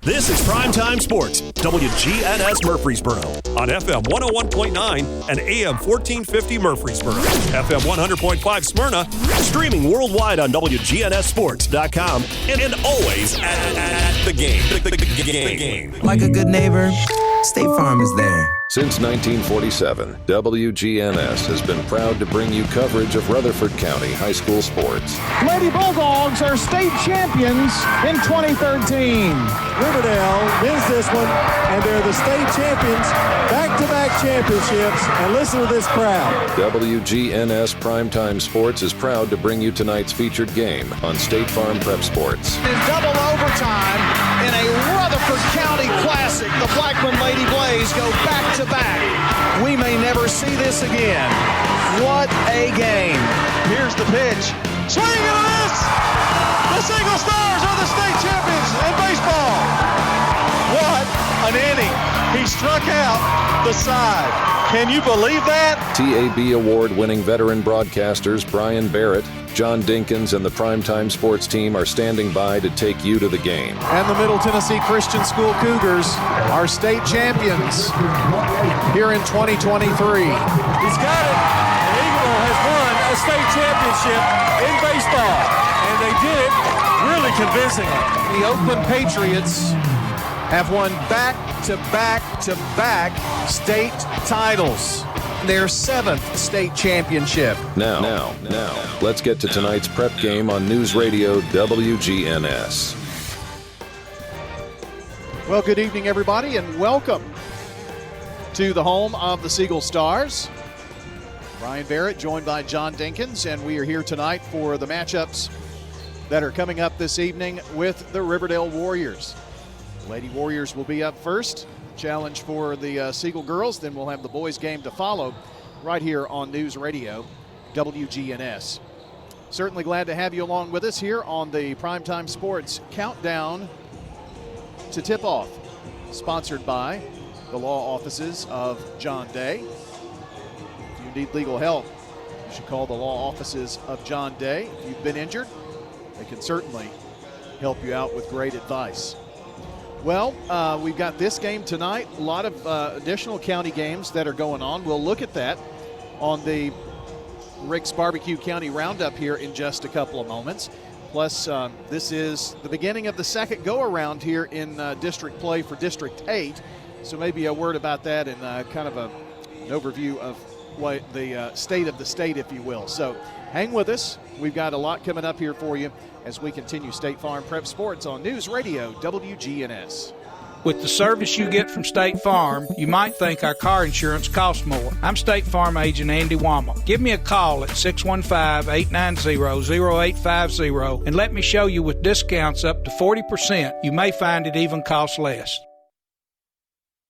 This is Primetime Sports, WGNS Murfreesboro, on FM 101.9 and AM 1450 Murfreesboro, FM 100.5 Smyrna, streaming worldwide on WGNSSports.com, and always at the game. The game. Like a good neighbor, State Farm is there. Since 1947, WGNS has been proud to bring you coverage of Rutherford County high school sports. Lady Bulldogs are state champions in 2013. Riverdale wins this one, and they're the state champions, back-to-back championships, and listen to this crowd. WGNS Primetime Sports is proud to bring you tonight's featured game on State Farm Prep Sports. In double overtime in a Rutherford County classic, the Blackman Lady Blaze go back-to-back. We may never see this again. What a game. Here's the pitch. Swing and a miss! The Siegel Stars are the state champions in baseball. What an inning. He struck out the side. Can you believe that? TAB Award-winning veteran broadcasters Brian Barrett, John Dinkins, and the Primetime Sports team are standing by to take you to the game. And the Middle Tennessee Christian School Cougars are state champions here in 2023. He's got it. And Eagleville has won a state championship in baseball, and they did it really convincingly. The Oakland Patriots have won back-to-back-to-back state titles. Their 7th state championship. Now, let's get to tonight's prep game on News Radio WGNS. Well, good evening, everybody, and welcome to the home of the Siegel Stars. Brian Barrett joined by John Dinkins, and we are here tonight for the matchups that are coming up this evening with the Riverdale Warriors. The Lady Warriors will be up first. Challenge for the Siegel girls. Then we'll have the boys game to follow right here on News Radio WGNS. Certainly glad to have you along with us here on the Primetime Sports Countdown to Tip-Off, sponsored by the law offices of John Day. If you need legal help, you should call the law offices of John Day. If you've been injured, they can certainly help you out with great advice. Well, we've got this game tonight. A lot of additional county games that are going on. We'll look at that on the Rick's Barbecue County Roundup here in just a couple of moments. Plus, this is the beginning of the second go-around here in district play for District 8. So maybe a word about that and kind of an overview of what the state of the state, if you will. So hang with us. We've got a lot coming up here for you as we continue State Farm Prep Sports on News Radio WGNS. With the service you get from State Farm, you might think our car insurance costs more. I'm State Farm agent Andy Wama. Give me a call at 615-890-0850 and let me show you with discounts up to 40%. You may find it even costs less.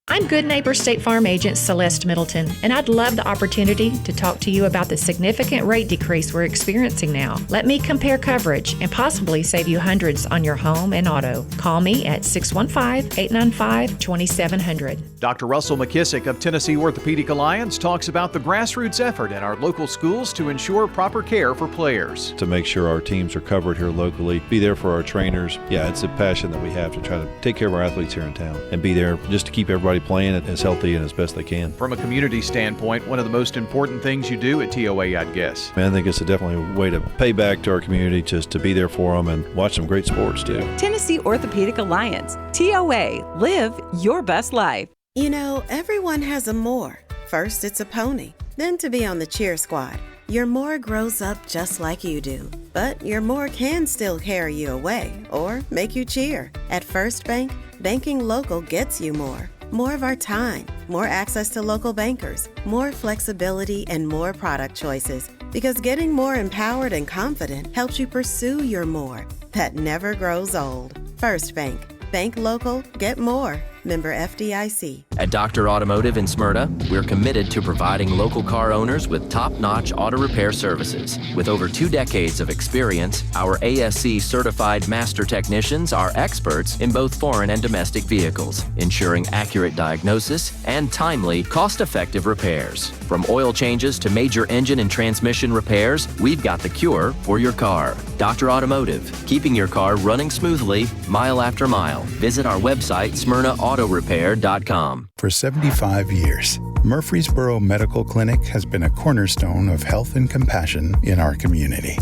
I'm Good Neighbor State Farm agent Celeste Middleton, and I'd love the opportunity to talk to you about the significant rate decrease we're experiencing now. Let me compare coverage and possibly save you hundreds on your home and auto. Call me at 615-895-2700. Dr. Russell McKissick of Tennessee Orthopedic Alliance talks about the grassroots effort in our local schools to ensure proper care for players. To make sure our teams are covered here locally, be there for our trainers. Yeah, it's a passion that we have to try to take care of our athletes here in town and be there just to keep everybody playing as healthy and as best they can. From a community standpoint, one of the most important things you do at TOA, I'd guess. I think it's definitely a way to pay back to our community, just to be there for them and watch some great sports too. Tennessee Orthopedic Alliance, TOA, live your best life. You know, everyone has a more. First, it's a pony, then to be on the cheer squad. Your more grows up just like you do, but your more can still carry you away or make you cheer. At First Bank, banking local gets you more. More of our time, more access to local bankers, more flexibility, and more product choices. Because getting more empowered and confident helps you pursue your more that never grows old. First Bank. Bank local, get more. Member FDIC. At Dr. Automotive in Smyrna, we're committed to providing local car owners with top-notch auto repair services. With over 2 decades of experience, our ASC certified master technicians are experts in both foreign and domestic vehicles, ensuring accurate diagnosis and timely, cost-effective repairs. From oil changes to major engine and transmission repairs, we've got the cure for your car. Dr. Automotive, keeping your car running smoothly, mile after mile. Visit our website, SmyrnaAutorepair.com. For 75 years, Murfreesboro Medical Clinic has been a cornerstone of health and compassion in our community.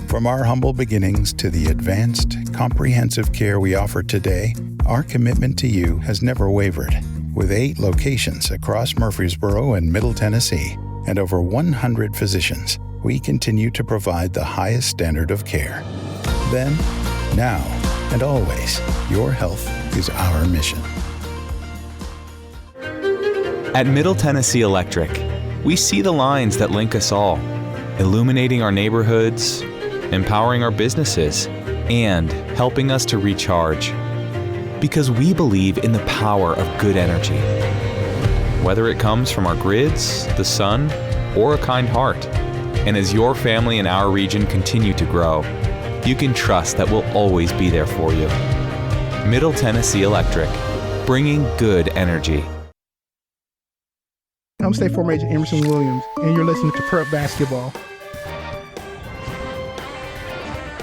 From our humble beginnings to the advanced, comprehensive care we offer today, our commitment to you has never wavered. With 8 locations across Murfreesboro and Middle Tennessee and over 100 physicians, we continue to provide the highest standard of care. Then, now, and always, your health is our mission. At Middle Tennessee Electric, we see the lines that link us all, illuminating our neighborhoods, empowering our businesses, and helping us to recharge. Because we believe in the power of good energy. Whether it comes from our grids, the sun, or a kind heart. And as your family and our region continue to grow, you can trust that we'll always be there for you. Middle Tennessee Electric, bringing good energy. I'm State Farm Agent Emerson Williams, and you're listening to Prep Basketball.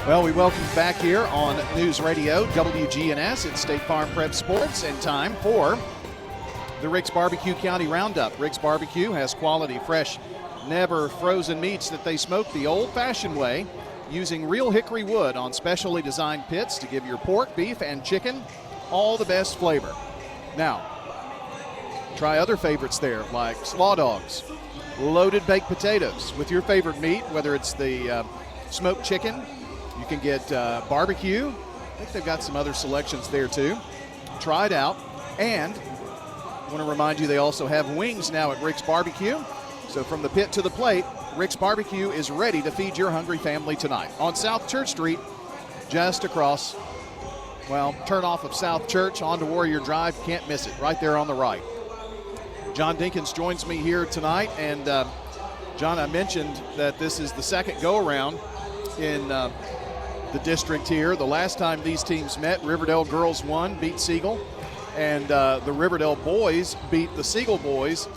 Well, we welcome you back here on News Radio, WGNS. It's State Farm Prep Sports, and time for the Rick's Barbecue County Roundup. Rick's Barbecue has quality, fresh, never frozen meats that they smoke the old-fashioned way, using real hickory wood on specially designed pits to give your pork, beef, and chicken all the best flavor. Now, try other favorites there, like slaw dogs, loaded baked potatoes with your favorite meat, whether it's the smoked chicken. You can get barbecue. I think they've got some other selections there too. Try it out. And I want to remind you they also have wings now at Rick's Barbecue. So from the pit to the plate, Rick's Barbecue is ready to feed your hungry family tonight. On South Church Street, just across, well, turn off of South Church onto Warrior Drive. Can't miss it. Right there on the right. John Dinkins joins me here tonight. And John, I mentioned that this is the second go-around in the district here. The last time these teams met, Riverdale girls won, beat Siegel, and the Riverdale boys beat the Siegel boys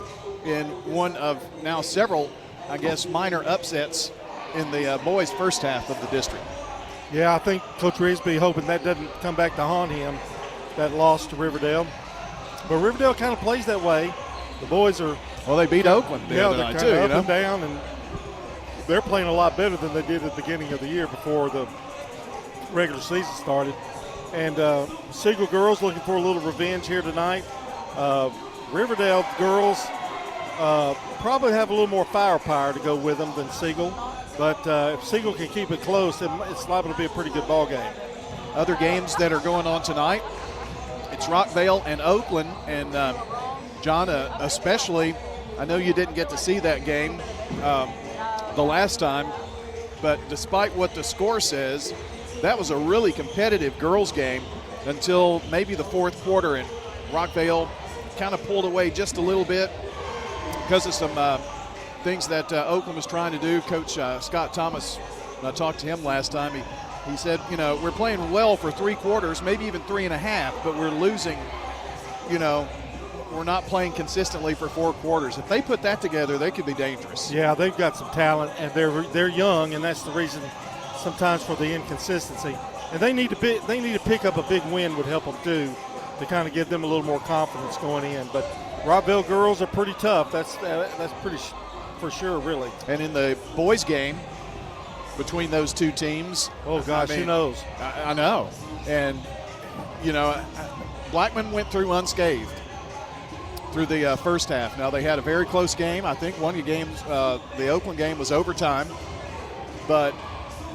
in one of now several, I guess, minor upsets in the boys' first half of the district. Yeah, I think Coach Risby hoping that doesn't come back to haunt him, that loss to Riverdale. But Riverdale kind of plays that way. The boys are – well, they beat Oakland the other night too, up and down, and they're playing a lot better than they did at the beginning of the year before the regular season started. And Siegel girls looking for a little revenge here tonight. Riverdale girls probably have a little more firepower to go with them than Siegel. But if Siegel can keep it close, it's liable to be a pretty good ball game. Other games that are going on tonight, it's Rockvale and Oakland. And John, especially, I know you didn't get to see that game the last time, but despite what the score says, that was a really competitive girls game until maybe the fourth quarter, and Rockvale kind of pulled away just a little bit because of some things that Oakland was trying to do. Coach Scott Thomas, when I talked to him last time, he said, you know, we're playing well for 3 quarters, maybe even 3.5, but we're losing, you know, we're not playing consistently for 4 quarters. If they put that together, they could be dangerous. Yeah, they've got some talent, and they're young, and that's the reason sometimes for the inconsistency. And they need to pick up a big win would help them too, to kind of give them a little more confidence going in. But Rockville girls are pretty tough. That's pretty for sure, really. And in the boys' game between those two teams, oh gosh, who knows? I know. And you know, Blackman went through unscathed through the first half. Now they had a very close game. I think one of the games, the Oakland game, was overtime, but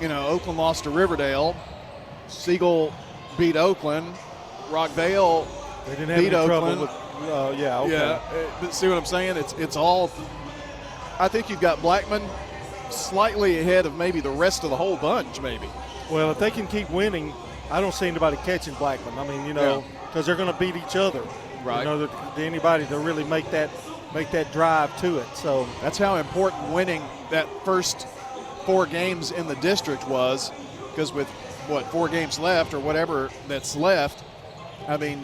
you know, Oakland lost to Riverdale. Siegel beat Oakland. Rockvale beat Oakland. Yeah. But see what I'm saying? It's all. I think you've got Blackman slightly ahead of maybe the rest of the whole bunch, maybe. Well, if they can keep winning, I don't see anybody catching Blackman. I mean, you know, because they're going to beat each other. Right. To anybody to really make that drive to it. So that's how important winning that first 4 games in the district was, because with 4 games left or whatever that's left, I mean,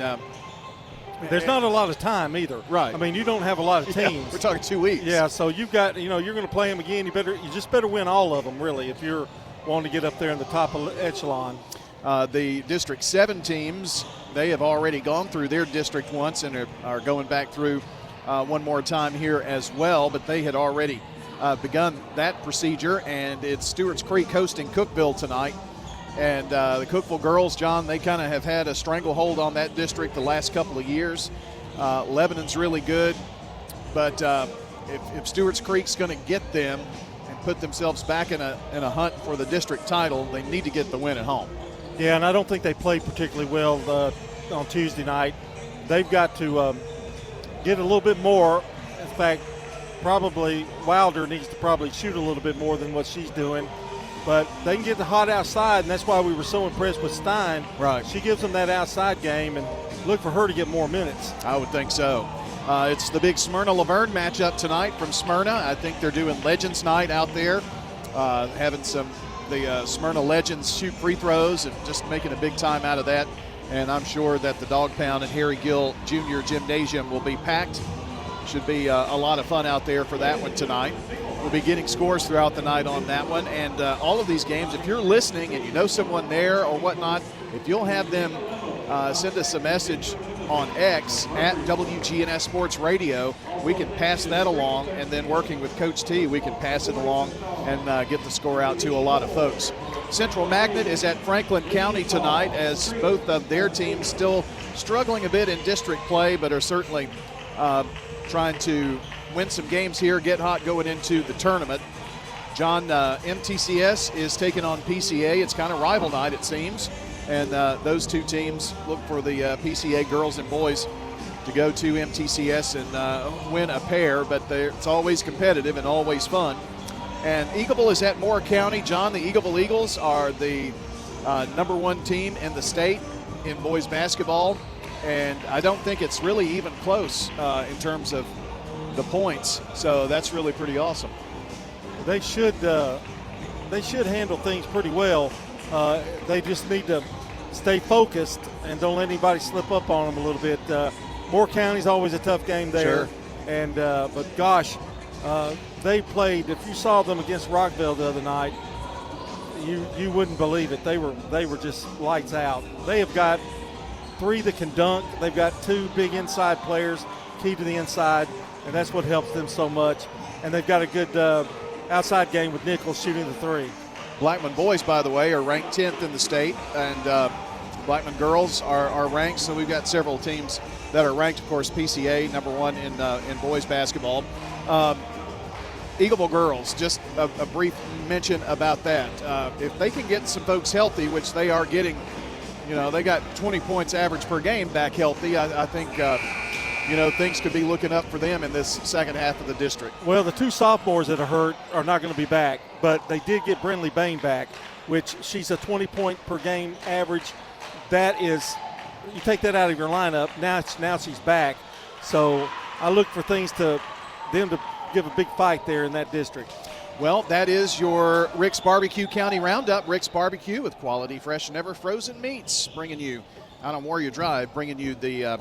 there's not a lot of time either. Right. I mean, you don't have a lot of teams. Yeah, we're talking 2 weeks. Yeah, so you've got, you're going to play them again. You just better win all of them, really, if you're wanting to get up there in the top echelon. The District 7 teams, they have already gone through their district once and are going back through one more time here as well, but they had already begun that procedure, and it's Stewart's Creek hosting Cookeville tonight. And the Cookeville girls, John, they kind of have had a stranglehold on that district the last couple of years. Lebanon's really good, but if Stewart's Creek's going to get them and put themselves back in a hunt for the district title, they need to get the win at home. Yeah, and I don't think they played particularly well on Tuesday night. They've got to get a little bit more. In fact, probably Wilder needs to probably shoot a little bit more than what she's doing. But they can get the hot outside, and that's why we were so impressed with Stein. Right. She gives them that outside game, and look for her to get more minutes. I would think so. It's the big Smyrna-Laverne matchup tonight from Smyrna. I think they're doing Legends Night out there, having the Smyrna Legends shoot free throws and just making a big time out of that. And I'm sure that the Dog Pound and Harry Gill Jr. Gymnasium will be packed. Should be a lot of fun out there for that one tonight. We'll be getting scores throughout the night on that one. And all of these games, if you're listening and you know someone there or whatnot, if you'll have them send us a message on X at WGNS Sports Radio, we can pass that along, and then working with Coach T, we can pass it along and get the score out to a lot of folks. Central Magnet is at Franklin County tonight, as both of their teams still struggling a bit in district play, but are certainly trying to win some games here, get hot going into the tournament. John, MTCS is taking on PCA. It's kind of rival night, it seems. And those two teams look for the PCA girls and boys to go to MTCS and win a pair, but it's always competitive and always fun. And Eagleville is at Moore County. John, the Eagleville Eagles are the #1 team in the state in boys basketball, and I don't think it's really even close in terms of the points, so that's really pretty awesome. They should handle things pretty well. They just need to stay focused and don't let anybody slip up on them a little bit. Moore County's always a tough game there. Sure. And but gosh, they played. If you saw them against Rockville the other night, you wouldn't believe it. They were just lights out. They have got 3 that can dunk. They've got 2 big inside players, key to the inside, and that's what helps them so much. And they've got a good outside game with Nichols shooting the 3. Blackman boys, by the way, are ranked 10th in the state, and Blackman girls are ranked. So we've got several teams that are ranked. Of course, PCA #1 in boys basketball. Eagleville girls, just a brief mention about that. If they can get some folks healthy, which they are getting, they got 20 points average per game back healthy. I think things could be looking up for them in this second half of the district. Well, the 2 sophomores that are hurt are not going to be back, but they did get Brinley Bain back, which she's a 20-point per game average. That is, you take that out of your lineup, now she's back. So I look for them to give a big fight there in that district. Well, that is your Rick's Barbecue County Roundup. Rick's Barbecue with quality, fresh, never frozen meats, bringing you out on Warrior Drive, bringing you the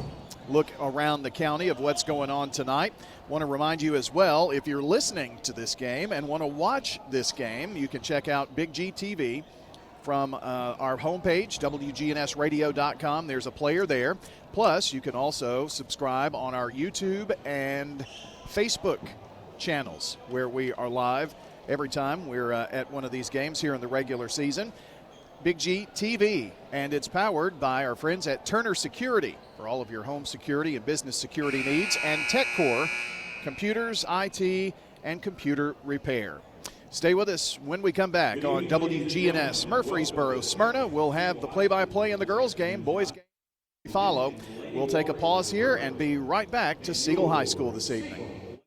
look around the county of what's going on tonight. Want to remind you as well, if you're listening to this game and want to watch this game, you can check out Big G TV from our homepage, WGNSradio.com. There's a player there. Plus, you can also subscribe on our YouTube and Facebook channels where we are live every time we're at one of these games here in the regular season. Big G TV, and it's powered by our friends at Turner Security for all of your home security and business security needs, and TechCore, computers, IT, and computer repair. Stay with us when we come back on WGNS Murfreesboro, Smyrna. We'll have the play-by-play in the girls' game, boys' game follow. We'll take a pause here and be right back to Siegel High School this evening.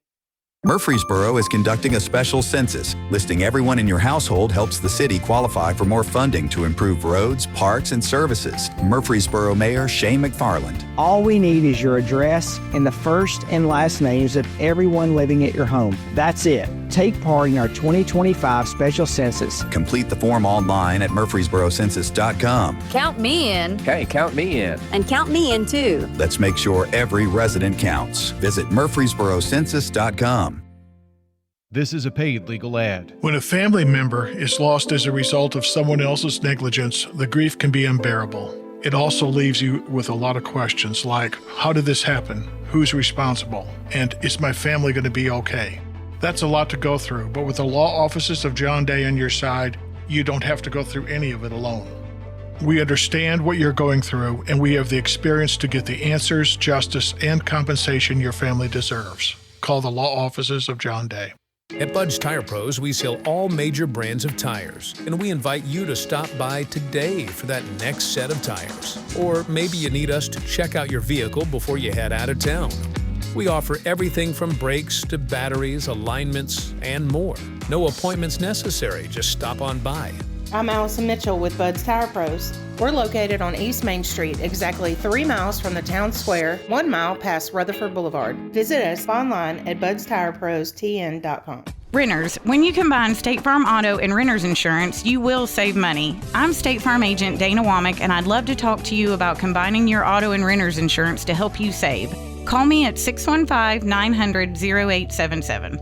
Murfreesboro is conducting a special census. Listing everyone in your household helps the city qualify for more funding to improve roads, parks, and services. Murfreesboro Mayor Shane McFarland. All we need is your address and the first and last names of everyone living at your home. That's it. Take part in our 2025 special census. Complete the form online at murfreesborocensus.com. Count me in. Hey, count me in. And count me in too. Let's make sure every resident counts. Visit murfreesborocensus.com. This is a paid legal ad. When a family member is lost as a result of someone else's negligence, the grief can be unbearable. It also leaves you with a lot of questions like, how did this happen? Who's responsible? And is my family going to be okay? That's a lot to go through, but with the law offices of John Day on your side, you don't have to go through any of it alone. We understand what you're going through, and we have the experience to get the answers, justice, and compensation your family deserves. Call the law offices of John Day. At Bud's Tire Pros, we sell all major brands of tires, and we invite you to stop by today for that next set of tires. Or maybe you need us to check out your vehicle before you head out of town. We offer everything from brakes to batteries, alignments, and more. No appointments necessary, just stop on by. I'm Allison Mitchell with Bud's Tire Pros. We're located on East Main Street, exactly 3 miles from the town square, 1 mile past Rutherford Boulevard. Visit us online at budstirepros.tn.com. Renters, when you combine State Farm Auto and Renters Insurance, you will save money. I'm State Farm Agent Dana Womack, and I'd love to talk to you about combining your auto and renters insurance to help you save. Call me at 615-900-0877.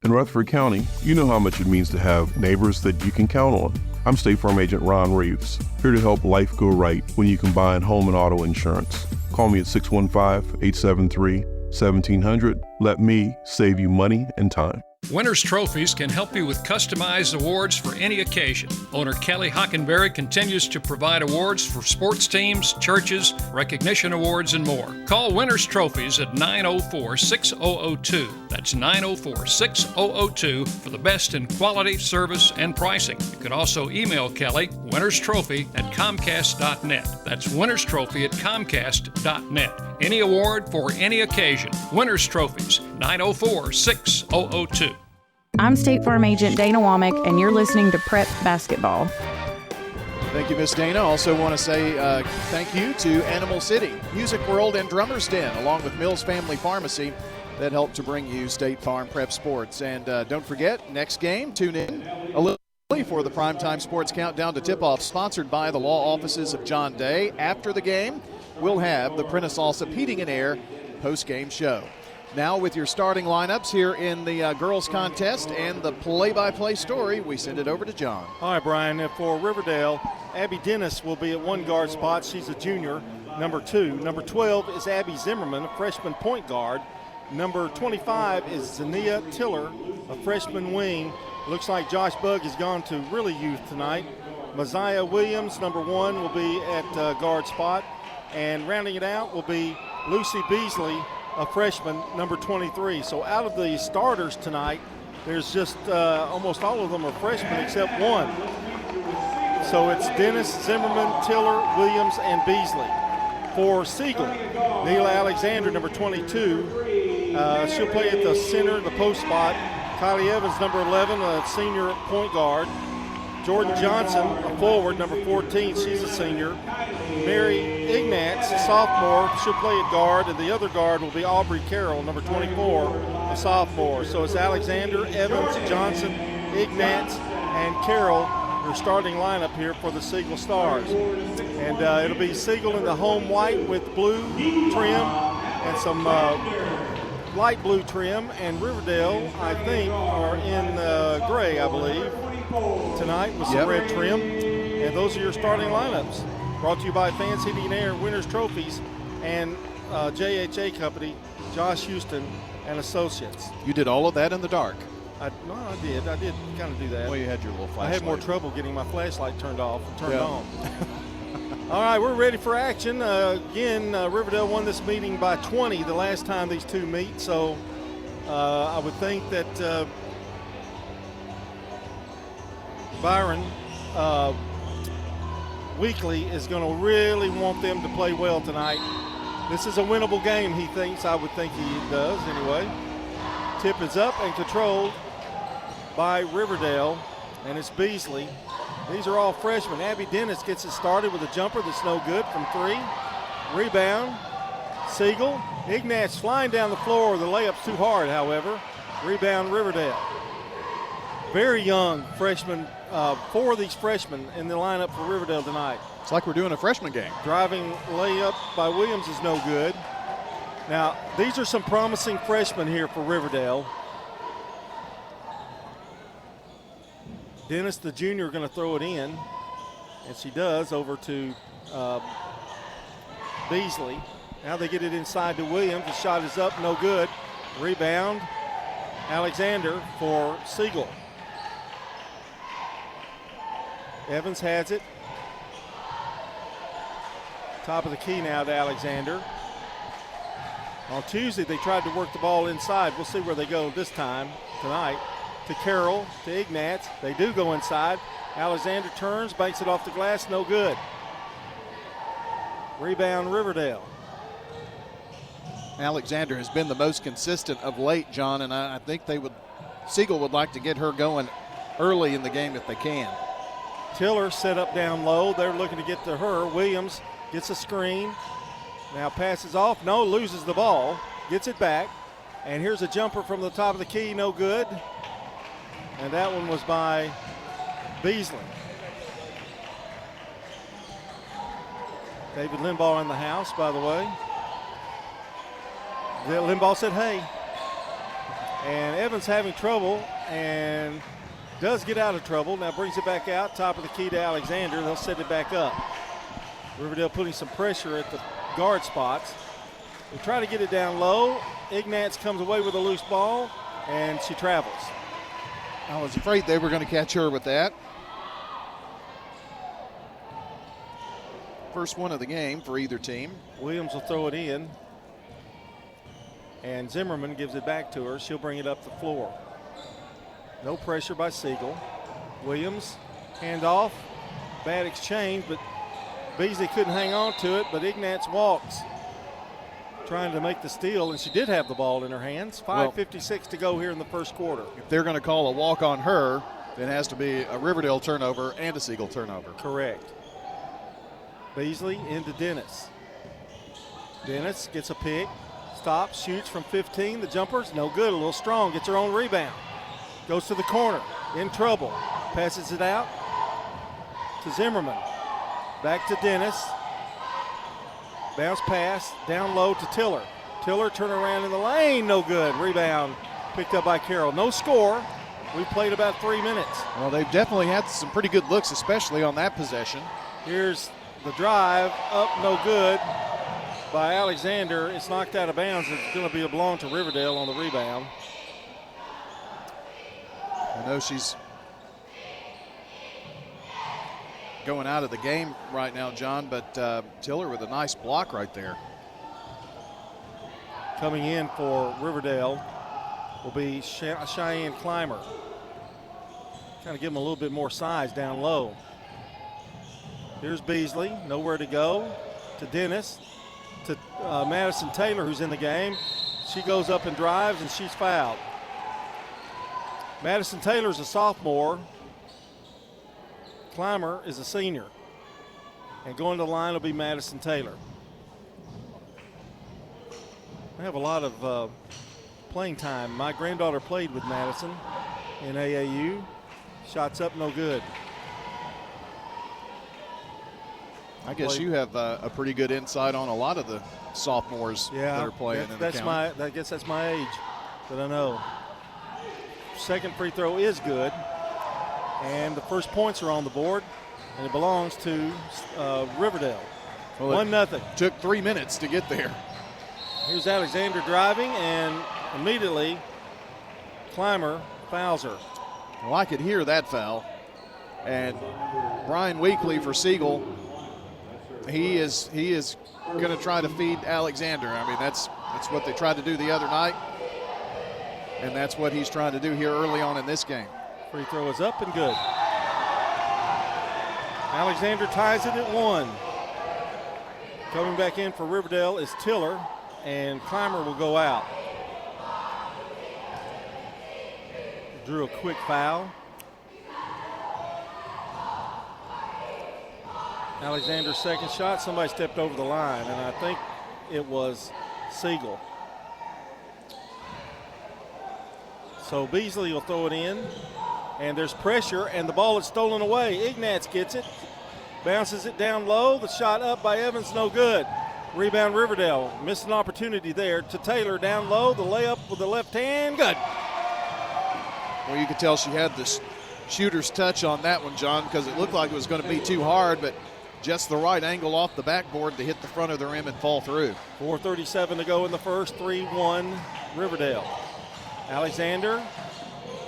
In Rutherford County, you know how much it means to have neighbors that you can count on. I'm State Farm Agent Ron Reeves, here to help life go right when you combine home and auto insurance. Call me at 615-873-1700. Let me save you money and time. Winners Trophies can help you with customized awards for any occasion. Owner Kelly Hockenberry continues to provide awards for sports teams, churches, recognition awards, and more. Call Winners Trophies at 904-6002. That's 904-6002 for the best in quality, service, and pricing. You can also email Kelly, winnerstrophy@comcast.net. That's winnerstrophy@comcast.net. Any award for any occasion. Winners Trophies, 904-6002. I'm State Farm Agent Dana Womack, and you're listening to Prep Basketball. Thank you, Miss Dana. Also want to say thank you to Animal City, Music World, and Drummer's Den, along with Mills Family Pharmacy, that helped to bring you State Farm Prep Sports. And don't forget, next game, tune in a little early for the Primetime Sports Countdown to Tip-Off, sponsored by the law offices of John Day. After the game, we'll have the Prentice Allsup Heating and Air post-game show. Now with your starting lineups here in the girls contest and the play-by-play story, we send it over to John. All right, Brian, for Riverdale, Abby Dennis will be at 1 guard spot. She's a junior, number 2. Number 12 is Abby Zimmerman, a freshman point guard. Number 25 is Zania Tiller, a freshman wing. Looks like Josh Bugg has gone to really youth tonight. Messiah Williams, number 1, will be at guard spot. And rounding it out will be Lucy Beasley, a freshman, number 23. So out of the starters tonight, there's just almost all of them are freshmen except one. So it's Dennis, Zimmerman, Tiller, Williams, and Beasley. For Siegel, Neela Alexander, number 22. She'll play at the center, the post spot. Kylie Evans, number 11, a senior point guard. Jordan Johnson, a forward, number 14. She's a senior. Mary Ignatz, a sophomore. She'll play at guard, and the other guard will be Aubrey Carroll, number 24, a sophomore. So it's Alexander, Evans, Johnson, Ignatz, and Carroll, your starting lineup here for the Siegel Stars. And it'll be Siegel in the home white with blue trim and some light blue trim, and Riverdale, I think, are in gray, I believe, tonight with some red trim. And those are your starting lineups. Brought to you by Fans Heating and Air, Winners Trophies, and JHA Company, Josh Houston and Associates. You did all of that in the dark. I did kind of do that. Well, you had your little flashlight. I had more trouble getting my flashlight turned off and turned on. All right, we're ready for action. Again, Riverdale won this meeting by 20 the last time these two meet, so I would think that Byron Weekly is going to really want them to play well tonight. This is a winnable game, he thinks. I would think he does anyway. Tip is up and controlled by Riverdale, and it's Beasley. These are all freshmen. Abby Dennis gets it started with a jumper that's no good from 3. Rebound, Siegel. Ignatz flying down the floor. The layup's too hard, however. Rebound, Riverdale. Very young freshman. 4 of these freshmen in the lineup for Riverdale tonight. It's like we're doing a freshman game. Driving layup by Williams is no good. Now, these are some promising freshmen here for Riverdale. Dennis, the junior, going to throw it in, and she does, over to Beasley. Now they get it inside to Williams. The shot is up, no good. Rebound, Alexander for Siegel. Evans has it. Top of the key now to Alexander. On Tuesday, they tried to work the ball inside. We'll see where they go this time, tonight. To Carroll, to Ignatz. They do go inside. Alexander turns, banks it off the glass, no good. Rebound, Riverdale. Alexander has been the most consistent of late, John, and I think Siegel would like to get her going early in the game if they can. Tiller set up down low. They're looking to get to her. Williams gets a screen. Now passes off. No, loses the ball. Gets it back. And here's a jumper from the top of the key. No good. And that one was by Beasley. David Limbaugh in the house, by the way. Limbaugh said, hey. And Evans having trouble and does get out of trouble. Now brings it back out. Top of the key to Alexander. They'll set it back up. Riverdale putting some pressure at the guard spots. They try to get it down low. Ignatz comes away with a loose ball, and she travels. I was afraid they were going to catch her with that. First one of the game for either team. Williams will throw it in, and Zimmerman gives it back to her. She'll bring it up the floor. No pressure by Siegel. Williams, handoff. Bad exchange, but Beasley couldn't hang on to it, but Ignatz walks, trying to make the steal, and she did have the ball in her hands. 5:56 to go here in the first quarter. If they're going to call a walk on her, it has to be a Riverdale turnover and a Siegel turnover. Correct. Beasley into Dennis. Dennis gets a pick, stops, shoots from 15. The jumper's no good, a little strong, gets her own rebound. Goes to the corner, in trouble. Passes it out to Zimmerman. Back to Dennis. Bounce pass, down low to Tiller. Tiller turn around in the lane, no good. Rebound picked up by Carroll. No score. We've played about 3 minutes. Well, they've definitely had some pretty good looks, especially on that possession. Here's the drive, up no good by Alexander. It's knocked out of bounds. It's going to be a belong to Riverdale on the rebound. I know she's going out of the game right now, John, but Tiller with a nice block right there. Coming in for Riverdale will be Cheyenne Clymer. Trying to give him a little bit more size down low. Here's Beasley, nowhere to go. To Dennis, to Madison Taylor, who's in the game. She goes up and drives, and she's fouled. Madison Taylor's a sophomore. Clymer is a senior. And going to the line will be Madison Taylor. I have a lot of playing time. My granddaughter played with Madison in AAU. Shots up, no good. I guess you have a pretty good insight on a lot of the sophomores that are playing in the county. I guess that's my age that I know. Second free throw is good. And the first points are on the board, and it belongs to Riverdale. Well, 1-0. Took 3 minutes to get there. Here's Alexander driving, and immediately Clymer fouls her. Well, I could hear that foul. And Brian Weekly for Siegel, he is going to try to feed Alexander. I mean, that's what they tried to do the other night, and that's what he's trying to do here early on in this game. Free throw is up and good. Alexander ties it at 1. Coming back in for Riverdale is Tiller, and Clymer will go out. Drew a quick foul. Alexander's second shot, somebody stepped over the line, and I think it was Siegel. So Beasley will throw it in, and there's pressure, and the ball is stolen away. Ignatz gets it, bounces it down low. The shot up by Evans, no good. Rebound Riverdale, missed an opportunity there to Taylor down low. The layup with the left hand, good. Well, you could tell she had the shooter's touch on that one, John, because it looked like it was going to be too hard, but just the right angle off the backboard to hit the front of the rim and fall through. 4:37 to go in the first, 3-1 Riverdale. Alexander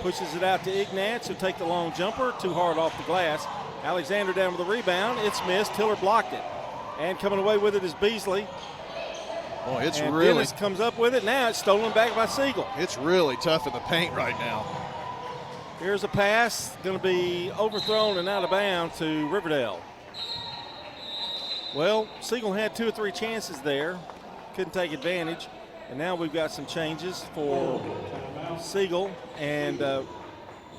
pushes it out to Ignatz, who'll take the long jumper, too hard off the glass. Alexander down with the rebound, it's missed, Tiller blocked it. And coming away with it is Beasley. Boy, it's and really. Dennis comes up with it, now it's stolen back by Siegel. It's really tough in the paint right now. Here's a pass, going to be overthrown and out of bounds to Riverdale. Well, Siegel had 2 or 3 chances there, couldn't take advantage, and now we've got some changes for Siegel, and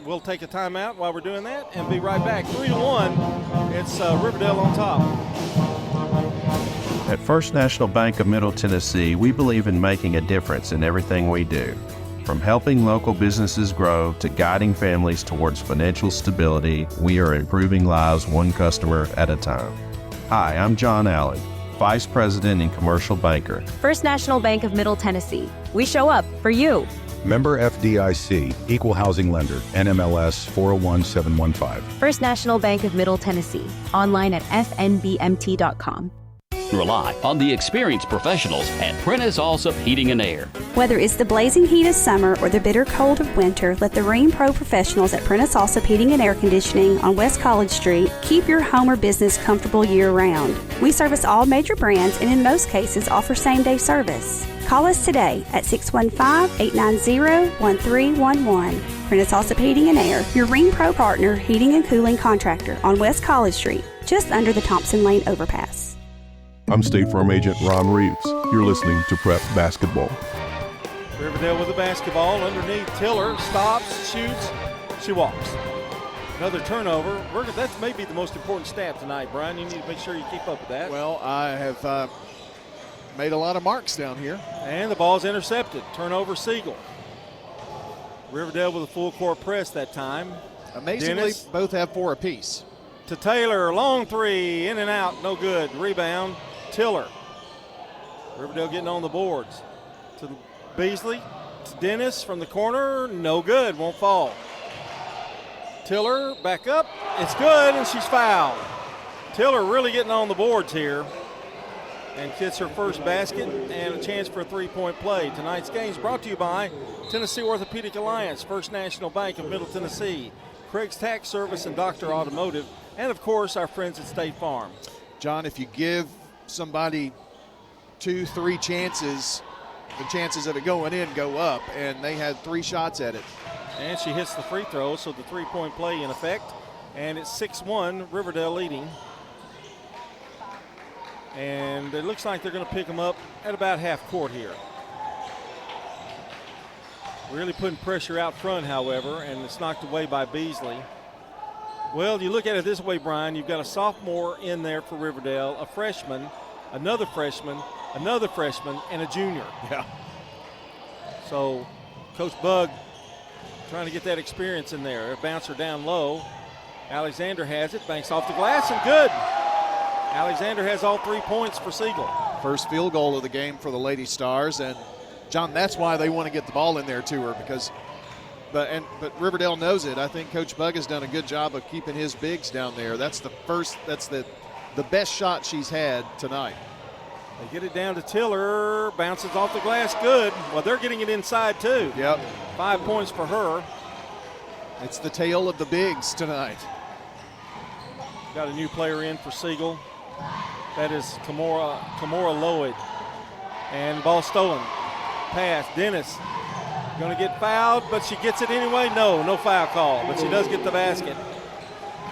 we'll take a timeout while we're doing that and be right back. 3-1, it's Riverdale on top. At First National Bank of Middle Tennessee, we believe in making a difference in everything we do. From helping local businesses grow to guiding families towards financial stability, we are improving lives one customer at a time. Hi, I'm John Allen, Vice President and Commercial Banker. First National Bank of Middle Tennessee. We show up for you. Member FDIC, Equal Housing Lender, NMLS 401715. First National Bank of Middle Tennessee. Online at fnbmt.com. Rely on the experienced professionals at Prentice Allsup Heating and Air. Whether it's the blazing heat of summer or the bitter cold of winter, let the Rheem Pro professionals at Prentice Allsup Heating and Air Conditioning on West College Street keep your home or business comfortable year-round. We service all major brands and in most cases offer same-day service. Call us today at 615-890-1311. Prentice Allsup Heating and Air, your Rheem Pro partner heating and cooling contractor on West College Street, just under the Thompson Lane overpass. I'm State Farm Agent Ron Reeves. You're listening to Prep Basketball. Riverdale with the basketball underneath. Tiller stops, shoots, she walks. Another turnover. That may be the most important stat tonight, Brian. You need to make sure you keep up with that. Well, I have made a lot of marks down here. And the ball's intercepted. Turnover, Siegel. Riverdale with a full court press that time. Amazingly, Dennis both have 4 apiece. To Taylor, long three, in and out, no good. Rebound, Tiller. Riverdale getting on the boards. To Beasley, to Dennis from the corner, no good, won't fall. Tiller back up, it's good, and she's fouled. Tiller really getting on the boards here and gets her first basket and a chance for a three-point play. Tonight's game is brought to you by Tennessee Orthopedic Alliance, First National Bank of Middle Tennessee, Craig's Tax Service and Dr. Automotive, and of course our friends at State Farm. John, if you give somebody 2-3 chances, the chances of it going in go up, and they had 3 shots at it. And she hits the free throw, so the three-point play in effect. And it's 6-1, Riverdale leading. And it looks like they're going to pick them up at about half court here. Really putting pressure out front, however, and it's knocked away by Beasley. Well, you look at it this way, Brian. You've got a sophomore in there for Riverdale, a freshman, another freshman, and a junior. Yeah. So Coach Bug trying to get that experience in there. A bouncer down low. Alexander has it, banks off the glass, and good. Alexander has all 3 points for Siegel. First field goal of the game for the Lady Stars, and John, that's why they want to get the ball in there to her, because but Riverdale knows it. I think Coach Bug has done a good job of keeping his bigs down there. That's the best shot she's had tonight. They get it down to Tiller, bounces off the glass, good. Well, they're getting it inside too. Yep. 5 points for her. It's the tale of the bigs tonight. Got a new player in for Siegel. That is Kamora Lloyd. And ball stolen. Pass, Dennis. Going to get fouled, but she gets it anyway. No foul call, but she does get the basket.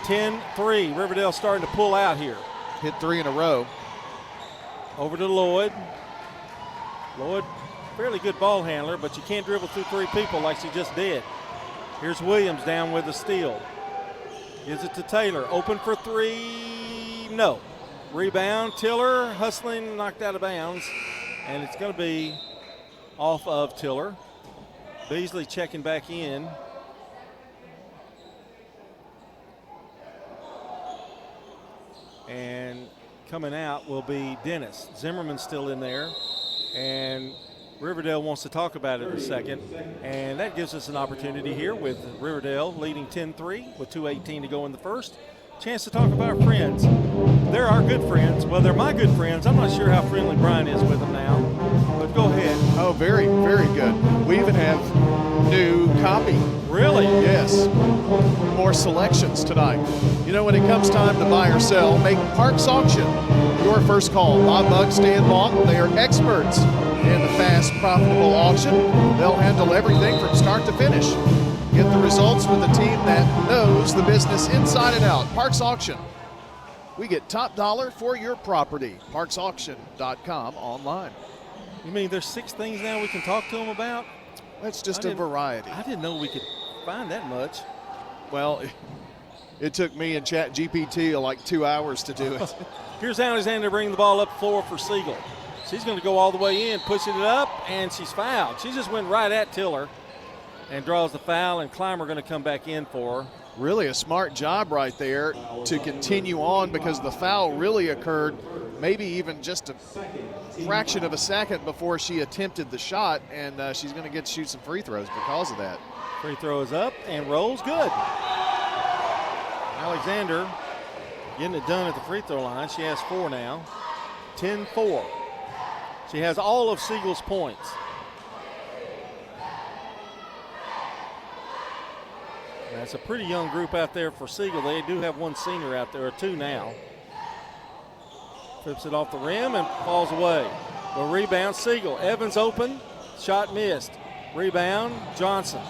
10-3, Riverdale starting to pull out here. Hit 3 in a row. Over to Lloyd. Lloyd, fairly good ball handler, but you can't dribble through 3 people like she just did. Here's Williams down with the steal. Gives it to Taylor. Open for three. No. Rebound. Tiller hustling, knocked out of bounds. And it's going to be off of Tiller. Beasley checking back in. And coming out will be Dennis. Zimmerman's still in there. And Riverdale wants to talk about it in a second. And that gives us an opportunity here with Riverdale leading 10-3 with 2:18 to go in the first. Chance to talk about our friends. They're our good friends. Well, they're my good friends. I'm not sure how friendly Brian is with them now. But go ahead. Oh, very, very good. We even have new copy. Really? Yes. More selections tonight. You know, when it comes time to buy or sell, make Parks Auction your first call. Bob Buck, Stan Long, they are experts in the fast, profitable auction. They'll handle everything from start to finish. Get the results with a team that knows the business inside and out. Parks Auction. We get top dollar for your property. ParksAuction.com online. You mean there's 6 things now we can talk to them about? That's just a variety. I didn't know we could find that much. Well, it took me and ChatGPT like 2 hours to do it. Here's Alexander bringing the ball up floor for Siegel. She's going to go all the way in, pushing it up, and she's fouled. She just went right at Tiller and draws the foul, and Clymer going to come back in for her. Really a smart job right there to continue on, because the foul really occurred maybe even just a fraction of a second before she attempted the shot, and she's going to get to shoot some free throws because of that. Free throw is up and rolls good. Alexander getting it done at the free throw line. She has 4 now. 10-4. She has all of Siegel's points. That's a pretty young group out there for Siegel. They do have 1 senior out there, or 2 now. Flips it off the rim and falls away. The rebound, Siegel. Evans open, shot missed. Rebound, Johnson.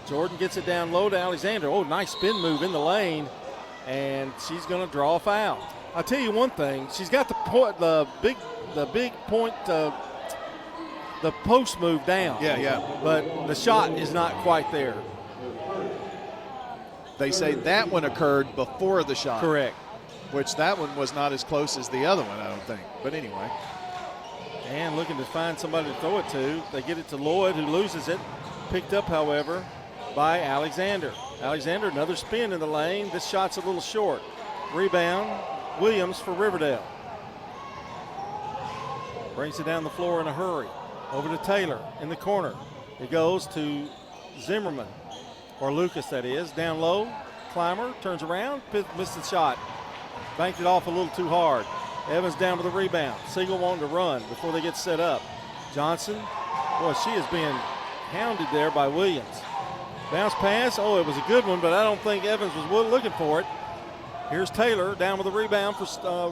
Jordan gets it down low to Alexander. Oh, nice spin move in the lane, and she's going to draw a foul. I'll tell you one thing. She's got the big point, the post move down. Yeah. But the shot is not quite there. They say that one occurred before the shot. Correct. Which that one was not as close as the other one, I don't think. But anyway. And looking to find somebody to throw it to. They get it to Lloyd, who loses it. Picked up, however, by Alexander. Alexander, another spin in the lane. This shot's a little short. Rebound, Williams for Riverdale. Brings it down the floor in a hurry. Over to Taylor in the corner. It goes to Zimmerman, or Lucas that is. Down low, Clymer turns around, missed the shot. Banked it off a little too hard. Evans down with the rebound. Siegel wanting to run before they get set up. Johnson, boy, she is being hounded there by Williams. Bounce pass, oh, it was a good one, but I don't think Evans was looking for it. Here's Taylor down with the rebound for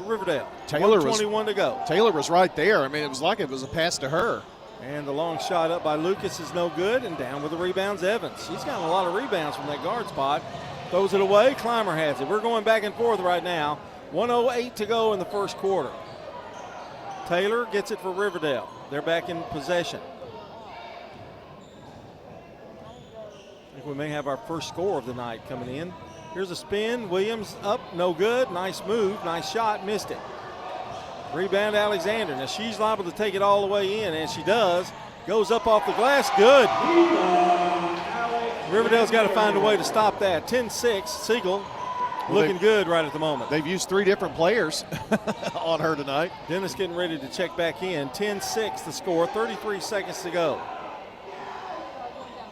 Riverdale. 1:21 to go. Taylor was right there. I mean, it was like it was a pass to her. And the long shot up by Lucas is no good, and down with the rebounds, Evans. She's gotten a lot of rebounds from that guard spot. Throws it away, Clymer has it. We're going back and forth right now. 1:08 to go in the first quarter. Taylor gets it for Riverdale. They're back in possession. I think we may have our first score of the night coming in. Here's a spin. Williams up, no good. Nice move, nice shot, missed it. Rebound Alexander. Now she's liable to take it all the way in, and she does. Goes up off the glass, good. Riverdale's got to find a way to stop that. 10-6, Siegel looking good right at the moment. They've used 3 different players on her tonight. Dennis getting ready to check back in. 10-6 the score, 33 seconds to go.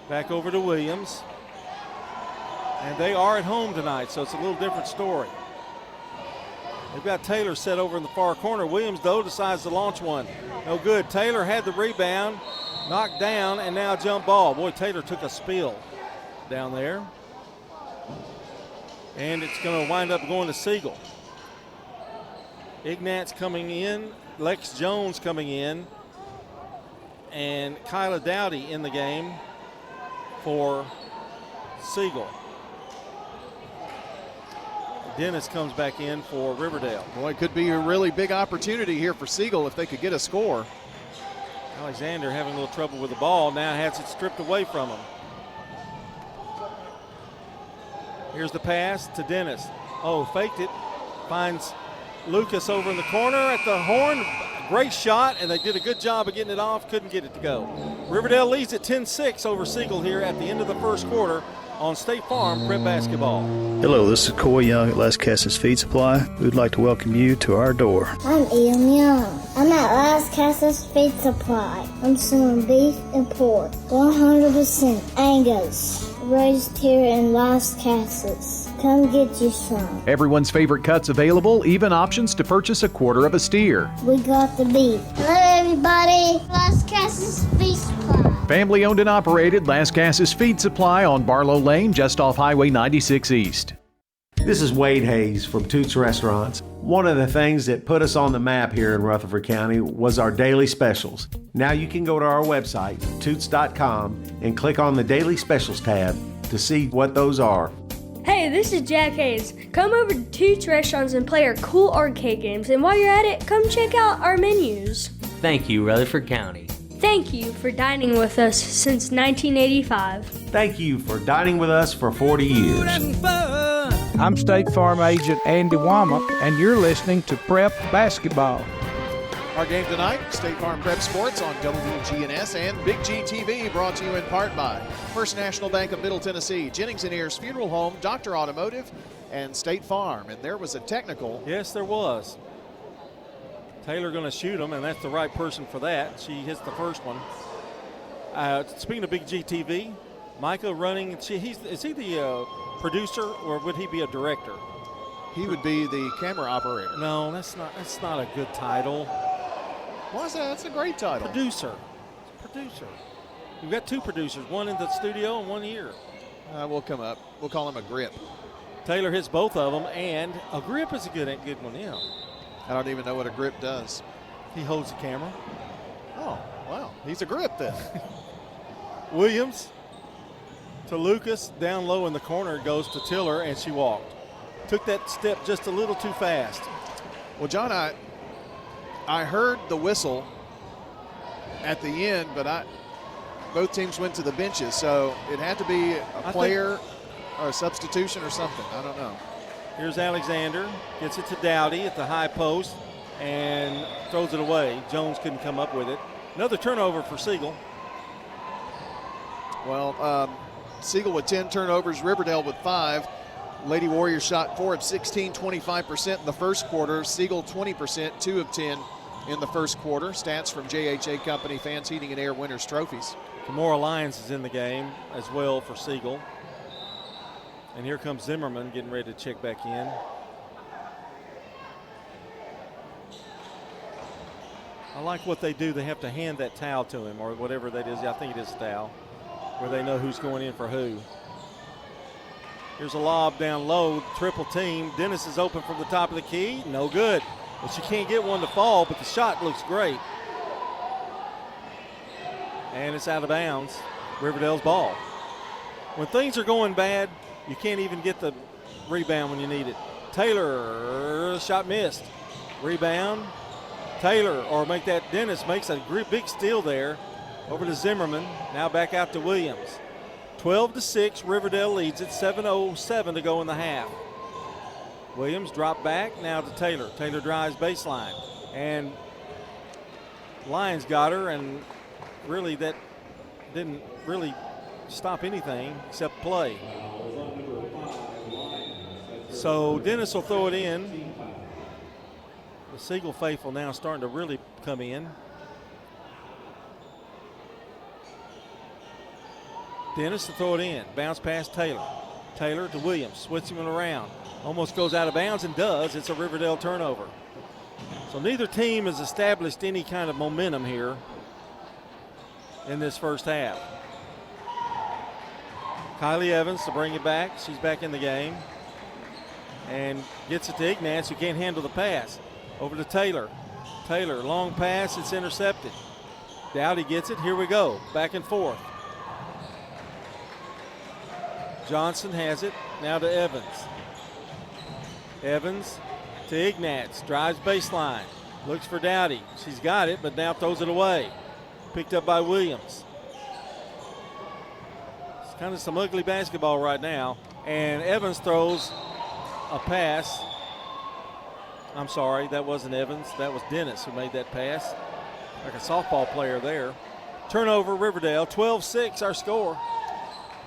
Back over to Williams. And they are at home tonight, so it's a little different story. They've got Taylor set over in the far corner. Williams, though, decides to launch one. No good. Taylor had the rebound, knocked down, and now jump ball. Boy, Taylor took a spill down there. And it's going to wind up going to Siegel. Ignatz coming in, Lex Jones coming in, and Kyla Dowdy in the game for Siegel. Dennis comes back in for Riverdale. Boy, it could be a really big opportunity here for Siegel if they could get a score. Alexander having a little trouble with the ball. Now has it stripped away from him. Here's the pass to Dennis. Oh, faked it. Finds Lucas over in the corner at the horn. Great shot, and they did a good job of getting it off. Couldn't get it to go. Riverdale leads at 10-6 over Siegel here at the end of the first quarter on State Farm Prep Basketball. Hello, this is Coy Young at Las Casas Feed Supply. We'd like to welcome you to our door. I'm Ian Young. I'm at Las Casas Feed Supply. I'm selling beef and pork, 100% Angus, raised here in Las Casas. Come get you some. Everyone's favorite cuts available, even options to purchase a quarter of a steer. We got the beef. Hello, everybody. Las Casas Feed Supply. Family owned and operated, Las Casas Feed Supply on Barlow Lane, just off Highway 96 East. This is Wade Hayes from Toots Restaurants. One of the things that put us on the map here in Rutherford County was our daily specials. Now you can go to our website, toots.com, and click on the Daily Specials tab to see what those are. Hey, this is Jack Hayes. Come over to Toots Restaurants and play our cool arcade games. And while you're at it, come check out our menus. Thank you, Rutherford County. Thank you for dining with us since 1985. Thank you for dining with us for 40 years. I'm State Farm Agent Andy Womack, and you're listening to Prep Basketball. Our game tonight, State Farm Prep Sports on WGNS and Big G TV, brought to you in part by First National Bank of Middle Tennessee, Jennings & Ayers Funeral Home, Dr. Automotive, and State Farm. And there was a technical. Yes, there was. Taylor going to shoot him, and that's the right person for that. She hits the first one. Speaking of Big G TV, Micah running. Is he the producer, or would he be a director? He would be the camera operator. No, that's not a good title. Why is that? That's a great title. Producer. We've got two producers, one in the studio and one here. We'll come up. We'll call him a grip. Taylor hits both of them, and a grip is a good one, yeah. I don't even know what a grip does. He holds the camera. Oh, wow. He's a grip then. Williams to Lucas. Down low in the corner goes to Tiller, and she walked. Took that step just a little too fast. Well, John, I heard the whistle at the end, but both teams went to the benches, so it had to be a player or a substitution or something. I don't know. Here's Alexander, gets it to Dowdy at the high post and throws it away. Jones couldn't come up with it. Another turnover for Siegel. Well, Siegel with 10 turnovers, Riverdale with 5. Lady Warriors shot 4 of 16, 25% in the first quarter. Siegel 20%, 2 of 10 in the first quarter. Stats from JHA Company Fans Heating and Air Winners Trophies. Kimora Lyons is in the game as well for Siegel. And here comes Zimmerman getting ready to check back in. I like what they do. They have to hand that towel to him or whatever that is. I think it is a towel where they know who's going in for who. Here's a lob down low, triple team. Dennis is open from the top of the key. No good. Well, she can't get one to fall, but the shot looks great. And it's out of bounds. Riverdale's ball. When things are going bad, you can't even get the rebound when you need it. Taylor, shot missed. Rebound. Taylor, or make that Dennis makes a big steal there. Over to Zimmerman. Now back out to Williams. 12-6, Riverdale leads it. 7:07 to go in the half. Williams dropped back now to Taylor. Taylor drives baseline. And Lyons got her, and really that didn't really stop anything except play. So Dennis will throw it in. The Siegel faithful now starting to really come in. Dennis to throw it in. Bounce past Taylor. Taylor to Williams. Switching him around. Almost goes out of bounds and does. It's a Riverdale turnover. So neither team has established any kind of momentum here in this first half. Kylie Evans to bring it back. She's back in the game. And gets it to Ignatz, who can't handle the pass. Over to Taylor. Taylor, long pass. It's intercepted. Dowdy gets it. Here we go. Back and forth. Johnson has it. Now to Evans. Evans to Ignatz. Drives baseline. Looks for Dowdy. She's got it, but now throws it away. Picked up by Williams. It's kind of some ugly basketball right now. And Evans throws a pass. I'm sorry, that wasn't Evans. That was Dennis who made that pass. Like a softball player there. Turnover, Riverdale, 12-6 our score.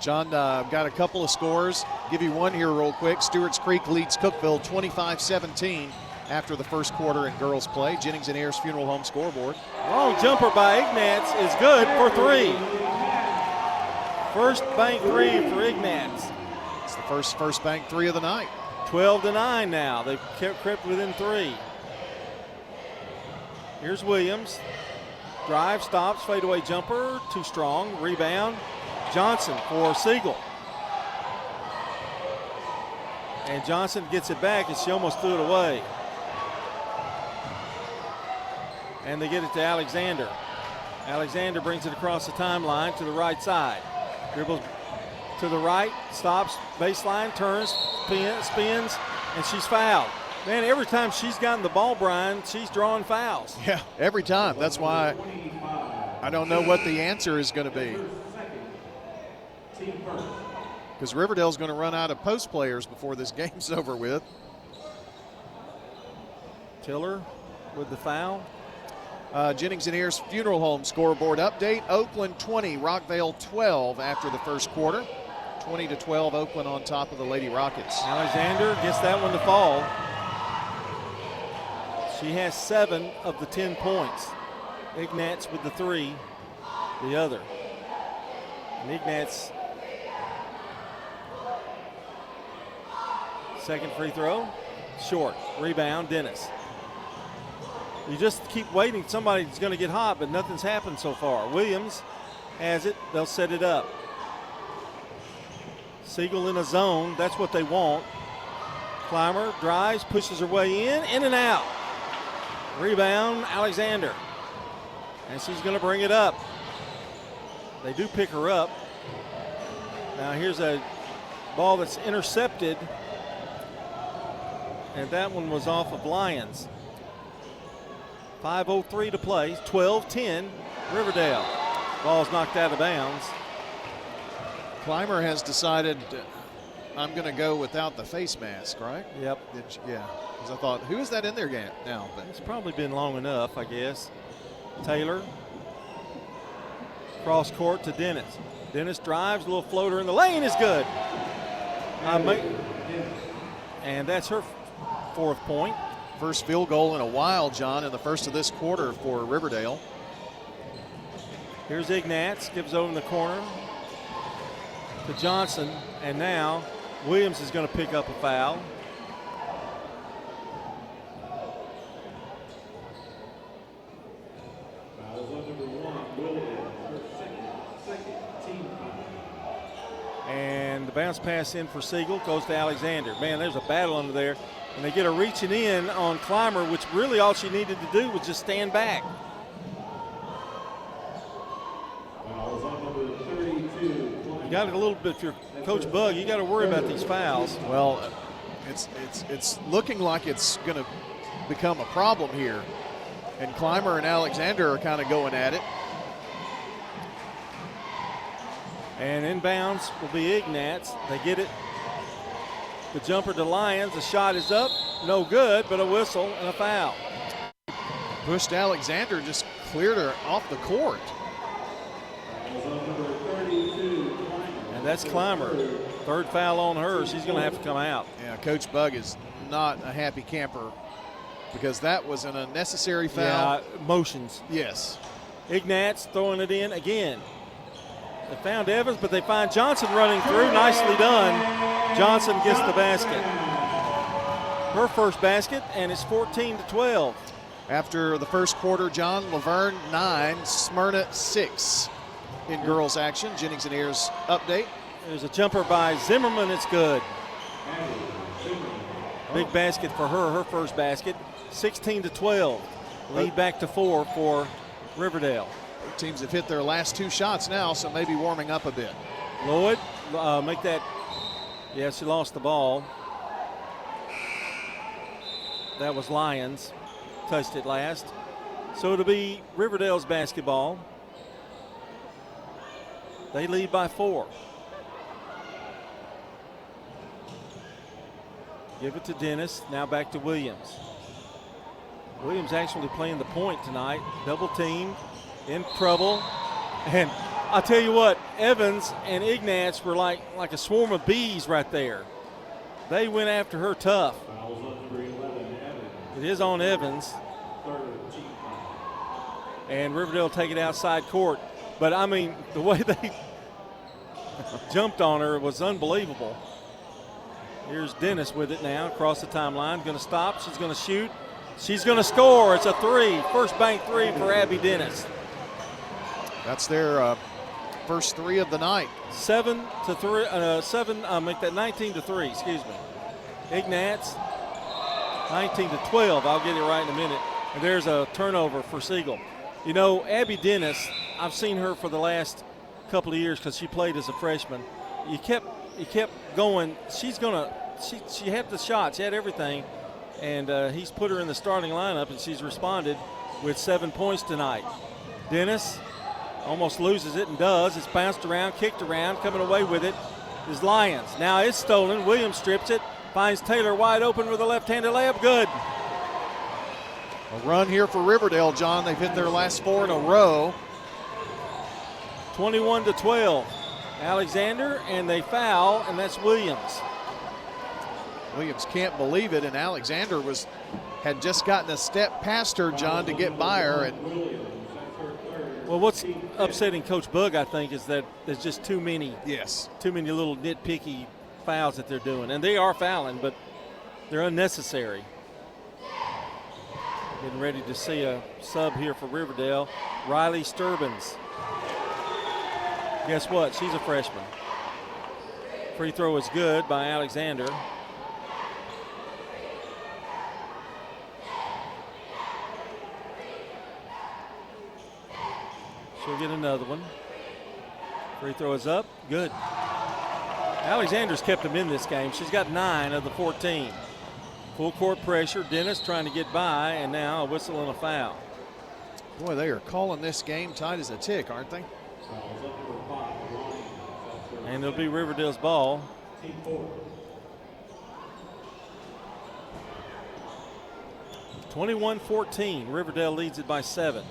John, got a couple of scores. Give you one here real quick. Stewart's Creek leads Cookeville 25-17 after the first quarter in girls play. Jennings and Ayers Funeral Home scoreboard. Long jumper by Ignatz is good for 3. First bank 3 for Ignatz. It's the first bank 3 of the night. 12-9 now. They've crept within 3. Here's Williams. Drive, stops, fadeaway jumper, too strong. Rebound, Johnson for Siegel. And Johnson gets it back, and she almost threw it away. And they get it to Alexander. Alexander brings it across the timeline to the right side. Dribbles to the right, stops, baseline, turns, spins, and she's fouled. Man, every time she's gotten the ball, Brian, she's drawing fouls. Yeah, every time. That's why I don't know what the answer is going to be. Because Riverdale's going to run out of post players before this game's over with. Tiller with the foul. Jennings and Ayers Funeral Home scoreboard update. Oakland 20, Rockvale 12 after the first quarter. 20-12, Oakland on top of the Lady Rockets. Alexander gets that one to fall. She has 7 of the 10 points. Ignatz with the 3, the other. And Ignatz, second free throw, short. Rebound, Dennis. You just keep waiting. Somebody's going to get hot, but nothing's happened so far. Williams has it. They'll set it up. Siegel in a zone. That's what they want. Clymer drives, pushes her way in and out. Rebound, Alexander. And she's going to bring it up. They do pick her up. Now here's a ball that's intercepted. And that one was off of Lyons. 5:03 to play, 12-10, Riverdale. Ball's knocked out of bounds. Clymer has decided I'm going to go without the face mask, right? Yep. Yeah, because I thought, who is that in there now? But it's probably been long enough, I guess. Taylor, cross court to Dennis. Dennis drives, a little floater in the lane is good. And that's her 4th point. First field goal in a while, John, in the first of this quarter for Riverdale. Here's Ignatz, gives over in the corner to Johnson, and now Williams is going to pick up a foul. And the bounce pass in for Siegel goes to Alexander. Man, there's a battle under there. And they get a reaching in on Clymer, which really all she needed to do was just stand back. You got it a little bit, if you're Coach Bug, you got to worry about these fouls. Well, it's looking like it's going to become a problem here. And Clymer and Alexander are kind of going at it. And inbounds will be Ignatz. They get it. The jumper to Lyons. The shot is up. No good, but a whistle and a foul. Pushed Alexander, just cleared her off the court. And that's Clymer. 3rd foul on her. She's going to have to come out. Yeah, Coach Bug is not a happy camper because that was an unnecessary foul. Yeah, motions. Yes. Ignatz throwing it in again. They found Evans, but they find Johnson running through. Nicely done. Johnson gets the basket. Her first basket, and it's 14-12. After the first quarter, John, Laverne 9, Smyrna 6 in girls action. Jennings and Ayers update. There's a jumper by Zimmerman. It's good. Big basket for her first basket. 16-12. Lead back to 4 for Riverdale. Teams have hit their last 2 shots now, so maybe warming up a bit. Lloyd, make that. Yeah, she lost the ball. That was Lyons. Touched it last. So it'll be Riverdale's basketball. They lead by 4. Give it to Dennis. Now back to Williams. Williams actually playing the point tonight. Double teamed, in trouble. And I'll tell you what, Evans and Ignatz were like a swarm of bees right there. They went after her tough. It is on Evans. And Riverdale take it outside court. But, I mean, the way they jumped on her was unbelievable. Here's Dennis with it now, across the timeline. Going to stop. She's going to shoot. She's going to score. It's a three. First bank three for Abby Dennis. That's their first three of the night. 7 to 3. I'll make that 19 to 3. Excuse me. Ignatz, 19 to 12. I'll get it right in a minute. And there's a turnover for Siegel. You know, Abby Dennis, I've seen her for the last couple of years because she played as a freshman. You kept going. She had the shots, she had everything, and he's put her in the starting lineup, and she's responded with 7 points tonight. Dennis almost loses it and does. It's bounced around, kicked around, coming away with it is Lyons. Now it's stolen. Williams strips it, finds Taylor wide open with a left-handed layup. Good. A run here for Riverdale, John. They've hit their last 4 in a row. 21 to 12. Alexander, and they foul, and that's Williams. Williams can't believe it, and Alexander had just gotten a step past her, John, to get by her. And well, what's upsetting Coach Bug, I think, is that there's just too many little nitpicky fouls that they're doing. And they are fouling, but they're unnecessary. Getting ready to see a sub here for Riverdale. Riley Sturbins. Guess what? She's a freshman. Free throw is good by Alexander. She'll get another one. Free throw is up. Good. Alexander's kept them in this game. She's got 9 of the 14. Full court pressure. Dennis trying to get by, and now a whistle and a foul. Boy, they are calling this game tight as a tick, aren't they? And it'll be Riverdale's ball. (21-14). Riverdale leads it by 7.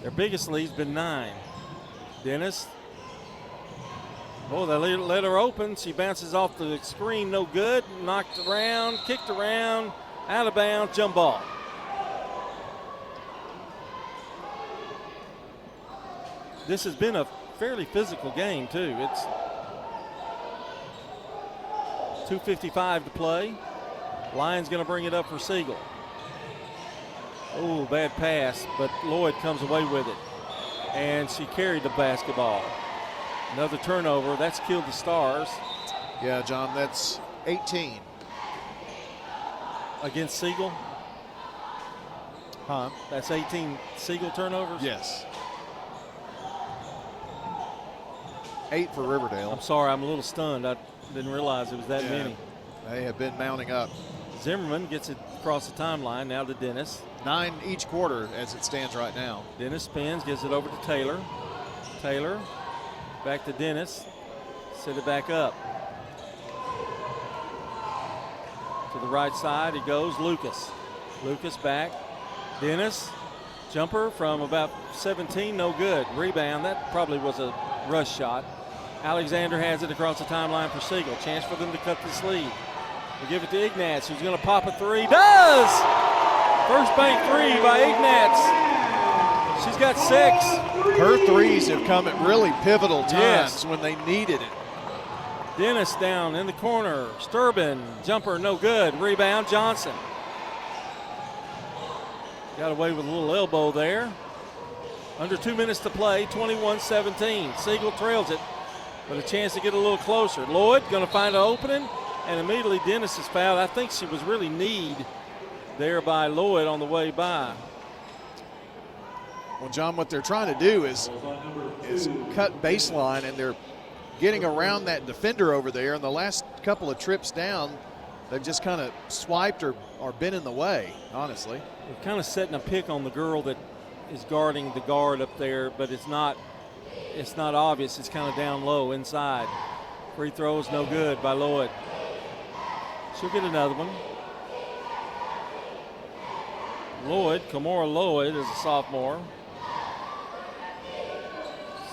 Their biggest lead's been 9. Dennis. Oh, they let her open. She bounces off the screen, no good. Knocked around, kicked around, out of bounds, jump ball. This has been a fairly physical game, too. It's 2:55 to play. Lyons going to bring it up for Siegel. Oh, bad pass, but Lloyd comes away with it. And she carried the basketball. Another turnover. That's killed the Stars. Yeah, John, that's 18. Against Siegel? Huh? That's 18 Siegel turnovers? Yes. 8 for Riverdale. I'm sorry, I'm a little stunned. I didn't realize it was that many. They have been mounting up. Zimmerman gets it across the timeline, now to Dennis. 9 each quarter as it stands right now. Dennis spins, gives it over to Taylor. Taylor, back to Dennis. Set it back up. To the right side, it goes Lucas. Lucas back. Dennis, jumper from about 17, no good. Rebound, that probably was a rush shot. Alexander has it across the timeline for Siegel. Chance for them to cut this lead. We give it to Ignatz, who's going to pop a three. Does! First bank three by Ignatz. She's got 6. Her threes have come at really pivotal times when they needed it. Dennis down in the corner. Sturbin, jumper, no good. Rebound, Johnson. Got away with a little elbow there. Under 2 minutes to play, 21-17. Siegel trails it, but a chance to get a little closer. Lloyd going to find an opening, and immediately Dennis is fouled. I think she was really kneed there by Lloyd on the way by. Well, John, what they're trying to do is cut baseline, and they're getting around that defender over there. And the last couple of trips down, they've just kind of swiped or been in the way, honestly. They're kind of setting a pick on the girl that is guarding the guard up there, but it's not obvious. It's kind of down low inside. Free throw is no good by Lloyd. She'll get another one. Kamora Lloyd is a sophomore.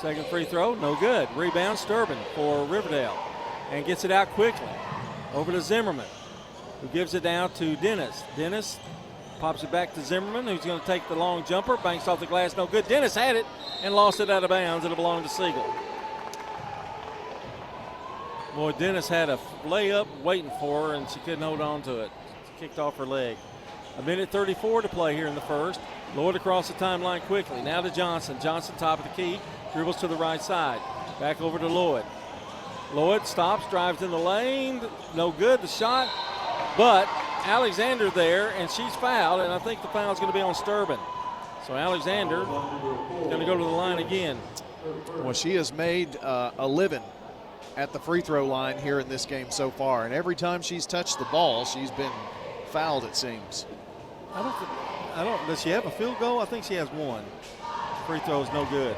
Second free throw, no good. Rebound, Sturban for Riverdale. And gets it out quickly. Over to Zimmerman, who gives it down to Dennis. Dennis pops it back to Zimmerman, who's going to take the long jumper. Banks off the glass, no good. Dennis had it and lost it out of bounds. It'll belong to Siegel. Boy, Dennis had a layup waiting for her, and she couldn't hold on to it. She kicked off her leg. 1:34 to play here in the first. Lloyd across the timeline quickly. Now to Johnson. Johnson, top of the key, dribbles to the right side. Back over to Lloyd. Lloyd stops, drives in the lane. No good, the shot. But Alexander there, and she's fouled, and I think the foul's going to be on Sturban. So Alexander is going to go to the line again. Well, she has made a living at the free throw line here in this game so far, and every time she's touched the ball, she's been fouled, it seems. Does she have a field goal? I think she has one. Free throw is no good.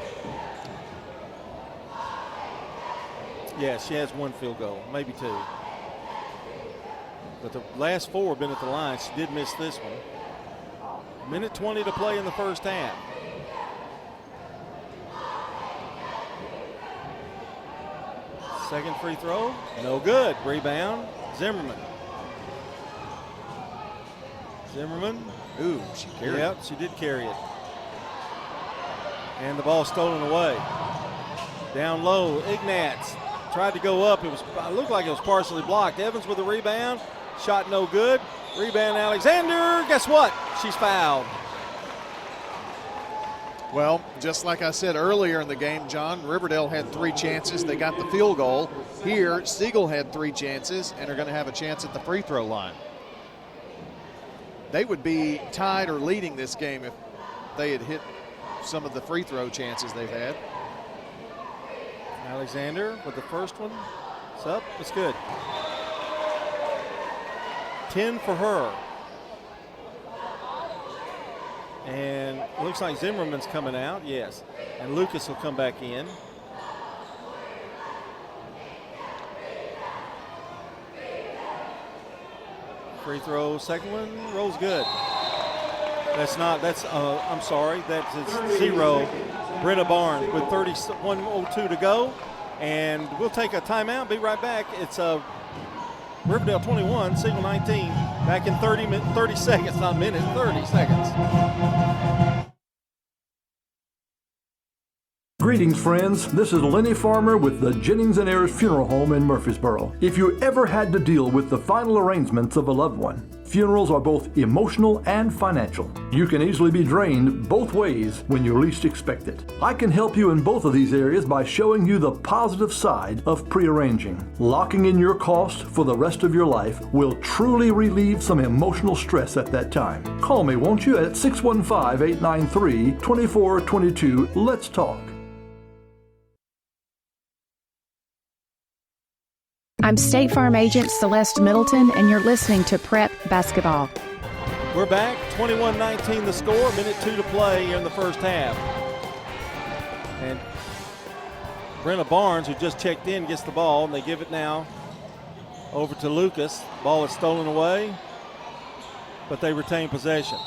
Yeah, she has one field goal, maybe two. But the last four have been at the line. She did miss this one. 1:20 to play in the first half. Second free throw, no good. Rebound, Zimmerman. Ooh, she carried it. Yep, she did carry it. And the ball stolen away. Down low, Ignatz tried to go up. It looked like it was partially blocked. Evans with a rebound. Shot no good. Rebound Alexander. Guess what? She's fouled. Well, just like I said earlier in the game, John, Riverdale had 3 chances. They got the field goal. Here, Siegel had 3 chances and are going to have a chance at the free throw line. They would be tied or leading this game if they had hit some of the free throw chances they've had. Alexander with the first one. It's up. It's good. 10 for her. And it looks like Zimmerman's coming out, yes. And Lucas will come back in. Free throw, second one, rolls good. I'm sorry, that's 0. Brenna Barnes with 31:02 to go. And we'll take a timeout, be right back. It's Riverdale 21, Siegel 19, back in 30 seconds, not minutes, 30 seconds. Greetings, friends. This is Lenny Farmer with the Jennings & Ayers Funeral Home in Murfreesboro. If you ever had to deal with the final arrangements of a loved one, funerals are both emotional and financial. You can easily be drained both ways when you least expect it. I can help you in both of these areas by showing you the positive side of pre-arranging. Locking in your cost for the rest of your life will truly relieve some emotional stress at that time. Call me, won't you, at 615-893-2422. Let's talk. I'm State Farm Agent Celeste Middleton, and you're listening to Prep Basketball. We're back, 21-19 the score, 1:02 to play here in the first half. And Brenna Barnes, who just checked in, gets the ball, and they give it now over to Lucas. Ball is stolen away, but they retain possession.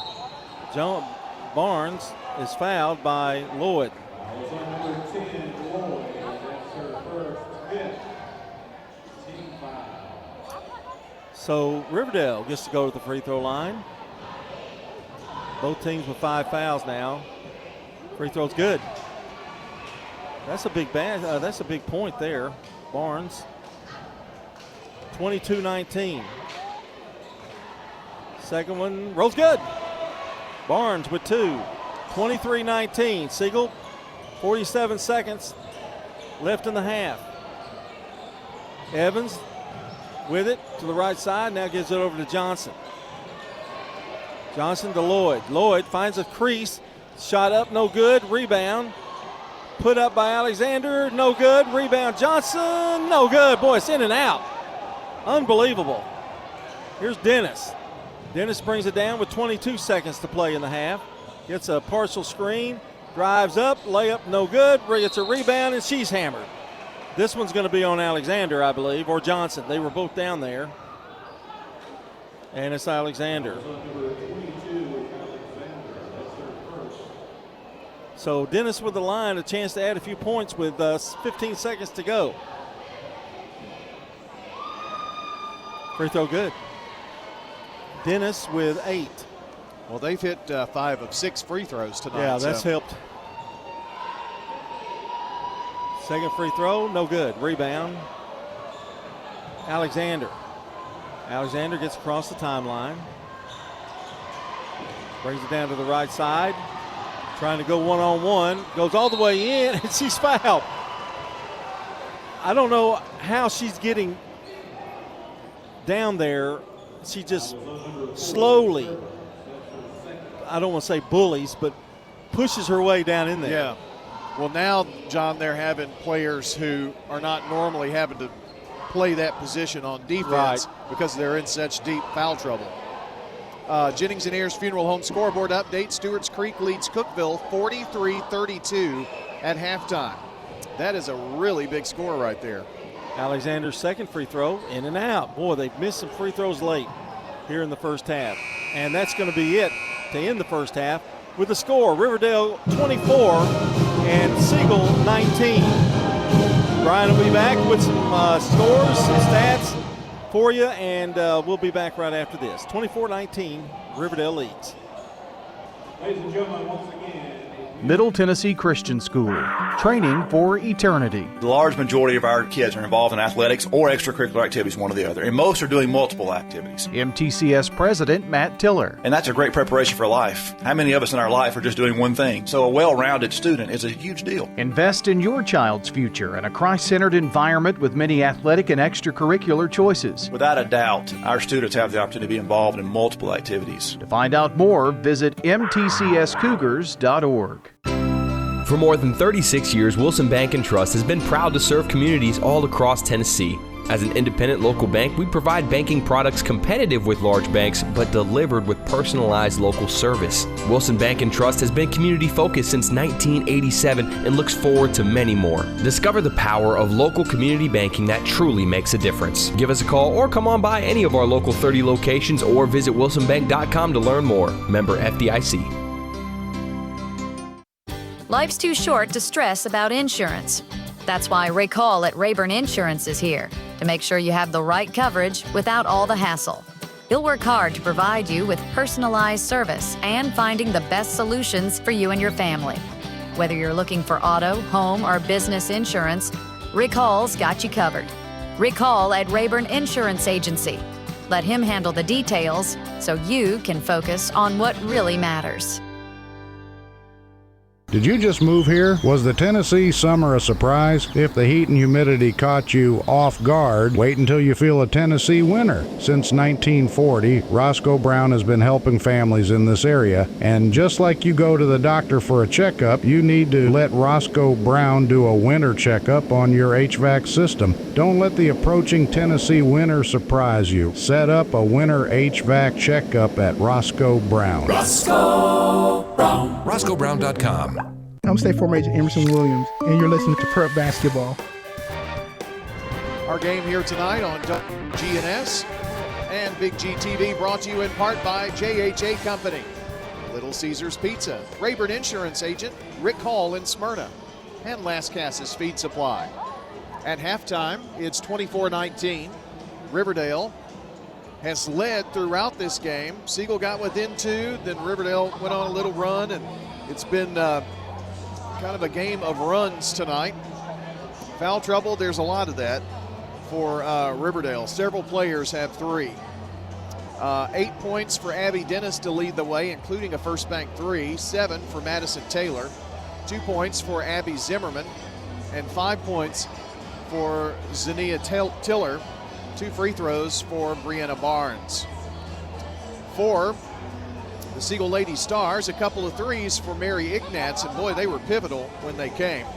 Barnes is fouled by Lloyd. So Riverdale gets to go to the free throw line. Both teams with 5 fouls now. Free throw's good. That's a big that's a big point there. Barnes. 22-19. Second one rolls good. Barnes with 2. 23-19. Siegel, 47 seconds left in the half. Evans with it to the right side, now gives it over to Johnson. Johnson to Lloyd. Lloyd finds a crease, shot up, no good, rebound. Put up by Alexander, no good, rebound Johnson, no good. Boy, it's in and out. Unbelievable. Here's Dennis. Dennis brings it down with 22 seconds to play in the half. Gets a partial screen, drives up, layup, no good, gets a rebound, and she's hammered. This one's going to be on Alexander, I believe, or Johnson. They were both down there. And it's Alexander. So Dennis with the line, a chance to add a few points with 15 seconds to go. Free throw good. Dennis with 8. Well, they've hit 5 of 6 free throws tonight. Yeah, that's helped. Second free throw, no good. Rebound. Alexander. Alexander gets across the timeline. Brings it down to the right side. Trying to go one-on-one. Goes all the way in, and she's fouled. I don't know how she's getting down there. She just slowly, I don't want to say bullies, but pushes her way down in there. Yeah. Well, now, John, they're having players who are not normally having to play that position on defense because they're in such deep foul trouble. Jennings and Ayers Funeral Home scoreboard update. Stewart's Creek leads Cookeville 43-32 at halftime. That is a really big score right there. Alexander's second free throw, in and out. Boy, they've missed some free throws late here in the first half. And that's going to be it to end the first half with the score. Riverdale 24 and Siegel 19. Brian will be back with some scores and stats for you, and we'll be back right after this. 24-19, Riverdale leads. Ladies and gentlemen, once again, Middle Tennessee Christian School, training for eternity. The large majority of our kids are involved in athletics or extracurricular activities, one or the other, and most are doing multiple activities. MTCS President Matt Tiller. And that's a great preparation for life. How many of us in our life are just doing one thing? So a well-rounded student is a huge deal. Invest in your child's future in a Christ-centered environment with many athletic and extracurricular choices. Without a doubt, our students have the opportunity to be involved in multiple activities. To find out more, visit mtcscougars.org. For more than 36 years, Wilson Bank & Trust has been proud to serve communities all across Tennessee. As an independent local bank, we provide banking products competitive with large banks, but delivered with personalized local service. Wilson Bank & Trust has been community-focused since 1987 and looks forward to many more. Discover the power of local community banking that truly makes a difference. Give us a call or come on by any of our local 30 locations or visit wilsonbank.com to learn more. Member FDIC. Life's too short to stress about insurance. That's why Ray Call at Rayburn Insurance is here to make sure you have the right coverage without all the hassle. He'll work hard to provide you with personalized service and finding the best solutions for you and your family. Whether you're looking for auto, home, or business insurance, Rick Hall's got you covered. Rick Hall at Rayburn Insurance Agency. Let him handle the details so you can focus on what really matters. Did you just move here? Was the Tennessee summer a surprise? If the heat and humidity caught you off guard, wait until you feel a Tennessee winter. Since 1940, Roscoe Brown has been helping families in this area, and just like you go to the doctor for a checkup, you need to let Roscoe Brown do a winter checkup on your HVAC system. Don't let the approaching Tennessee winter surprise you. Set up a winter HVAC checkup at Roscoe Brown. Roscoe Brown. RoscoeBrown.com. I'm State Farm Agent Emerson Williams, and you're listening to Prep Basketball. Our game here tonight on GNS and Big G TV, brought to you in part by JHA Company, Little Caesars Pizza, Rayburn Insurance Agent Rick Hall in Smyrna, and Las Casas Feed Supply. At halftime, it's 24-19. Riverdale has led throughout this game. Siegel got within 2, then Riverdale went on a little run, and it's been kind of a game of runs tonight. Foul trouble, there's a lot of that for Riverdale. Several players have 3. 8 points for Abby Dennis to lead the way, including a first bank 3. 7 for Madison Taylor. 2 points for Abby Zimmerman, and 5 points for Zania Tiller. 2 free throws for Brianna Barnes. For the Siegel Lady Stars, a couple of threes for Mary Ignatz, and boy, they were pivotal when they came.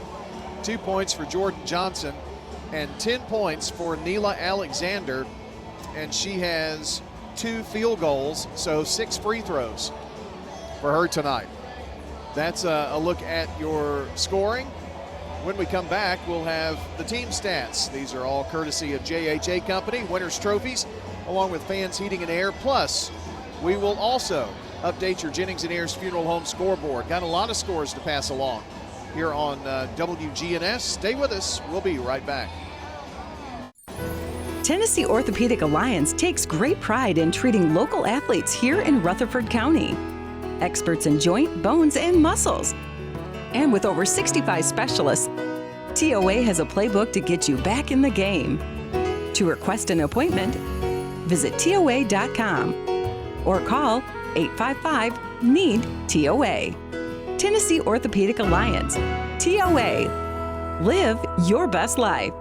2 points for Jordan Johnson, and 10 points for Neela Alexander, and she has 2 field goals, so 6 free throws for her tonight. That's a look at your scoring. When we come back, we'll have the team stats. These are all courtesy of JHA Company, winners' trophies, along with Fans Heating and Air. Plus, we will also update your Jennings and Ayers Funeral Home scoreboard. Got a lot of scores to pass along here on WGNS. Stay with us. We'll be right back. Tennessee Orthopedic Alliance takes great pride in treating local athletes here in Rutherford County. Experts in joint, bones, and muscles. And with over 65 specialists, TOA has a playbook to get you back in the game. To request an appointment, visit TOA.com or call 855-NEED-TOA. Tennessee Orthopedic Alliance, TOA. Live your best life.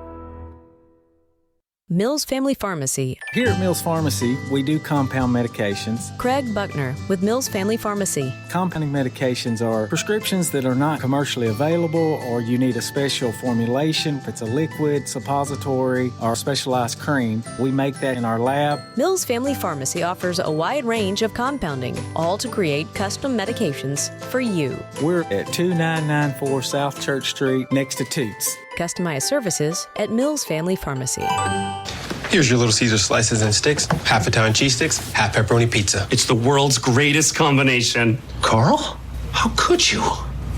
Mills Family Pharmacy. Here at Mills Pharmacy, we do compound medications. Craig Buckner with Mills Family Pharmacy. Compounding medications are prescriptions that are not commercially available or you need a special formulation. If it's a liquid, suppository, or specialized cream, we make that in our lab. Mills Family Pharmacy offers a wide range of compounding, all to create custom medications for you. We're at 2994 South Church Street next to Toots. Customized services at Mills Family Pharmacy. Here's your Little Caesar slices and sticks, half Italian cheese sticks, half pepperoni pizza. It's the world's greatest combination. Carl? How could you?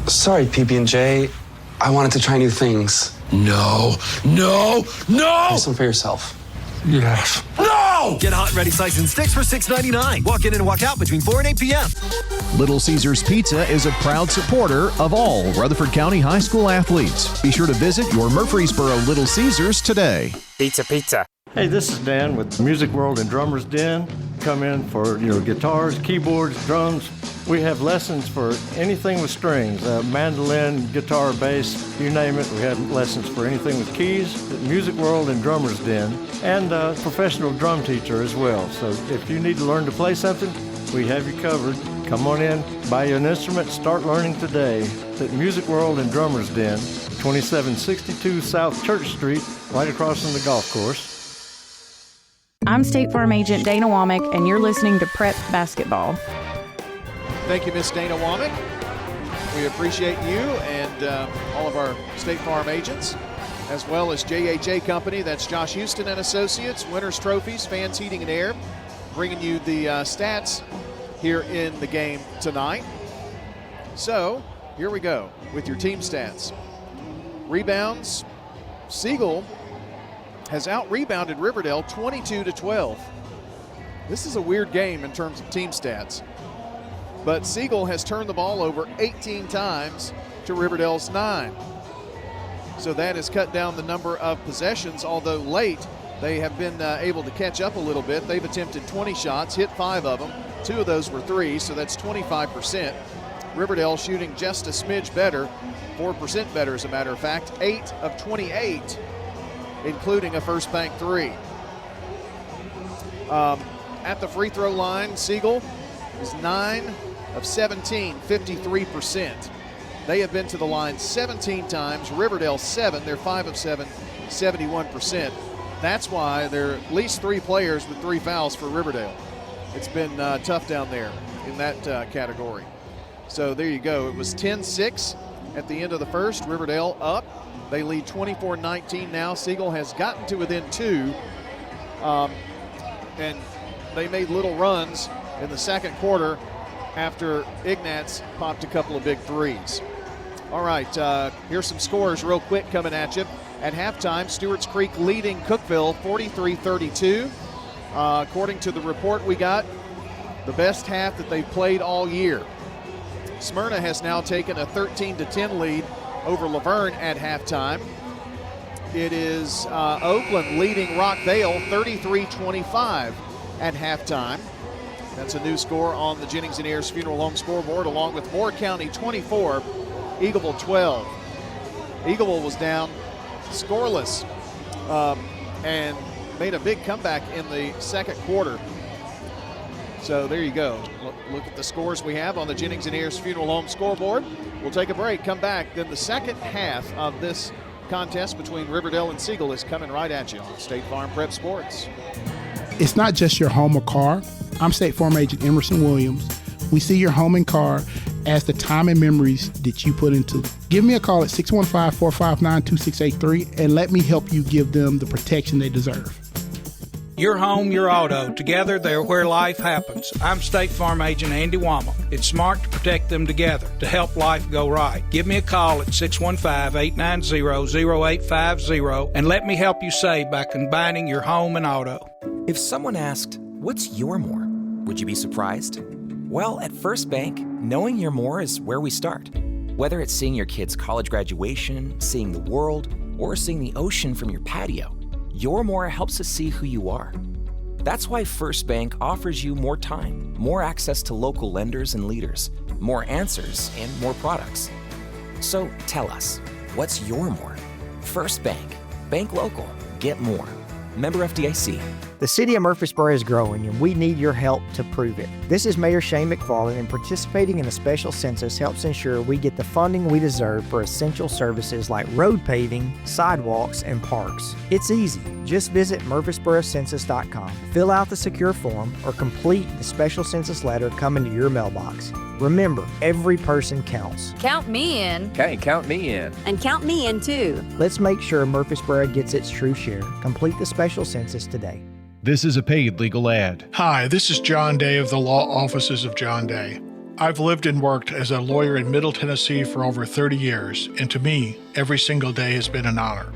Sorry, PB&J. I wanted to try new things. No! Try some for yourself. Yes. No! Get hot and ready slices and sticks for $6.99. Walk in and walk out between 4 and 8 p.m. Little Caesars Pizza is a proud supporter of all Rutherford County high school athletes. Be sure to visit your Murfreesboro Little Caesars today. Pizza. Hey, this is Dan with Music World and Drummers Den. Come in for guitars, keyboards, drums. We have lessons for anything with strings, mandolin, guitar, bass, you name it. We have lessons for anything with keys at Music World and Drummers Den, and a professional drum teacher as well. So if you need to learn to play something, we have you covered. Come on in, buy you an instrument, start learning today at Music World and Drummers Den, 2762 South Church Street, right across from the golf course. I'm State Farm Agent Dana Womack, and you're listening to Prep Basketball. Thank you, Miss Dana Womack. We appreciate you and all of our State Farm agents, as well as JHA Company. That's Josh Houston and Associates, Winners Trophies, Fans Heating and Air, bringing you the stats here in the game tonight. So here we go with your team stats. Rebounds, Siegel has out-rebounded Riverdale 22-12. This is a weird game in terms of team stats. But Siegel has turned the ball over 18 times to Riverdale's 9. So that has cut down the number of possessions, although late they have been able to catch up a little bit. They've attempted 20 shots, hit 5 of them. 2 of those were threes, so that's 25%. Riverdale shooting just a smidge better, 4% better as a matter of fact, 8 of 28, including a first bank 3. At the free throw line, Siegel is 9 of 17, 53%. They have been to the line 17 times. Riverdale 7, they're 5 of 7, 71%. That's why there are at least 3 players with 3 fouls for Riverdale. It's been tough down there in that category. So there you go. It was 10-6 at the end of the first. Riverdale up. They lead 24-19 now. Siegel has gotten to within 2. And they made little runs in the second quarter after Ignatz popped a couple of big threes. All right, here's some scores real quick coming at you. At halftime, Stewart's Creek leading Cookeville 43-32. According to the report we got, the best half that they've played all year. Smyrna has now taken a 13-10 lead over Laverne at halftime. It is Oakland leading Rockvale 33-25 at halftime. That's a new score on the Jennings and Ayers Funeral Home scoreboard, along with Moore County 24, Eagleville 12. Eagleville was down scoreless and made a big comeback in the second quarter. So there you go. Look at the scores we have on the Jennings and Ayers Funeral Home scoreboard. We'll take a break, come back. Then the second half of this contest between Riverdale and Siegel is coming right at you on State Farm Prep Sports. It's not just your home or car. I'm State Farm Agent Emerson Williams. We see your home and car as the time and memories that you put into it. Give me a call at 615-459-2683 and let me help you give them the protection they deserve. Your home, your auto. Together, they're where life happens. I'm State Farm Agent Andy Womack. It's smart to protect them together to help life go right. Give me a call at 615-890-0850 and let me help you save by combining your home and auto. If someone asked, what's your more? Would you be surprised? Well, at First Bank, knowing your more is where we start. Whether it's seeing your kid's college graduation, seeing the world, or seeing the ocean from your patio, your more helps us see who you are. That's why First Bank offers you more time, more access to local lenders and leaders, more answers, and more products. So tell us, what's your more? First Bank. Bank local. Get more. Member FDIC. The city of Murfreesboro is growing, and we need your help to prove it. This is Mayor Shane McFarland, and participating in a special census helps ensure we get the funding we deserve for essential services like road paving, sidewalks, and parks. It's easy. Just visit murfreesborocensus.com, fill out the secure form, or complete the special census letter coming to your mailbox. Remember, every person counts. Count me in. Okay, count me in. And count me in too. Let's make sure Murfreesboro gets its true share. Complete the special census today. This is a paid legal ad. Hi, this is John Day of the Law Offices of John Day. I've lived and worked as a lawyer in Middle Tennessee for over 30 years, and to me, every single day has been an honor.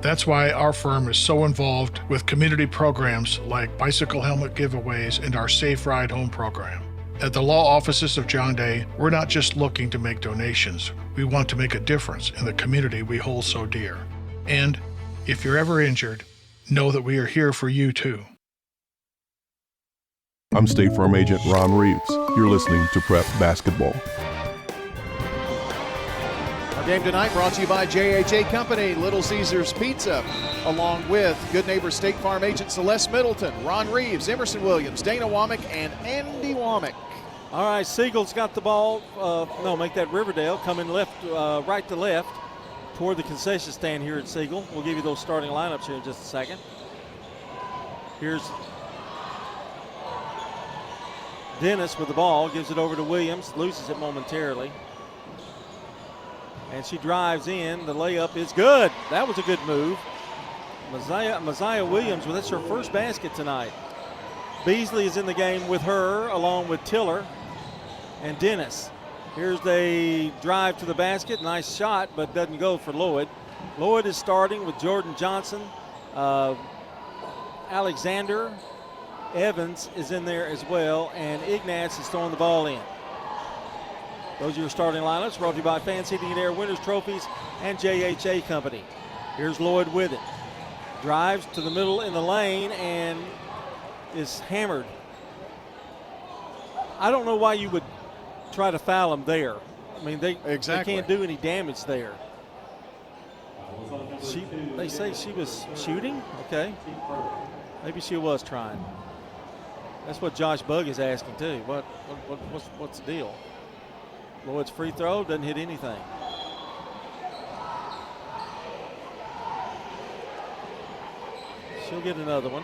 That's why our firm is so involved with community programs like bicycle helmet giveaways and our Safe Ride Home program. At the Law Offices of John Day, we're not just looking to make donations. We want to make a difference in the community we hold so dear. And if you're ever injured, know that we are here for you too. I'm State Farm Agent Ron Reeves. You're listening to Prep Basketball. Our game tonight brought to you by JHA Company, Little Caesars Pizza, along with Good Neighbor State Farm Agent Celeste Middleton, Ron Reeves, Emerson Williams, Dana Womack, and Andy Womack. All right, Siegel's got the ball. Make that Riverdale coming left, right to left toward the concession stand here at Siegel. We'll give you those starting lineups here in just a second. Here's Dennis with the ball, gives it over to Williams, loses it momentarily. And she drives in. The layup is good. That was a good move. Messiah Williams, well, that's her first basket tonight. Beasley is in the game with her, along with Tiller and Dennis. Here's the drive to the basket. Nice shot, but doesn't go for Lloyd. Lloyd is starting with Jordan Johnson. Alexander Evans is in there as well, and Ignatz is throwing the ball in. Those are your starting lineups, brought to you by Fancy Heating and Air Winners Trophies and JHA Company. Here's Lloyd with it. Drives to the middle in the lane and is hammered. I don't know why you would try to foul him there. I mean, they can't do any damage there. They say she was shooting? Okay. Maybe she was trying. That's what Josh Bugg is asking too. What's the deal? Lloyd's free throw doesn't hit anything. She'll get another one.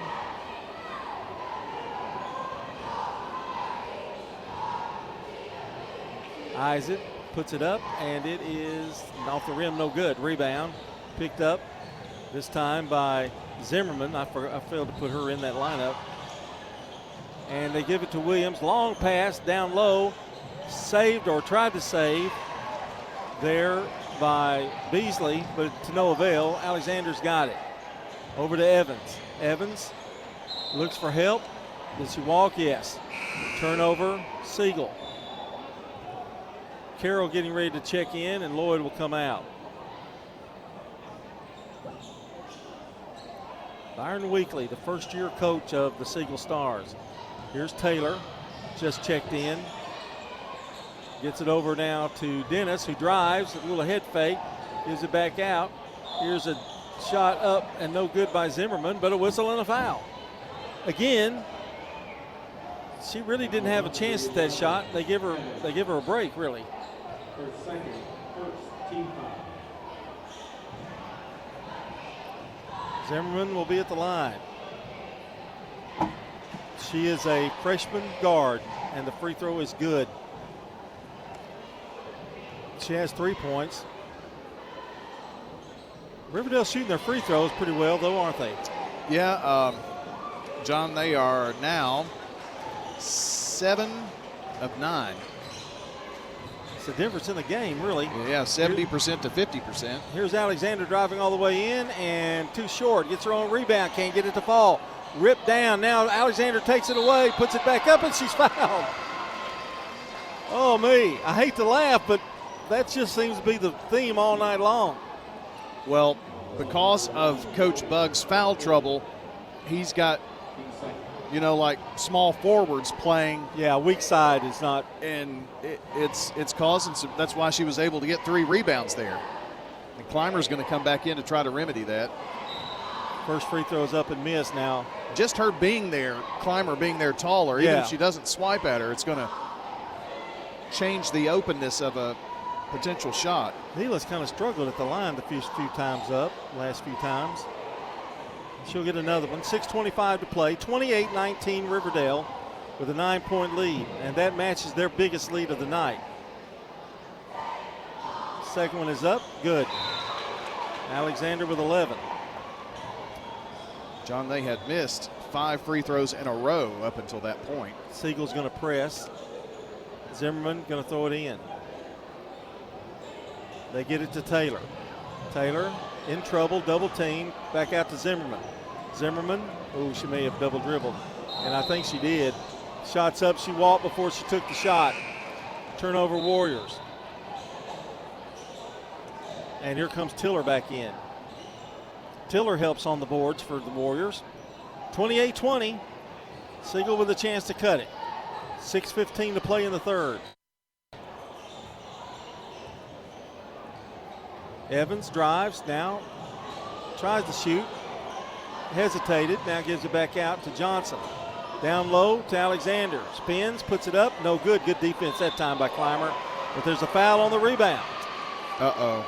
Eyes it, puts it up, and it is off the rim, no good. Rebound picked up this time by Zimmerman. I failed to put her in that lineup. And they give it to Williams. Long pass down low. Saved or tried to save there by Beasley, but to no avail. Alexander's got it. Over to Evans. Evans looks for help. Does she walk? Yes. Turnover, Siegel. Carroll getting ready to check in, and Lloyd will come out. Byron Weekly, the first-year coach of the Siegel Stars. Here's Taylor, just checked in. Gets it over now to Dennis, who drives, a little head fake, gives it back out. Here's a shot up and no good by Zimmerman, but a whistle and a foul. Again, she really didn't have a chance at that shot. They give her a break, really. Zimmerman will be at the line. She is a freshman guard, and the free throw is good. She has 3 points. Riverdale shooting their free throws pretty well, though, aren't they? Yeah, John, they are now 7 of 9. It's the difference in the game, really. Yeah, 70% to 50%. Here's Alexander driving all the way in, and too short. Gets her own rebound, can't get it to fall. Ripped down. Now Alexander takes it away, puts it back up, and she's fouled. Oh, me. I hate to laugh, but that just seems to be the theme all night long. Well, because of Coach Bugg's foul trouble, he's got, like small forwards playing. Yeah, weak side is not. And it's causing some. That's why she was able to get 3 rebounds there. And Clymer's going to come back in to try to remedy that. First free throw is up and missed now. Just her being there, Clymer being there taller, even if she doesn't swipe at her, it's going to change the openness of a potential shot. Neela's kind of struggled at the line the few times up, last few times. She'll get another one. 6:25 to play. 28-19 Riverdale with a 9-point lead, and that matches their biggest lead of the night. Second one is up. Good. Alexander with 11. John, they had missed 5 free throws in a row up until that point. Siegel's going to press. Zimmerman going to throw it in. They get it to Taylor. Taylor in trouble, double team, back out to Zimmerman. Zimmerman, she may have double dribbled, and I think she did. Shots up, she walked before she took the shot. Turnover Warriors. And here comes Tiller back in. Tiller helps on the boards for the Warriors. 28-20. Siegel with a chance to cut it. 6:15 to play in the third. Evans drives now, tries to shoot, hesitated, now gives it back out to Johnson. Down low to Alexander, spins, puts it up, no good. Good defense that time by Clymer, but there's a foul on the rebound. Uh-oh.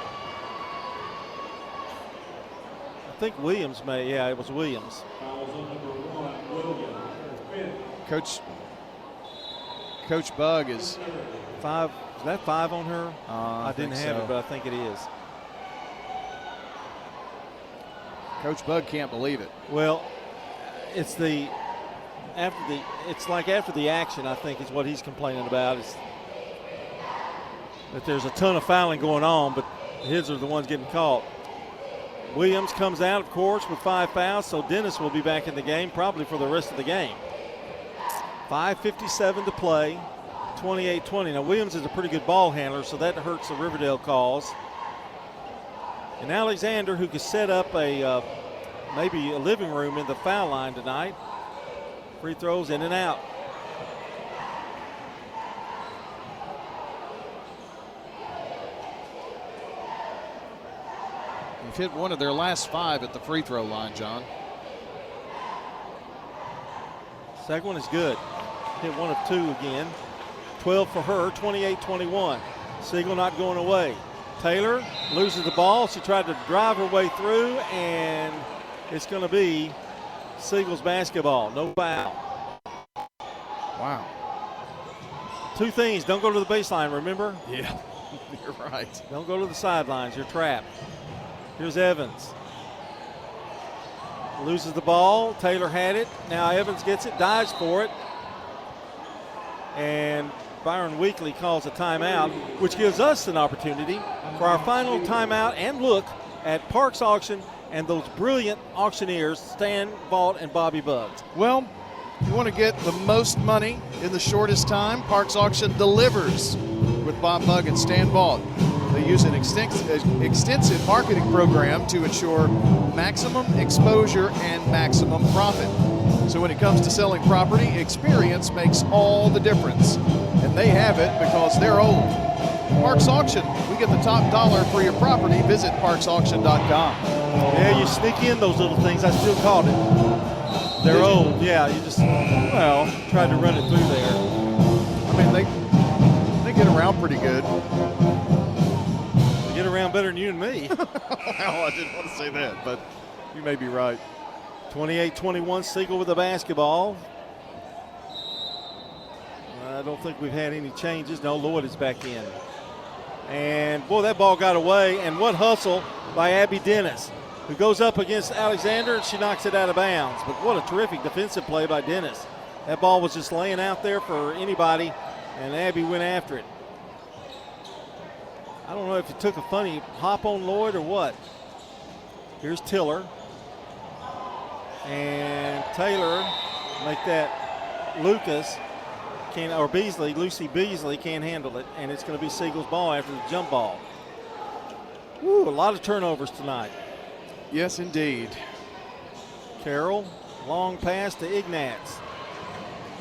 I think Williams it was Williams. Coach Bug is 5. Is that 5 on her? I didn't have it, but I think it is. Coach Bug can't believe it. Well, it's like after the action, I think, is what he's complaining about. Is that there's a ton of fouling going on, but his are the ones getting caught. Williams comes out, of course, with 5 fouls, so Dennis will be back in the game probably for the rest of the game. 5:57 to play, 28-20. Now, Williams is a pretty good ball handler, so that hurts the Riverdale cause. And Alexander, who could set up maybe a living room in the foul line tonight. Free throws in and out. They've hit one of their last 5 at the free throw line, John. Second one is good. Hit 1 of 2 again. 12 for her, 28-21. Siegel not going away. Taylor loses the ball. She tried to drive her way through, and it's going to be Siegel's basketball. No foul. Wow. 2 things. Don't go to the baseline, remember? Yeah, you're right. Don't go to the sidelines. You're trapped. Here's Evans. Loses the ball. Taylor had it. Now Evans gets it, dives for it. And Byron Weekly calls a timeout, which gives us an opportunity for our final timeout and look at Parks Auction and those brilliant auctioneers, Stan Vaught and Bobby Buggs. Well, if you want to get the most money in the shortest time, Parks Auction delivers with Bob Bugg and Stan Vaught. They use an extensive marketing program to ensure maximum exposure and maximum profit. So when it comes to selling property, experience makes all the difference. And they have it because they're old. Parks Auction, we get the top dollar for your property. Visit parksauction.com. Yeah, you sneak in those little things. I still caught it. They're old. Yeah, you just, tried to run it through there. I mean, they get around pretty good. They get around better than you and me. Well, I didn't want to say that, but you may be right. 28-21, Siegel with the basketball. I don't think we've had any changes. No, Lloyd is back in. And, boy, that ball got away. And what hustle by Abby Dennis, who goes up against Alexander, and she knocks it out of bounds. But what a terrific defensive play by Dennis. That ball was just laying out there for anybody, and Abby went after it. I don't know if it took a funny hop on Lloyd or what. Here's Tiller. And Taylor make that Lucas or Beasley, Lucy Beasley can't handle it, and it's going to be Siegel's ball after the jump ball. Woo, a lot of turnovers tonight. Yes, indeed. Carroll, long pass to Ignatz.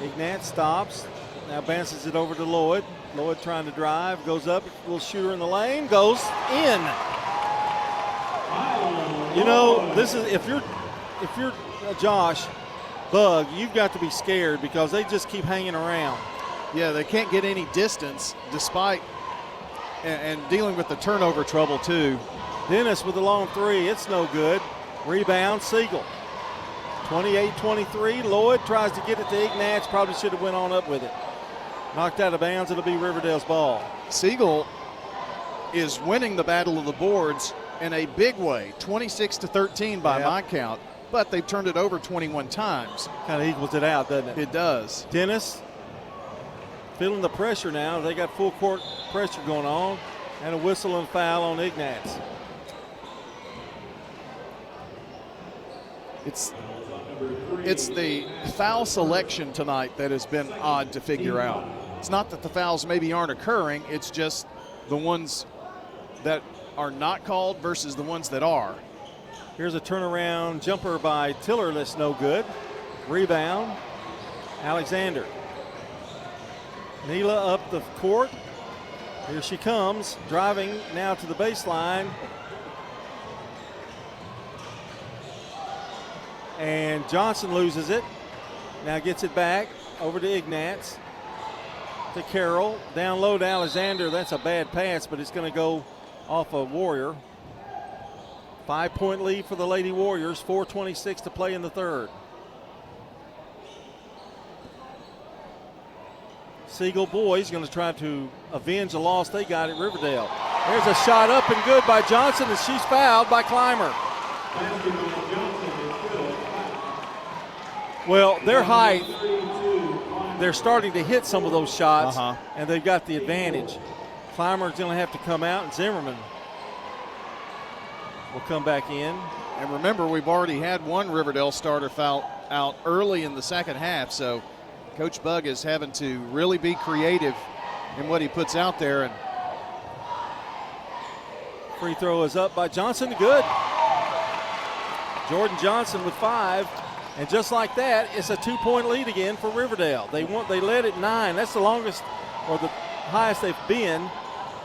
Ignatz stops, now bounces it over to Lloyd. Lloyd trying to drive, goes up, little shooter in the lane, goes in. You know, this is if you're Josh Bug, you've got to be scared because they just keep hanging around. Yeah, they can't get any distance despite and dealing with the turnover trouble too. Dennis with the long three, it's no good. Rebound, Siegel. 28-23, Lloyd tries to get it to Ignatz, probably should have went on up with it. Knocked out of bounds, it'll be Riverdale's ball. Siegel is winning the battle of the boards in a big way, 26-13 by my count, but they've turned it over 21 times. Kind of equals it out, doesn't it? It does. Dennis feeling the pressure now. They got full court pressure going on, and a whistle and foul on Ignatz. It's the foul selection tonight that has been odd to figure out. It's not that the fouls maybe aren't occurring, it's just the ones that are not called versus the ones that are. Here's a turnaround jumper by Tiller that's no good. Rebound, Alexander. Neela up the court. Here she comes, driving now to the baseline. And Johnson loses it. Now gets it back over to Ignatz. To Carroll. Down low to Alexander. That's a bad pass, but it's going to go off a Warrior. 5-point lead for the Lady Warriors. 4:26 to play in the third. Siegel boys going to try to avenge a loss they got at Riverdale. There's a shot up and good by Johnson, and she's fouled by Clymer. Well, their height, they're starting to hit some of those shots, and they've got the advantage. Clymer's going to have to come out, and Zimmerman will come back in. And remember, we've already had one Riverdale starter foul out early in the second half, so Coach Bug is having to really be creative in what he puts out there. And free throw is up by Johnson, good. Jordan Johnson with 5. And just like that, it's a 2-point lead again for Riverdale. They led at 9. That's the longest or the highest they've been.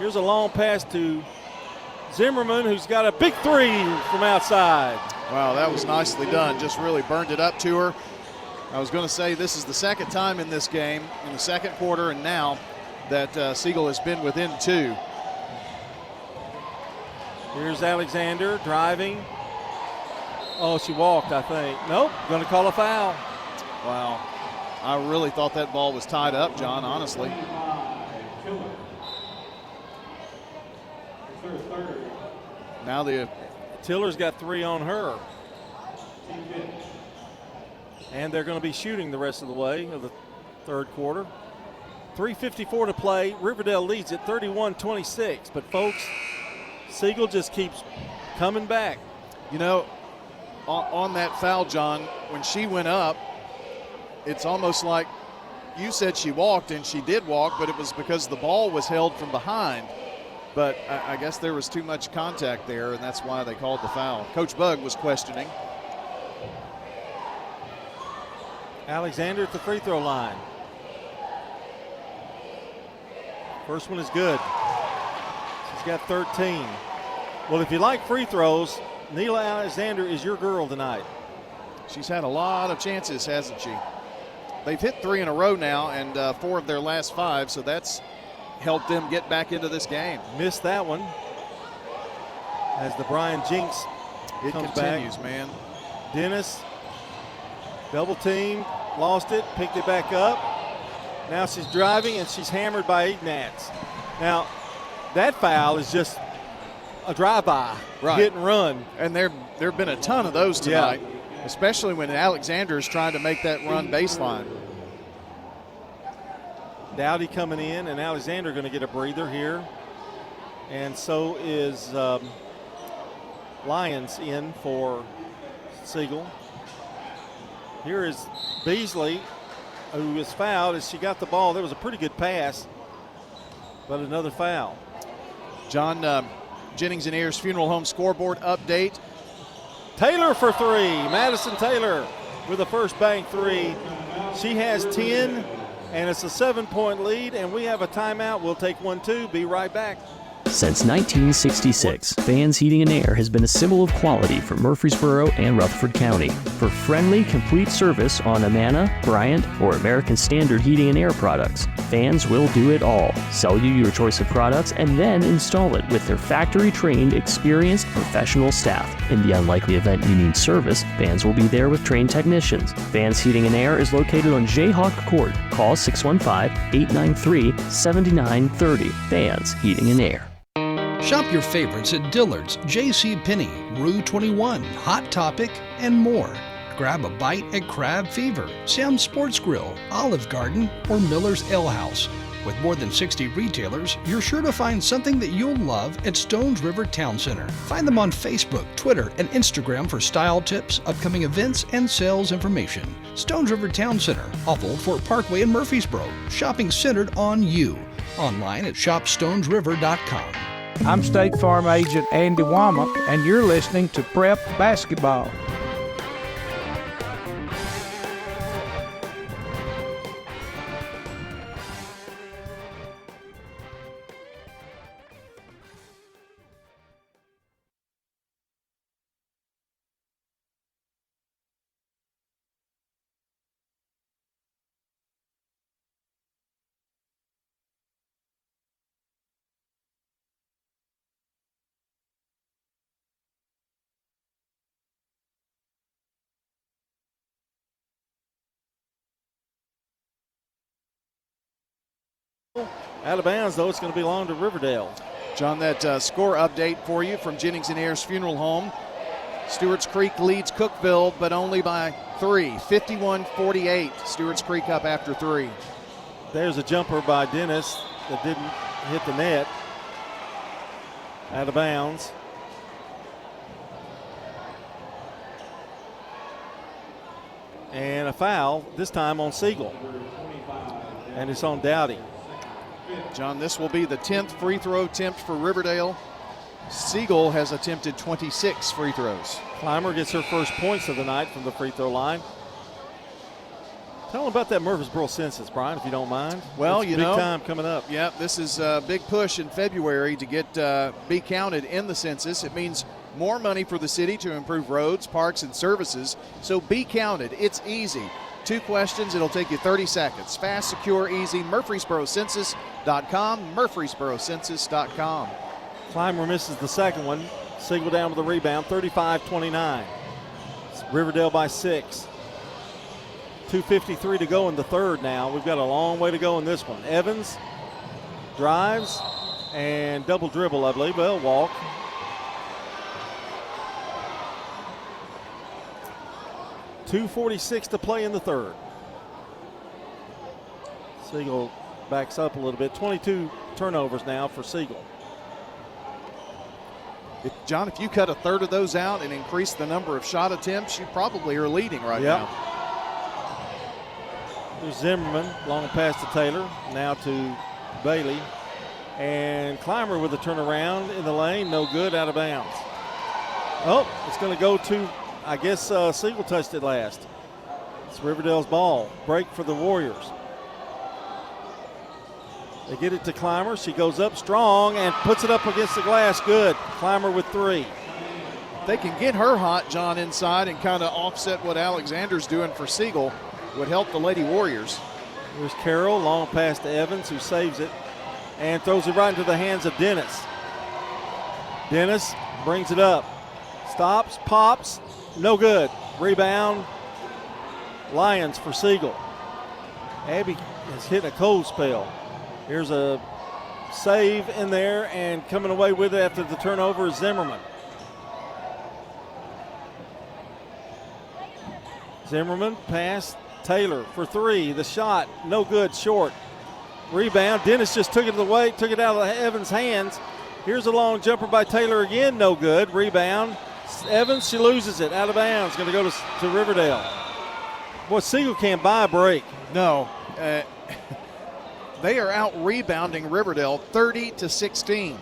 Here's a long pass to Zimmerman, who's got a big three from outside. Wow, that was nicely done. Just really burned it up to her. I was going to say this is the second time in this game, in the second quarter and now, that Siegel has been within 2. Here's Alexander driving. Oh, she walked, I think. Nope, going to call a foul. Wow. I really thought that ball was tied up, John, honestly. Now Tiller's got 3 on her. And they're going to be shooting the rest of the way of the third quarter. 3:54 to play. Riverdale leads at 31-26. But, folks, Siegel just keeps coming back. You know, on that foul, John, when she went up, it's almost like you said she walked, and she did walk, but it was because the ball was held from behind. But I guess there was too much contact there, and that's why they called the foul. Coach Bug was questioning. Alexander at the free throw line. First one is good. She's got 13. Well, if you like free throws, Neela Alexander is your girl tonight. She's had a lot of chances, hasn't she? They've hit 3 in a row now, and 4 of their last 5, so that's helped them get back into this game. Missed that one as the Brian Jinks comes continues, back. Man. Dennis, double team, lost it, picked it back up. Now she's driving, and she's hammered by Ignatz. Now, that foul is just a drive-by, hit and run. And there have been a ton of those tonight, especially when Alexander is trying to make that run baseline. Dowdy coming in, and Alexander going to get a breather here. And so is Lyons in for Siegel. Here is Beasley, who is fouled as she got the ball. There was a pretty good pass, but another foul. John, Jennings and Ayers Funeral Home scoreboard update. Taylor for three. Madison Taylor with a first bank three. She has 10, and it's a 7-point lead, and we have a timeout. We'll take one, too. Be right back. Since 1966, Fans Heating and Air has been a symbol of quality for Murfreesboro and Rutherford County. For friendly, complete service on Amana, Bryant, or American Standard Heating and Air products, Fans will do it all. Sell you your choice of products and then install it with their factory-trained, experienced, professional staff. In the unlikely event you need service, Fans will be there with trained technicians. Fans Heating and Air is located on Jayhawk Court. Call 615-893-7930. Fans Heating and Air. Shop your favorites at Dillard's, J.C. Penney, Rue 21, Hot Topic, and more. Grab a bite at Crab Fever, Sam's Sports Grill, Olive Garden, or Miller's Ale House. With more than 60 retailers, you're sure to find something that you'll love at Stones River Town Center. Find them on Facebook, Twitter, and Instagram for style tips, upcoming events, and sales information. Stones River Town Center, off Old Fort Parkway in Murfreesboro. Shopping centered on you. Online at shopstonesriver.com. I'm State Farm Agent Andy Womack, and you're listening to Prep Basketball. Out of bounds, though, it's going to belong to Riverdale. John, that score update for you from Jennings and Ayers Funeral Home. Stewart's Creek leads Cookeville, but only by 3, 51-48. Stewart's Creek up after 3. There's a jumper by Dennis that didn't hit the net. Out of bounds. And a foul, this time on Siegel. And it's on Dowdy. John, this will be the 10th free throw attempt for Riverdale. Siegel has attempted 26 free throws. Clymer gets her first points of the night from the free throw line. Tell them about that Murfreesboro census, Brian, if you don't mind. Well, it's you big know, time coming up. Yeah, this is a big push in February to get be counted in the census. It means more money for the city to improve roads, parks, and services. So be counted. It's easy. 2 questions. It'll take you 30 seconds. Fast, secure, easy. MurfreesboroCensus.com. MurfreesboroCensus.com. Clymer misses the second one. Siegel down with the rebound, 35-29. Riverdale by 6. 2:53 to go in the third now. We've got a long way to go in this one. Evans drives and double dribble, I believe. Well, walk. .246 to play in the third. Siegel backs up a little bit. 22 turnovers now for Siegel. John, if you cut a third of those out and increase the number of shot attempts, you probably are leading right now. There's Zimmerman, long pass to Taylor, now to Bailey. And Clymer with a turnaround in the lane, no good, out of bounds. Oh, it's going to go to, I guess Siegel touched it last. It's Riverdale's ball. Break for the Warriors. They get it to Clymer. She goes up strong and puts it up against the glass. Good. Clymer with 3. They can get her hot, John, inside and kind of offset what Alexander's doing for Siegel. Would help the Lady Warriors. Here's Carroll, long pass to Evans, who saves it and throws it right into the hands of Dennis. Dennis brings it up. Stops, pops, no good. Rebound, Lions for Siegel. Abby is hitting a cold spell. Here's a save in there, and coming away with it after the turnover is Zimmerman. Zimmerman pass, Taylor for three. The shot, no good, short. Rebound, Dennis just took it out of Evans' hands. Here's a long jumper by Taylor again, no good. Rebound, Evans, she loses it, out of bounds. Going to go to Riverdale. Boy, Siegel can't buy a break. No. They are out rebounding Riverdale 30-16.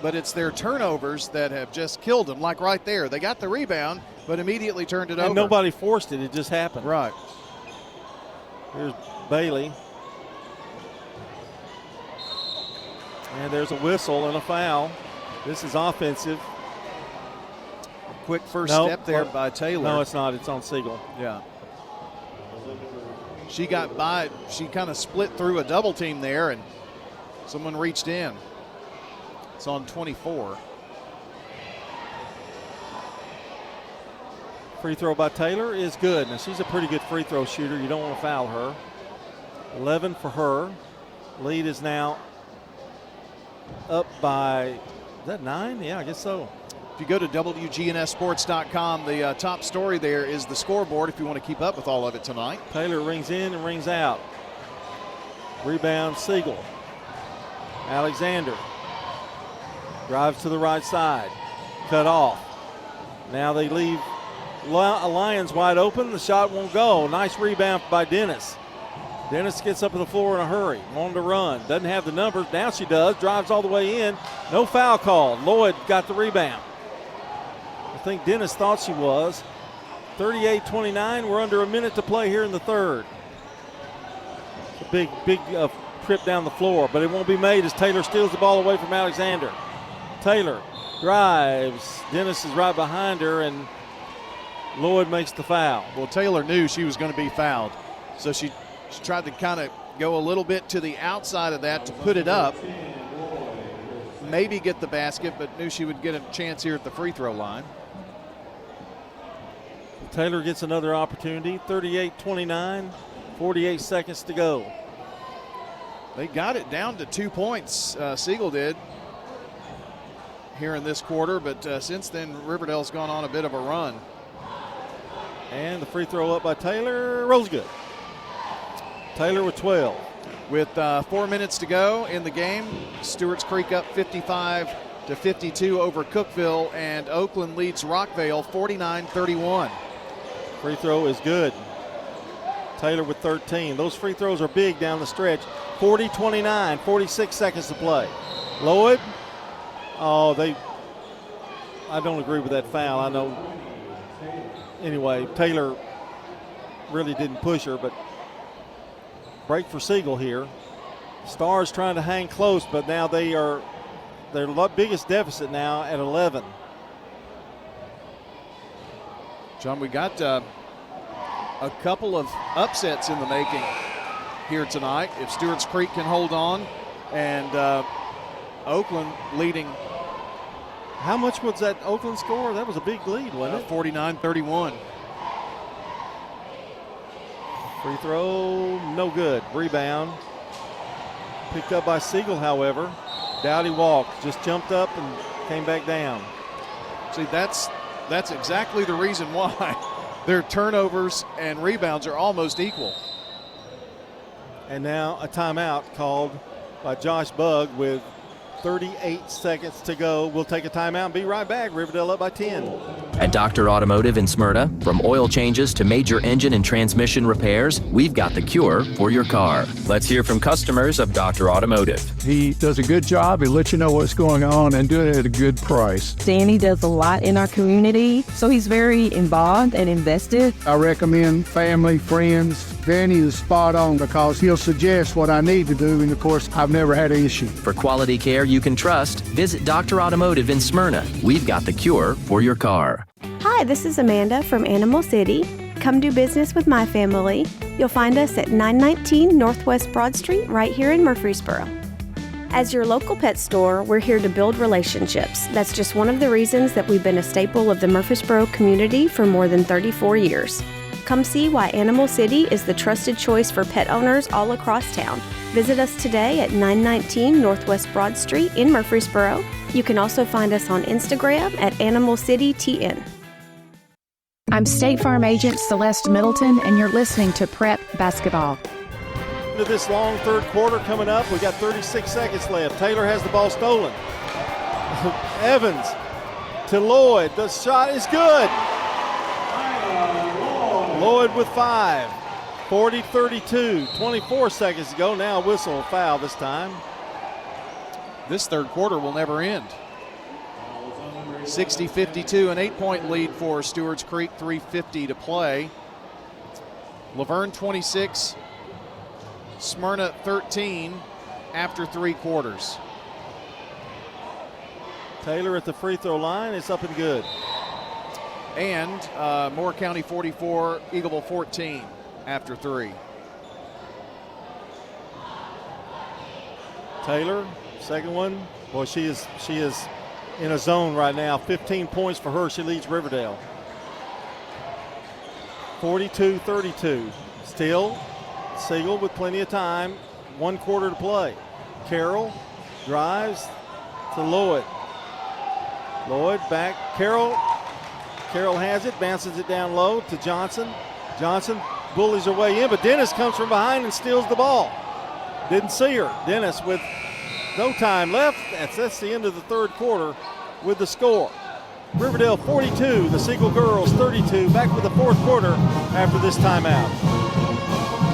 But it's their turnovers that have just killed them, like right there. They got the rebound, but immediately turned it over. And nobody forced it. It just happened. Right. Here's Bailey. And there's a whistle and a foul. This is offensive. Quick first step there by Taylor. No, it's not. It's on Siegel. Yeah. She got by. She kind of split through a double team there, and someone reached in. It's on 24. Free throw by Taylor is good. Now, she's a pretty good free throw shooter. You don't want to foul her. 11 for her. Lead is now up by, is that 9? Yeah, I guess so. If you go to WGNSSports.com, the top story there is the scoreboard if you want to keep up with all of it tonight. Taylor rings in and rings out. Rebound, Siegel. Alexander drives to the right side. Cut off. Now they leave Lions wide open. The shot won't go. Nice rebound by Dennis. Dennis gets up to the floor in a hurry. Wanted to run. Doesn't have the numbers. Now she does. Drives all the way in. No foul called. Lloyd got the rebound. I think Dennis thought she was. 38-29. We're under a minute to play here in the third. It's a big trip down the floor, but it won't be made as Taylor steals the ball away from Alexander. Taylor drives. Dennis is right behind her, and Lloyd makes the foul. Well, Taylor knew she was going to be fouled, so she tried to kind of go a little bit to the outside of that to put it up. Maybe get the basket, but knew she would get a chance here at the free throw line. Taylor gets another opportunity. 38-29, 48 seconds to go. They got it down to 2 points, Siegel did, here in this quarter, but since then, Riverdale's gone on a bit of a run. And the free throw up by Taylor, rolls good. Taylor with 12. With 4 minutes to go in the game, Stewart's Creek up 55-52 over Cookeville, and Oakland leads Rockvale 49-31. Free throw is good. Taylor with 13. Those free throws are big down the stretch. 40-29, 46 seconds to play. Lloyd, I don't agree with that foul. I know. Anyway, Taylor really didn't push her, but break for Siegel here. Stars trying to hang close, but now their biggest deficit now at 11. John, we got a couple of upsets in the making here tonight. If Stewart's Creek can hold on, and Oakland leading. How much was that Oakland score? That was a big lead, wasn't it? 49-31. Free throw, no good. Rebound. Picked up by Siegel, however. Dowdy walked, just jumped up and came back down. See, that's exactly the reason why their turnovers and rebounds are almost equal. And now a timeout called by Josh Bugg with 38 seconds to go. We'll take a timeout and be right back. Riverdale up by 10. At Dr. Automotive in Smyrna, from oil changes to major engine and transmission repairs, we've got the cure for your car. Let's hear from customers of Dr. Automotive. He does a good job. He lets you know what's going on and do it at a good price. Danny does a lot in our community, so he's very involved and invested. I recommend family, friends. Danny is spot on because he'll suggest what I need to do, and of course, I've never had an issue. For quality care you can trust, visit Dr. Automotive in Smyrna. We've got the cure for your car. Hi, this is Amanda from Animal City. Come do business with my family. You'll find us at 919 Northwest Broad Street right here in Murfreesboro. As your local pet store, we're here to build relationships. That's just one of the reasons that we've been a staple of the Murfreesboro community for more than 34 years. Come see why Animal City is the trusted choice for pet owners all across town. Visit us today at 919 Northwest Broad Street in Murfreesboro. You can also find us on Instagram at Animal City TN. I'm State Farm Agent Celeste Middleton, and you're listening to Prep Basketball. Into this long third quarter coming up, we got 36 seconds left. Taylor has the ball stolen. Evans to Lloyd. The shot is good. Lloyd with 5. 40-32. 24 seconds to go. Now whistle, foul this time. This third quarter will never end. 60-52, an 8-point lead for Stewart's Creek, 3:50 to play. Laverne 26, Smyrna 13 after 3 quarters. Taylor at the free throw line. It's up and good. And Moore County 44, Eagleville 14 after 3. Taylor, second one. Boy, she is in a zone right now. 15 points for her. She leads Riverdale. 42-32. Still, Siegel with plenty of time. 1 quarter to play. Carroll drives to Lloyd. Lloyd back. Carroll has it, bounces it down low to Johnson. Johnson bullies her way in, but Dennis comes from behind and steals the ball. Didn't see her. Dennis with no time left. That's the end of the third quarter with the score. Riverdale 42, the Siegel girls 32. Back with the fourth quarter after this timeout.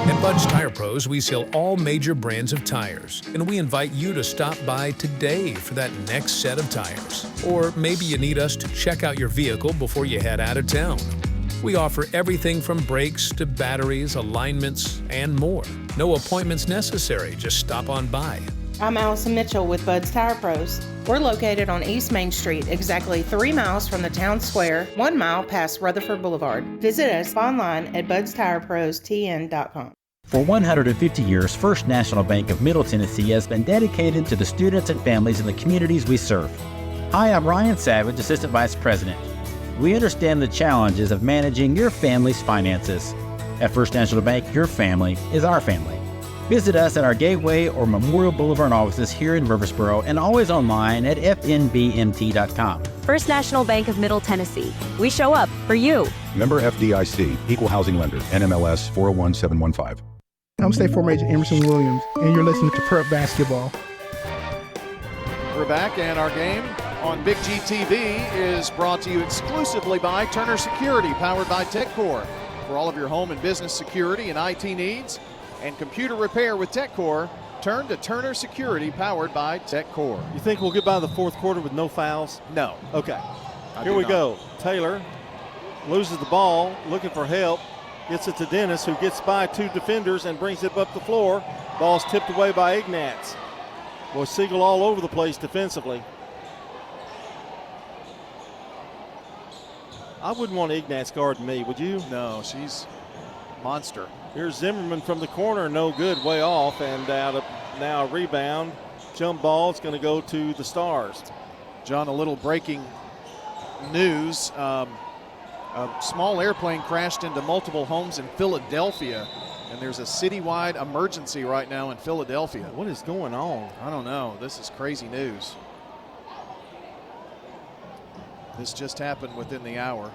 At Bud's Tire Pros, we sell all major brands of tires, and we invite you to stop by today for that next set of tires. Or maybe you need us to check out your vehicle before you head out of town. We offer everything from brakes to batteries, alignments, and more. No appointments necessary, just stop on by. I'm Allison Mitchell with Bud's Tire Pros. We're located on East Main Street, exactly 3 miles from the town square, 1 mile past Rutherford Boulevard. Visit us online at budstirepros.tn.com. For 150 years, First National Bank of Middle Tennessee has been dedicated to the students and families in the communities we serve. Hi, I'm Ryan Savage, Assistant Vice President. We understand the challenges of managing your family's finances. At First National Bank, your family is our family. Visit us at our Gateway or Memorial Boulevard offices here in Murfreesboro and always online at fnbmt.com. First National Bank of Middle Tennessee. We show up for you. Member FDIC, Equal Housing Lender, NMLS 401715. I'm State Farm Agent Emerson Williams, and you're listening to Prep Basketball. We're back, and our game on Big G TV is brought to you exclusively by Turner Security, powered by TechCore. For all of your home and business security and IT needs and computer repair with TechCore, turn to Turner Security, powered by TechCore. You think we'll get by the fourth quarter with no fouls? No. Okay. Here we go. Taylor loses the ball, looking for help. Gets it to Dennis, who gets by 2 defenders and brings it up the floor. Ball's tipped away by Ignatz. Boy, Siegel all over the place defensively. I wouldn't want Ignatz guarding me, would you? No, she's a monster. Here's Zimmerman from the corner, no good, way off, and now a rebound. Jump ball, it's going to go to the Stars. John, a little breaking news. A small airplane crashed into multiple homes in Philadelphia, and there's a citywide emergency right now in Philadelphia. What is going on? I don't know. This is crazy news. This just happened within the hour.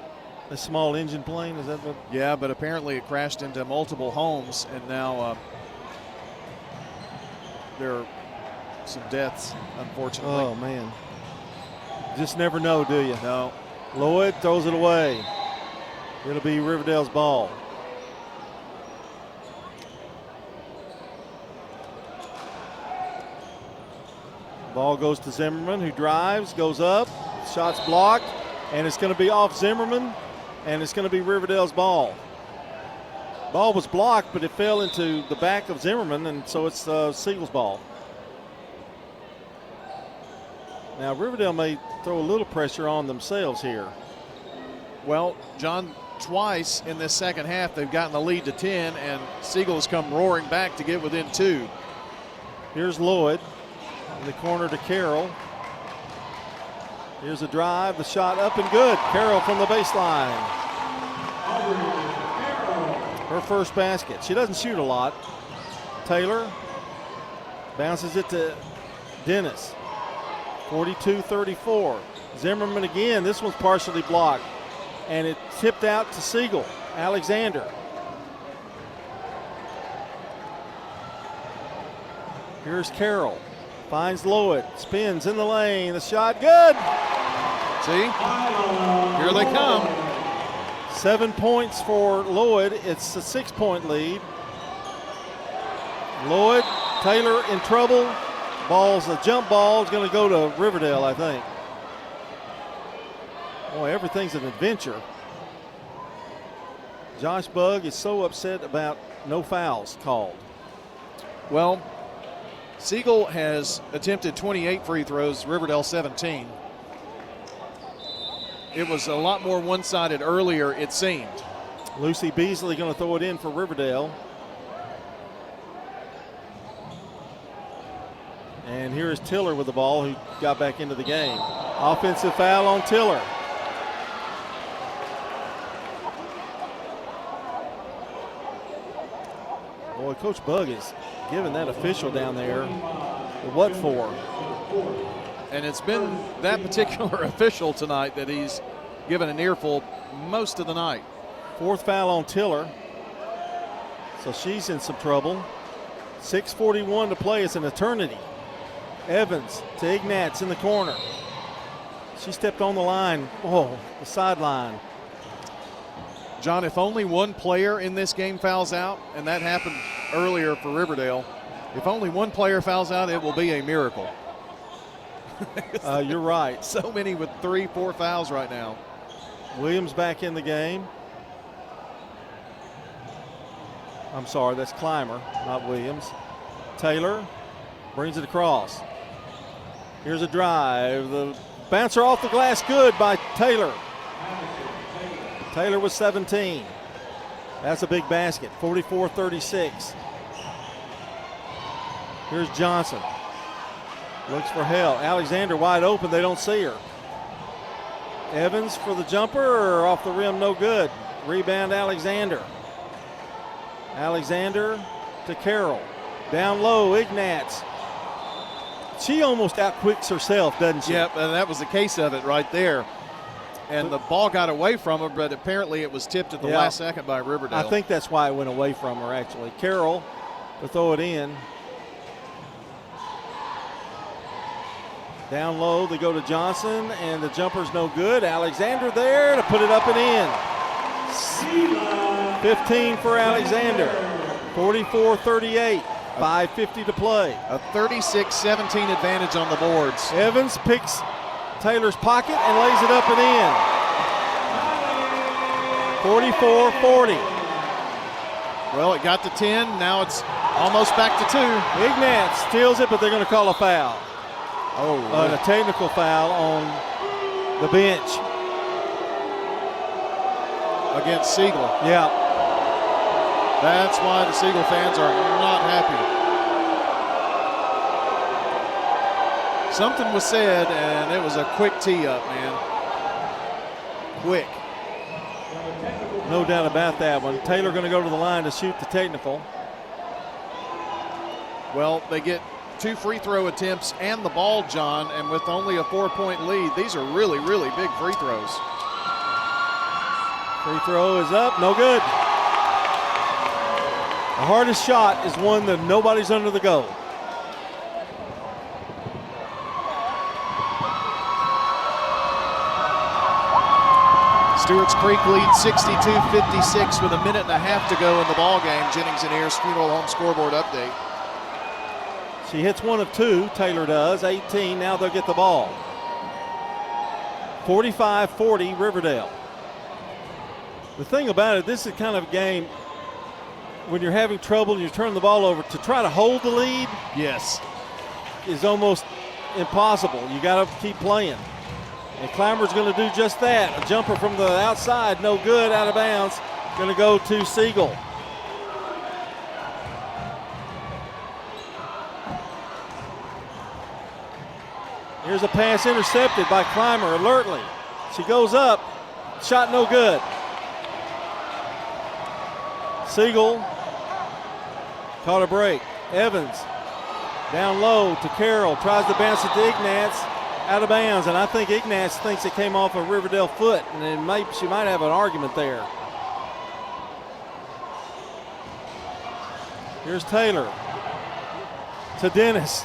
A small engine plane, is that what? Yeah, but apparently it crashed into multiple homes, and now there are some deaths, unfortunately. Oh, man. Just never know, do you? No. Lloyd throws it away. It'll be Riverdale's ball. Ball goes to Zimmerman, who drives, goes up, shot's blocked, and it's going to be off Zimmerman, and it's going to be Riverdale's ball. Ball was blocked, but it fell into the back of Zimmerman, and so it's Siegel's ball. Now, Riverdale may throw a little pressure on themselves here. Well, John, twice in this second half, they've gotten the lead to 10, and Siegel has come roaring back to get within 2. Here's Lloyd in the corner to Carroll. Here's a drive, the shot up and good. Carroll from the baseline. her first basket. She doesn't shoot a lot. Taylor bounces it to Dennis. 42-34. Zimmerman again. This one's partially blocked. And it tipped out to Siegel. Alexander. Here's Carroll. Finds Lloyd. Spins in the lane. The shot good. See? Here they come. 7 points for Lloyd. It's a 6-point lead. Lloyd, Taylor in trouble. Ball's a jump ball. Is going to go to Riverdale, I think. Boy, everything's an adventure. Josh Bugg is so upset about no fouls called. Well, Siegel has attempted 28 free throws, Riverdale 17. It was a lot more one-sided earlier, it seemed. Lucy Beasley going to throw it in for Riverdale. And here's Tiller with the ball, who got back into the game. Offensive foul on Tiller. Boy, Coach Bugg is giving that official down there the what for. And it's been that particular official tonight that he's given an earful most of the night. Fourth foul on Tiller. So she's in some trouble. 6:41 to play. It's an eternity. Evans to Ignatz in the corner. She stepped on the line. Oh, the sideline. John, if only one player in this game fouls out, and that happened earlier for Riverdale, if only one player fouls out, it will be a miracle. You're right. So many with 3-4 fouls right now. Williams back in the game. I'm sorry, that's Clymer, not Williams. Taylor brings it across. Here's a drive. The bouncer off the glass, good by Taylor. Taylor with 17. That's a big basket, 44-36. Here's Johnson. Looks for help. Alexander wide open, they don't see her. Evans for the jumper, or off the rim, no good. Rebound Alexander. Alexander to Carroll. Down low, Ignatz. She almost outquicks herself, doesn't she? Yep, and that was the case of it right there. And the ball got away from her, but apparently it was tipped at the last second by Riverdale. I think that's why it went away from her, actually. Carroll to throw it in. Down low, they go to Johnson, and the jumper's no good. Alexander there to put it up and in. 15 for Alexander. 44-38. 5:50 to play. A 36-17 advantage on the boards. Evans picks Taylor's pocket and lays it up and in. 44-40. Well, it got to 10. Now it's almost back to 2. Ignatz steals it, but they're going to call a foul. Oh, and a technical foul on the bench. Against Siegel. Yeah. That's why the Siegel fans are not happy. Something was said, and it was a quick tee up, man. Quick. No doubt about that one. Taylor going to go to the line to shoot the technical. Well, they get 2 free throw attempts and the ball, John, and with only a 4-point lead, these are really, really big free throws. Free throw is up, no good. The hardest shot is one that nobody's under the goal. Stewart's Creek leads 62-56 with a minute and a half to go in the ball game. Jennings and Ayers Funeral Home scoreboard update. She hits 1 of 2, Taylor does, 18, now they'll get the ball. 45-40 Riverdale. The thing about it, this is kind of a game when you're having trouble and you turn the ball over, to try to hold the lead, yes, is almost impossible. You got to keep playing. And Clymer's going to do just that. A jumper from the outside, no good, out of bounds. Going to go to Siegel. Here's a pass intercepted by Clymer alertly. She goes up, shot no good. Siegel caught a break. Evans down low to Carroll. Tries to bounce it to Ignatz. Out of bounds. And I think Ignatz thinks it came off a Riverdale foot. And she might have an argument there. Here's Taylor to Dennis.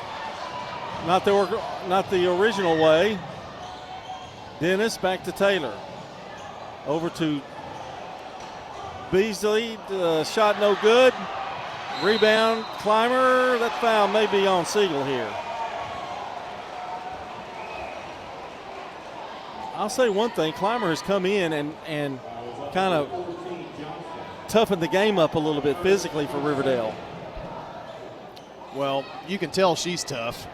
Not the original way. Dennis back to Taylor. Over to Beasley. Shot no good. Rebound, Clymer. That foul may be on Siegel here. I'll say one thing. Clymer has come in and kind of toughened the game up a little bit physically for Riverdale. Well, you can tell she's tough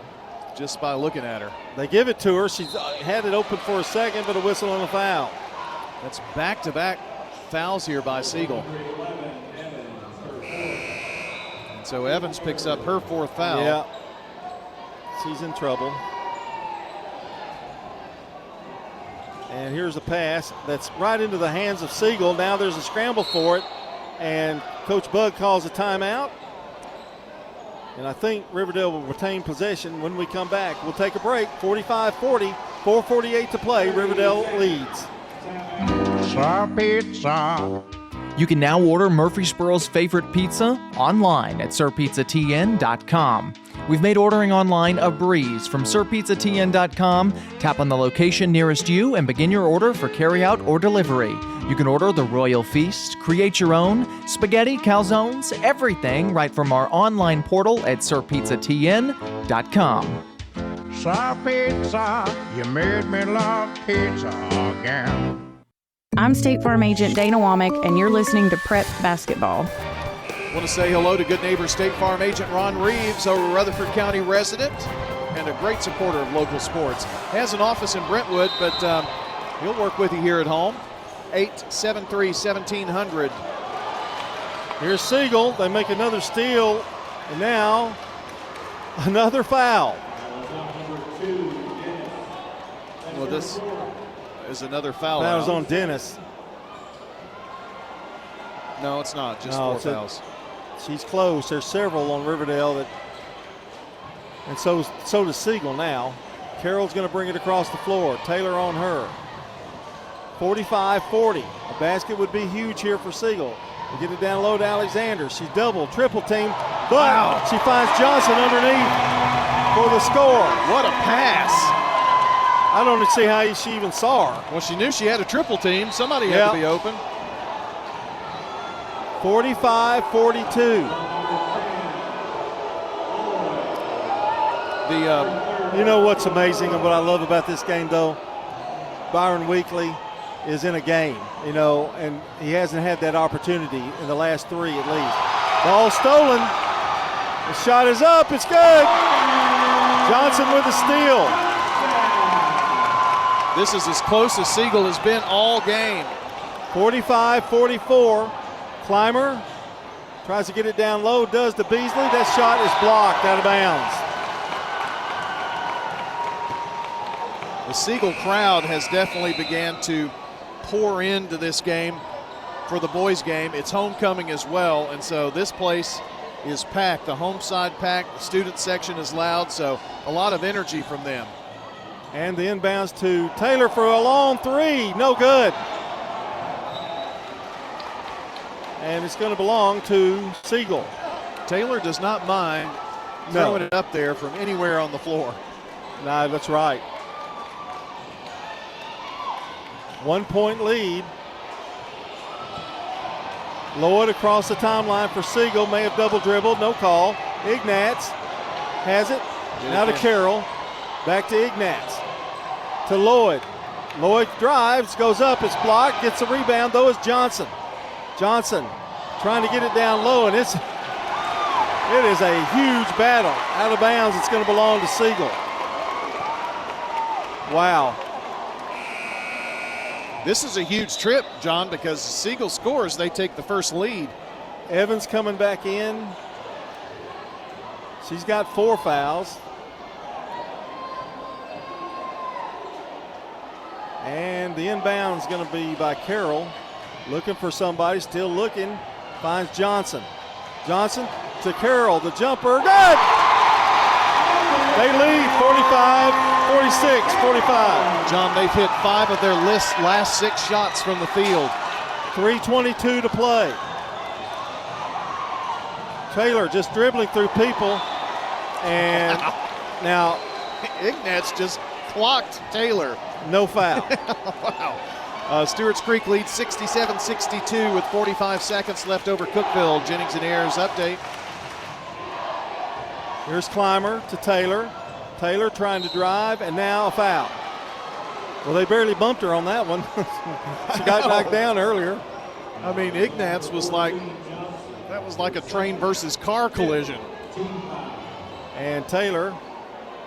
just by looking at her. They give it to her. She's had it open for a second, but a whistle and a foul. That's back-to-back fouls here by Siegel. And so Evans picks up her fourth foul. Yeah, she's in trouble. And here's a pass that's right into the hands of Siegel. Now there's a scramble for it, and Coach Bug calls a timeout. And I think Riverdale will retain possession when we come back. We'll take a break. 45-40, 4:48 to play. Riverdale leads. Pizza. You can now order Murfreesboro's favorite pizza online at sirpizzatn.com. We've made ordering online a breeze. From sirpizzatn.com, tap on the location nearest you and begin your order for carryout or delivery. You can order the Royal Feast, create your own, spaghetti, calzones, everything right from our online portal at sirpizzatn.com. Sir Pizza, you made me love pizza again. I'm State Farm Agent Dana Womack, and you're listening to Prep Basketball. I want to say hello to good neighbor State Farm Agent Ron Reeves, a Rutherford County resident and a great supporter of local sports. Has an office in Brentwood, but he'll work with you here at home. 873-1700. Here's Siegel. They make another steal, and now another foul. Well, this is another foul. Foul's on Dennis. No, it's not. Just four fouls. She's close. There's several on Riverdale and so does Siegel now. Carroll's going to bring it across the floor. Taylor on her. 45-40. A basket would be huge here for Siegel. They get it down low to Alexander. She's double, triple team, but she finds Johnson underneath for the score. What a pass. I don't see how she even saw her. Well, she knew she had a triple team. Somebody had to be open. 45-42. You know what's amazing and what I love about this game, though? Byron Weekly is in a game, and he hasn't had that opportunity in the last three at least. Ball stolen. The shot is up. It's good. Johnson with a steal. This is as close as Siegel has been all game. 45-44. Clymer tries to get it down low, does to Beasley. That shot is blocked out of bounds. The Siegel crowd has definitely began to pour into this game for the boys' game. It's homecoming as well, and so this place is packed. The home side packed, the student section is loud, so a lot of energy from them. And the inbounds to Taylor for a long three, no good. And it's going to belong to Siegel. Taylor does not mind throwing it up there from anywhere on the floor. No, that's right. 1 point lead. Lloyd across the timeline for Siegel. May have double dribbled. No call. Ignatz has it. Now to Carroll. Back to Ignatz. To Lloyd. Lloyd drives. Goes up. It's blocked. Gets a rebound, though, is Johnson. Johnson trying to get it down low, and it is a huge battle. Out of bounds. It's going to belong to Siegel. Wow. This is a huge trip, John, because Siegel scores, they take the first lead. Evans coming back in. She's got 4 fouls. And the inbound's going to be by Carroll. Looking for somebody, still looking. finds Johnson. Johnson to Carroll, the jumper, good! They lead 45, 46, 45. John, they've hit 5 of their last 6 shots from the field. 3:22 to play. Taylor just dribbling through people. And now Ignatz just clocked Taylor. No foul. Wow. Stewart's Creek leads 67-62 with 45 seconds left over Cookeville. Jennings and Ayers update. Here's Clymer to Taylor. Taylor trying to drive, and now a foul. Well, they barely bumped her on that one. She got knocked down earlier. I mean, Ignatz was like a train versus car collision. And Taylor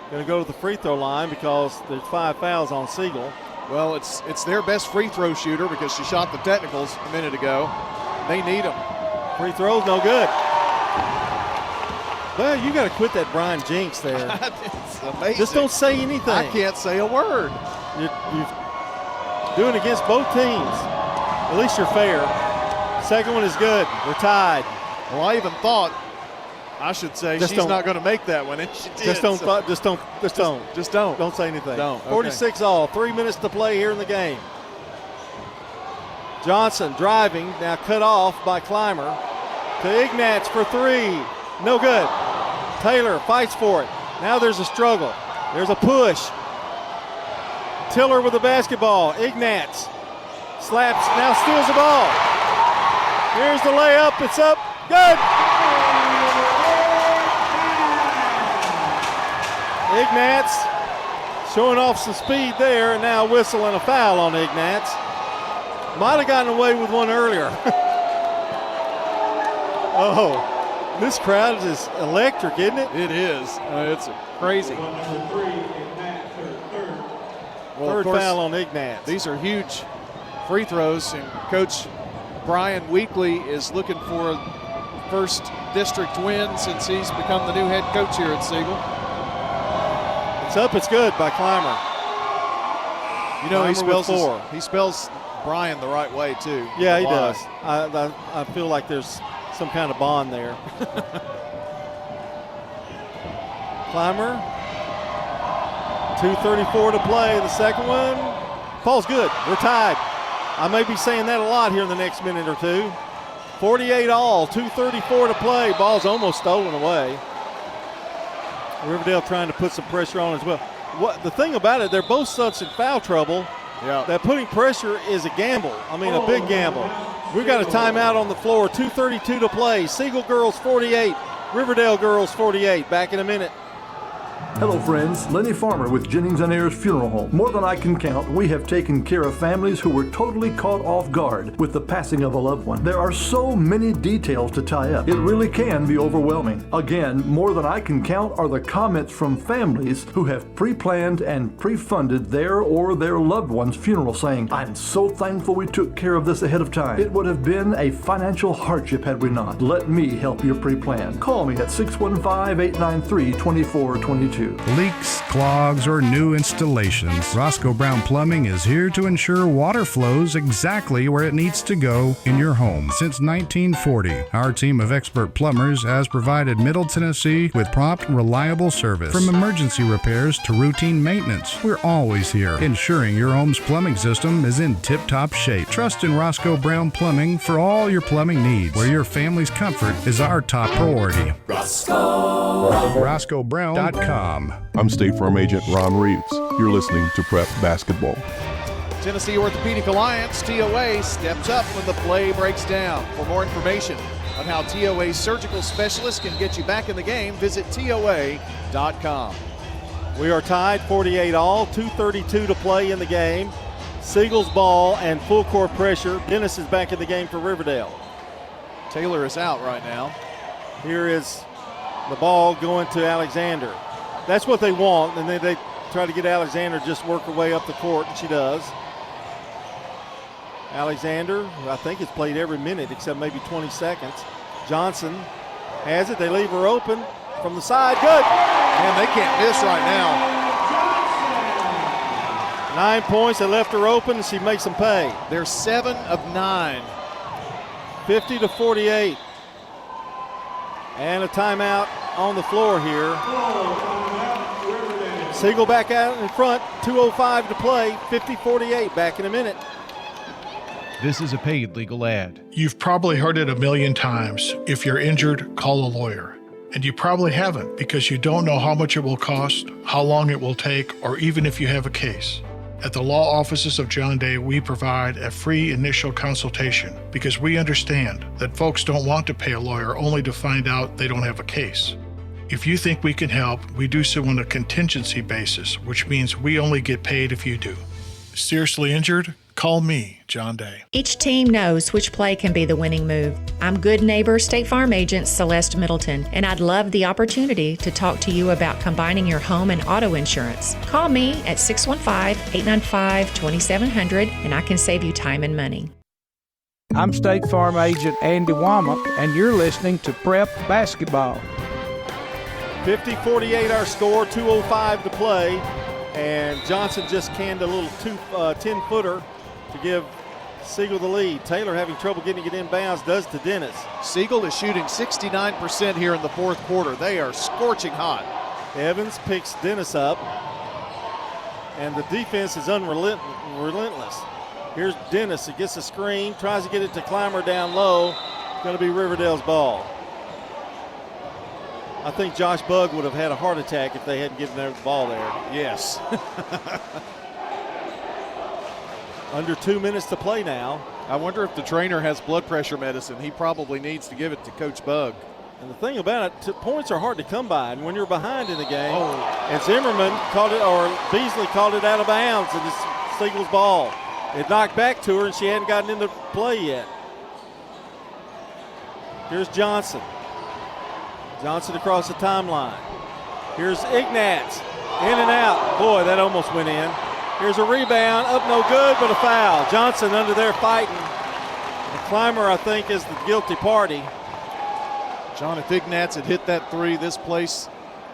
going to go to the free throw line because there's 5 fouls on Siegel. Well, it's their best free throw shooter because she shot the technicals a minute ago. They need them. Free throws, no good. Well, you got to quit that Brian Jinx there. It's amazing. Just don't say anything. I can't say a word. You're doing against both teams. At least you're fair. Second one is good. We're tied. Well, I even thought, I should say, she's not going to make that one, and she did. Just don't. Don't say anything. Don't. Okay. 46 all. 3 minutes to play here in the game. Johnson driving, now cut off by Clymer. To Ignatz for 3. No good. Taylor fights for it. Now there's a struggle. There's a push. Tiller with the basketball. Ignatz slaps, now steals the ball. Here's the layup. It's up. Good. Ignatz showing off some speed there, and now a whistle and a foul on Ignatz. Might have gotten away with one earlier. Oh. This crowd is electric, isn't it? It is. It's crazy. Third foul on Ignatz. These are huge free throws, and Coach Brian Weekly is looking for a first district win since he's become the new head coach here at Siegel. It's up, it's good by Clymer. You know, he spells Brian the right way, too. Yeah, he does. I feel like there's some kind of bond there. Clymer, 2:34 to play. The second one falls good. We're tied. I may be saying that a lot here in the next minute or two. 48 all, 2:34 to play. Ball's almost stolen away. Riverdale trying to put some pressure on as well. The thing about it, they're both such in foul trouble. Yeah. That putting pressure is a gamble. I mean, a big gamble. We've got a timeout on the floor. 2:32 to play. Siegel girls 48, Riverdale girls 48. Back in a minute. Hello friends, Lenny Farmer with Jennings and Ayers Funeral Home. More than I can count, we have taken care of families who were totally caught off guard with the passing of a loved one. There are so many details to tie up. It really can be overwhelming. Again, more than I can count are the comments from families who have pre-planned and pre-funded their or their loved one's funeral saying, "I'm so thankful we took care of this ahead of time. It would have been a financial hardship had we not. Let me help you pre-plan. Call me at 615-893-2422. Leaks, clogs, or new installations, Roscoe Brown Plumbing is here to ensure water flows exactly where it needs to go in your home. Since 1940, our team of expert plumbers has provided Middle Tennessee with prompt, reliable service. From emergency repairs to routine maintenance, we're always here, ensuring your home's plumbing system is in tip-top shape. Trust in Roscoe Brown Plumbing for all your plumbing needs, where your family's comfort is our top priority. RoscoeBrown.com. I'm State Farm Agent Ron Reeves. You're listening to Prep Basketball. Tennessee Orthopedic Alliance, TOA, steps up when the play breaks down. For more information on how TOA's surgical specialists can get you back in the game, visit TOA.com. We are tied 48 all, 2:32 to play in the game. Siegel's ball and full court pressure. Dennis is back in the game for Riverdale. Taylor is out right now. Here is the ball going to Alexander. That's what they want, and they try to get Alexander just work her way up the court, and she does. Alexander, I think, has played every minute except maybe 20 seconds. Johnson has it. They leave her open from the side. Good. Man, they can't miss right now. 9 points. They left her open, and she makes them pay. They're 7 of 9 50-48. And a timeout on the floor here. Siegel back out in front, 2:05 to play, 50-48, back in a minute. This is a paid legal ad. You've probably heard it a million times. If you're injured, call a lawyer. And you probably haven't because you don't know how much it will cost, how long it will take, or even if you have a case. At the law offices of John Day, we provide a free initial consultation because we understand that folks don't want to pay a lawyer only to find out they don't have a case. If you think we can help, we do so on a contingency basis, which means we only get paid if you do. Seriously injured? Call me, John Day. Each team knows which play can be the winning move. I'm good neighbor State Farm agent Celeste Middleton, and I'd love the opportunity to talk to you about combining your home and auto insurance. Call me at 615-895-2700, and I can save you time and money. I'm State Farm agent Andy Womack, and you're listening to Prep Basketball. 50-48 our score, 2:05 to play, and Johnson just canned a little 10-footer to give Siegel the lead. Taylor having trouble getting it inbounds, does to Dennis. Siegel is shooting 69% here in the fourth quarter. They are scorching hot. Evans picks Dennis up, and the defense is relentless. Here's Dennis. He gets a screen, tries to get it to Clymer down low. Going to be Riverdale's ball. I think Josh Bugg would have had a heart attack if they hadn't given the ball there. Yes. Under 2 minutes to play now. I wonder if the trainer has blood pressure medicine. He probably needs to give it to Coach Bugg. And the thing about it, points are hard to come by. And when you're behind in the game, and Zimmerman caught it, or Beasley caught it out of bounds, and it's Siegel's ball. It knocked back to her, and she hadn't gotten into play yet. Here's Johnson. Johnson across the timeline. Here's Ignatz. In and out. Boy, that almost went in. Here's a rebound. Up no good, but a foul. Johnson under there fighting. And Clymer, I think, is the guilty party. John, if Ignatz had hit that three, this place,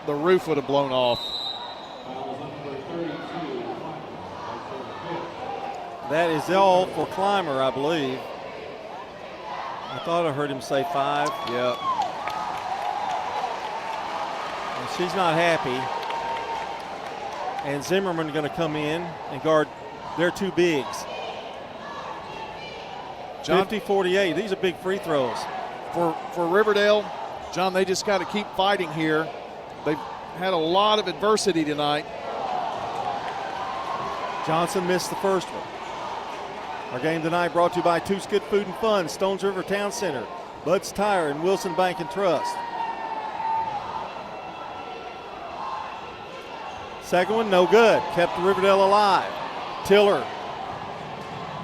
the roof would have blown off. That is all for Clymer, I believe. I thought I heard him say 5. Yeah. And she's not happy. And Zimmerman going to come in and guard their two bigs. 50-48. These are big free throws. For Riverdale, John, they just got to keep fighting here. They've had a lot of adversity tonight. Johnson missed the first one. Our game tonight brought to you by Toots Good Food and Fun, Stones River Town Center, Bud's Tire, and Wilson Bank and Trust. Second one, no good. Kept Riverdale alive. Tiller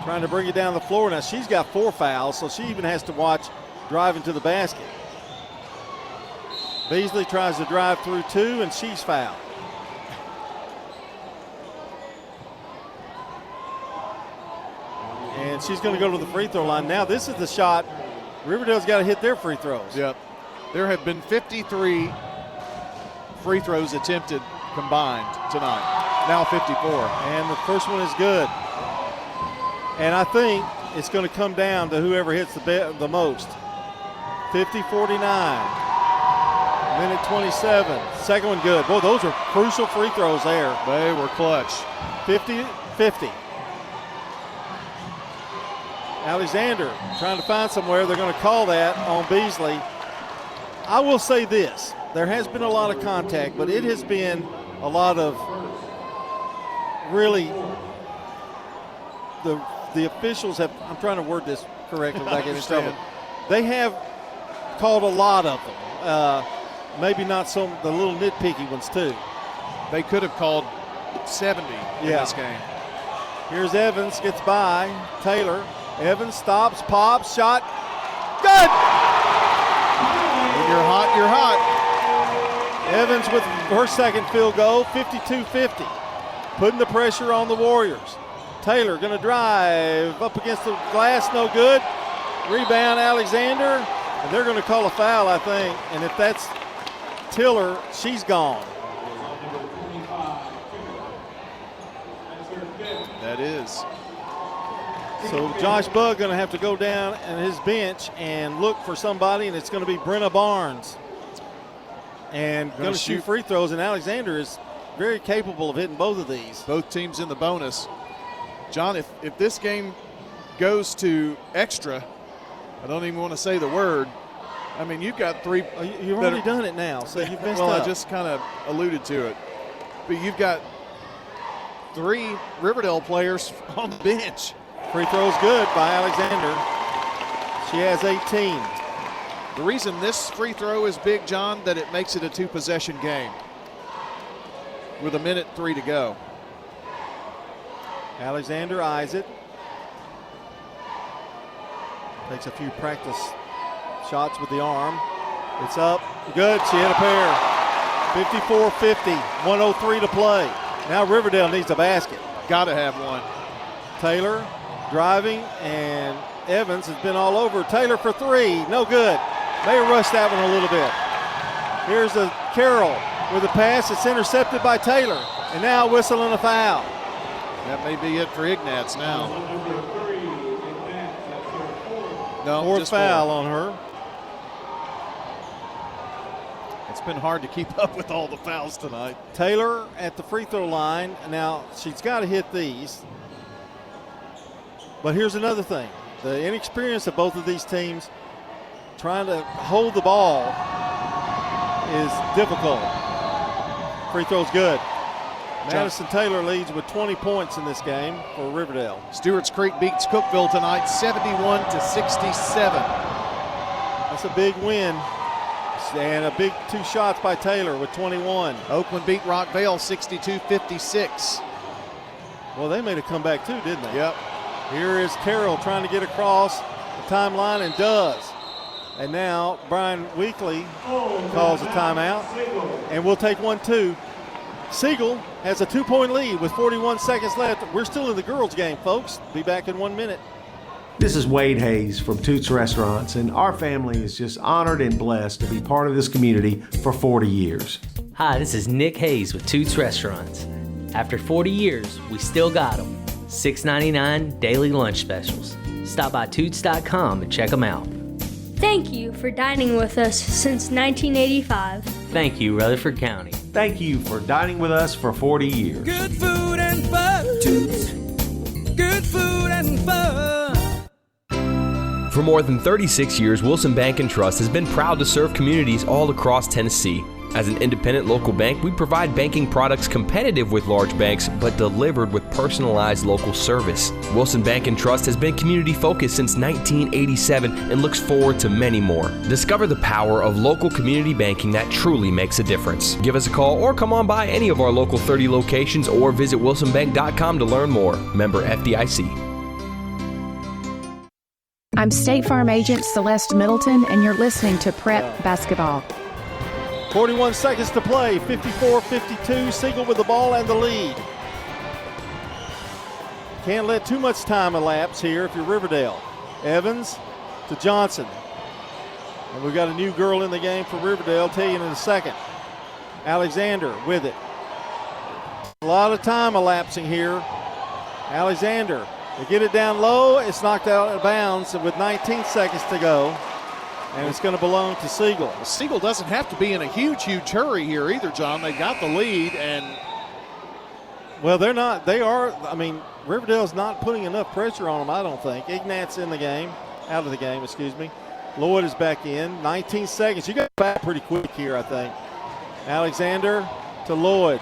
trying to bring it down the floor. Now she's got 4 fouls, so she even has to watch driving to the basket. Beasley tries to drive through 2, and she's fouled. And she's going to go to the free throw line. Now this is the shot. Riverdale's got to hit their free throws. Yep. There have been 53 free throws attempted combined tonight. Now 54. And the first one is good. And I think it's going to come down to whoever hits the most. 50-49. Minute 27. Second one good. Boy, those are crucial free throws there. They were clutch. 50-50. Alexander trying to find somewhere. They're going to call that on Beasley. I will say this. There has been a lot of contact, but it has been a lot of really the officials have, I'm trying to word this correctly without getting in trouble. They have called a lot of them. Maybe not the little nitpicky ones too. They could have called 70 in this game. Here's Evans, gets by. Taylor. Evans stops, pops, shot. Good! When you're hot, you're hot. Evans with her second field goal, 52-50. Putting the pressure on the Warriors. Taylor going to drive up against the glass, no good. Rebound, Alexander. And they're going to call a foul, I think. And if that's Tiller, she's gone. That is. So Josh Bugg going to have to go down on his bench and look for somebody, and it's going to be Brenna Barnes. And going to shoot free throws, and Alexander is very capable of hitting both of these. Both teams in the bonus. John, if this game goes to extra, I don't even want to say the word. I mean, you've got three. You've already done it now, so you've messed up. Well, I just kind of alluded to it. But you've got 3 Riverdale players on the bench. Free throw's good by Alexander. She has 18. The reason this free throw is big, John, that it makes it a 2-possession game with 1:03 to go. Alexander eyes it. Takes a few practice shots with the arm. It's up. Good. She hit a pair. 54-50. 1:03 to play. Now Riverdale needs a basket. Got to have one. Taylor driving, and Evans has been all over. Taylor for 3. No good. May rush that one a little bit. Here's a Carroll with a pass. It's intercepted by Taylor. And now whistling a foul. That may be it for Ignatz now. No, fourth foul on her. It's been hard to keep up with all the fouls tonight. Taylor at the free throw line. Now she's got to hit these. But here's another thing. The inexperience of both of these teams trying to hold the ball is difficult. Free throw's good. Madison Taylor leads with 20 points in this game for Riverdale. Stewart's Creek beats Cookeville tonight 71-67. That's a big win. And a big 2 shots by Taylor with 21. Oakland beat Rockvale 62-56. Well, they made a comeback too, didn't they? Yep. Here is Carroll trying to get across the timeline and does. And now Brian Weekly calls a timeout. And we'll take one too. Siegel has a 2-point lead with 41 seconds left. We're still in the girls' game, folks. Be back in 1 minute. This is Wade Hayes from Toots Restaurants, and our family is just honored and blessed to be part of this community for 40 years. Hi, this is Nick Hayes with Toots Restaurants. After 40 years, we still got them. $6.99 daily lunch specials. Stop by Toots.com and check them out. Thank you for dining with us since 1985. Thank you, Rutherford County. Thank you for dining with us for 40 years. Good food and fun. Toots. Good food and fun. For more than 36 years, Wilson Bank & Trust has been proud to serve communities all across Tennessee. As an independent local bank, we provide banking products competitive with large banks, but delivered with personalized local service. Wilson Bank & Trust has been community-focused since 1987 and looks forward to many more. Discover the power of local community banking that truly makes a difference. Give us a call or come on by any of our local 30 locations or visit wilsonbank.com to learn more. Member FDIC. I'm State Farm Agent Celeste Middleton, and you're listening to Prep Basketball. 41 seconds to play, 54-52, Siegel with the ball and the lead. Can't let too much time elapse here if you're Riverdale. Evans to Johnson. And we've got a new girl in the game for Riverdale, tell you in a second. Alexander with it. A lot of time elapsing here. Alexander, they get it down low, it's knocked out of bounds with 19 seconds to go. And it's going to belong to Siegel. Well, Siegel doesn't have to be in a huge hurry here either, John. They got the lead, and well, they're not. They are. I mean, Riverdale's not putting enough pressure on them, I don't think. Ignatz in the game, out of the game, excuse me. Lloyd is back in. 19 seconds. You got back pretty quick here, I think. Alexander to Lloyd.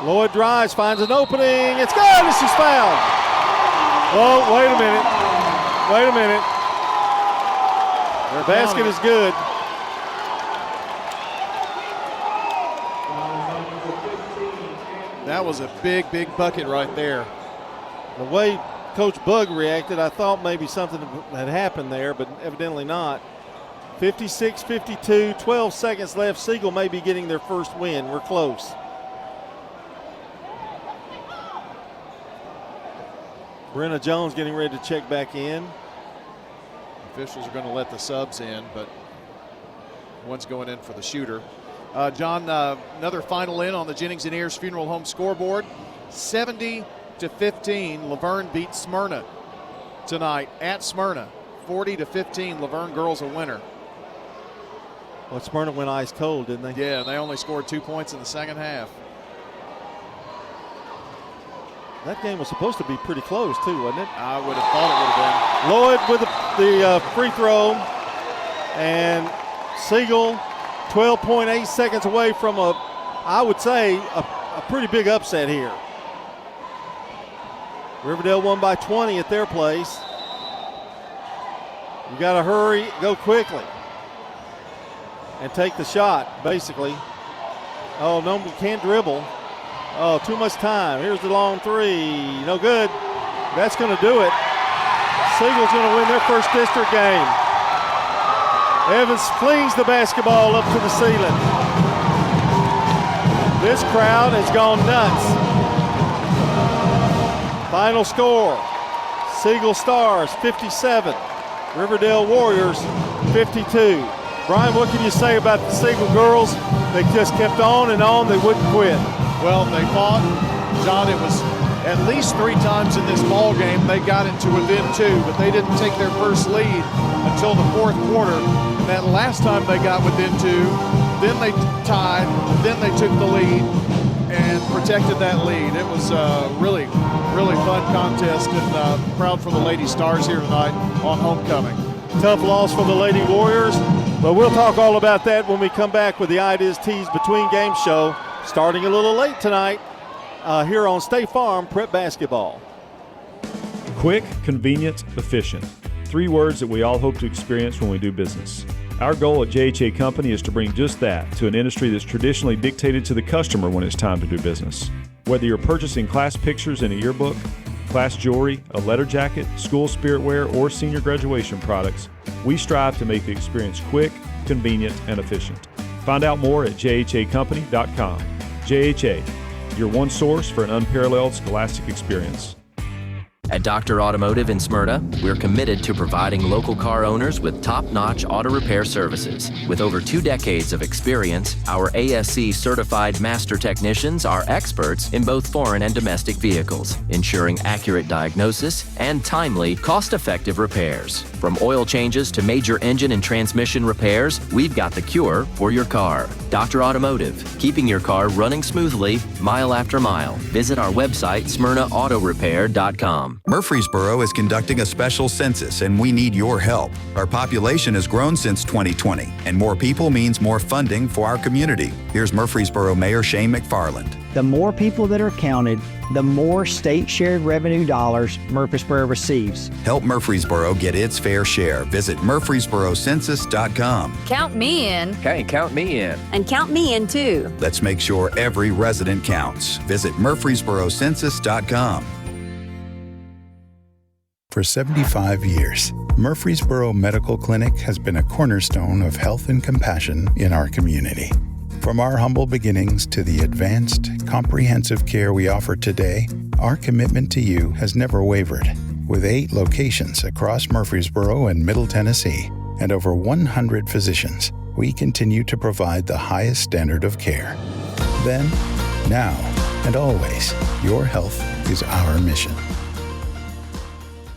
Lloyd drives, finds an opening. It's good, and she's fouled. Whoa, wait a minute. Wait a minute. The basket is good. That was a big bucket right there. The way Coach Bugg reacted, I thought maybe something had happened there, but evidently not. 56-52, 12 seconds left. Siegel may be getting their first win. We're close. Brenna Jones getting ready to check back in. Officials are going to let the subs in, but one's going in for the shooter. John, another final in on the Jennings and Ayers Funeral Home scoreboard. 70-15, Laverne beats Smyrna. tonight at Smyrna. 40-15, Laverne girls a winner. Well, Smyrna went ice cold, didn't they? Yeah, they only scored 2 points in the second half. That game was supposed to be pretty close, too, wasn't it? I would have thought it Lloyd with the free throw, and Siegel 12.8 seconds away from I would say, a pretty big upset here. Riverdale won by 20 at their place. You got to hurry, go quickly, and take the shot, basically. Oh, no, you can't dribble. Oh, too much time. Here's the long three. No good. That's going to do it. Siegel's going to win their first district game. Evans flings the basketball up to the ceiling. This crowd has gone nuts. Final score, Siegel Stars 57, Riverdale Warriors 52. Brian, what can you say about the Siegel girls? They just kept on and on. They wouldn't quit. Well, they fought. John, it was at least 3 times in this ball game they got into within 2, but they didn't take their first lead until the fourth quarter. And that last time they got within 2, then they tied, then they took the lead and protected that lead. It was a really fun contest, and proud for the Lady Stars here tonight on homecoming. Tough loss for the Lady Warriors, but we'll talk all about that when we come back with the Ideas Tees Between Games show, starting a little late tonight here on State Farm Prep Basketball. Quick, convenient, efficient. 3 words that we all hope to experience when we do business. Our goal at JHA Company is to bring just that to an industry that's traditionally dictated to the customer when it's time to do business. Whether you're purchasing class pictures in a yearbook, class jewelry, a letter jacket, school spirit wear, or senior graduation products, we strive to make the experience quick, convenient, and efficient. Find out more at jhacompany.com. JHA, your one source for an unparalleled scholastic experience. At Dr. Automotive in Smyrna, we're committed to providing local car owners with top-notch auto repair services. With over 2 decades of experience, our ASC certified master technicians are experts in both foreign and domestic vehicles, ensuring accurate diagnosis and timely, cost-effective repairs. From oil changes to major engine and transmission repairs, we've got the cure for your car. Dr. Automotive, keeping your car running smoothly, mile after mile. Visit our website, smyrnaautorepair.com. Murfreesboro is conducting a special census, and we need your help. Our population has grown since 2020, and more people means more funding for our community. Here's Murfreesboro Mayor Shane McFarland. The more people that are counted, the more state-shared revenue dollars Murfreesboro receives. Help Murfreesboro get its fair share. Visit murfreesborocensus.com. Count me in. Okay, count me in. And count me in too. Let's make sure every resident counts. Visit murfreesborocensus.com. For 75 years, Murfreesboro Medical Clinic has been a cornerstone of health and compassion in our community. From our humble beginnings to the advanced, comprehensive care we offer today, our commitment to you has never wavered. With 8 locations across Murfreesboro and Middle Tennessee and over 100 physicians, we continue to provide the highest standard of care. Then, now, and always, your health is our mission.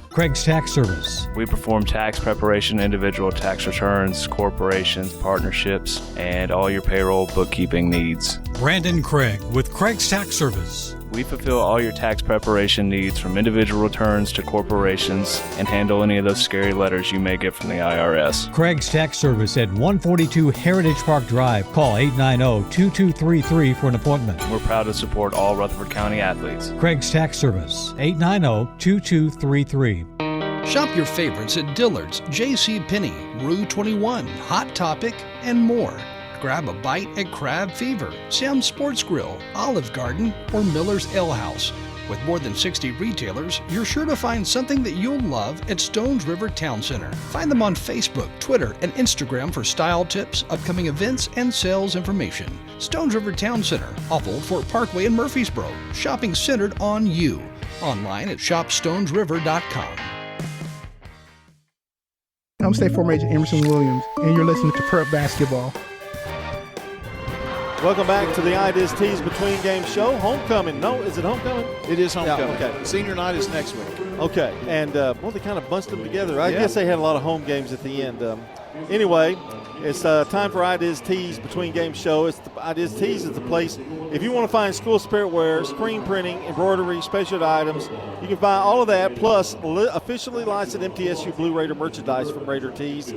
Craig's Tax Service. We perform tax preparation, individual tax returns, corporations, partnerships, and all your payroll bookkeeping needs. Brandon Craig with Craig's Tax Service. We fulfill all your tax preparation needs from individual returns to corporations and handle any of those scary letters you may get from the IRS. Craig's Tax Service at 142 Heritage Park Drive. Call 890-2233 for an appointment. We're proud to support all Rutherford County athletes. Craig's Tax Service, 890-2233. Shop your favorites at Dillard's, JCPenney, Rue 21, Hot Topic, and more. Grab a bite at Crab Fever, Sam's Sports Grill, Olive Garden, or Miller's Ale House. With more than 60 retailers, you're sure to find something that you'll love at Stones River Town Center. Find them on Facebook, Twitter, and Instagram for style tips, upcoming events, and sales information. Stones River Town Center, off Old Fort Parkway in Murfreesboro. Shopping centered on you. Online at shopstonesriver.com. I'm State Farm Agent Emerson Williams, and you're listening to Prep Basketball. Welcome back to the Ideas Tees Between Game Show. Homecoming. No, is it homecoming? It is homecoming. Yeah, okay. Senior night is next week. Okay, and they kind of bunched them together. I guess they had a lot of home games at the end. Anyway, it's time for Ideas Tees Between Game Show. Ideas Tees is the place. If you want to find school spirit wear, screen printing, embroidery, special items, you can buy all of that, plus officially licensed MTSU Blue Raider merchandise from Raider Tees.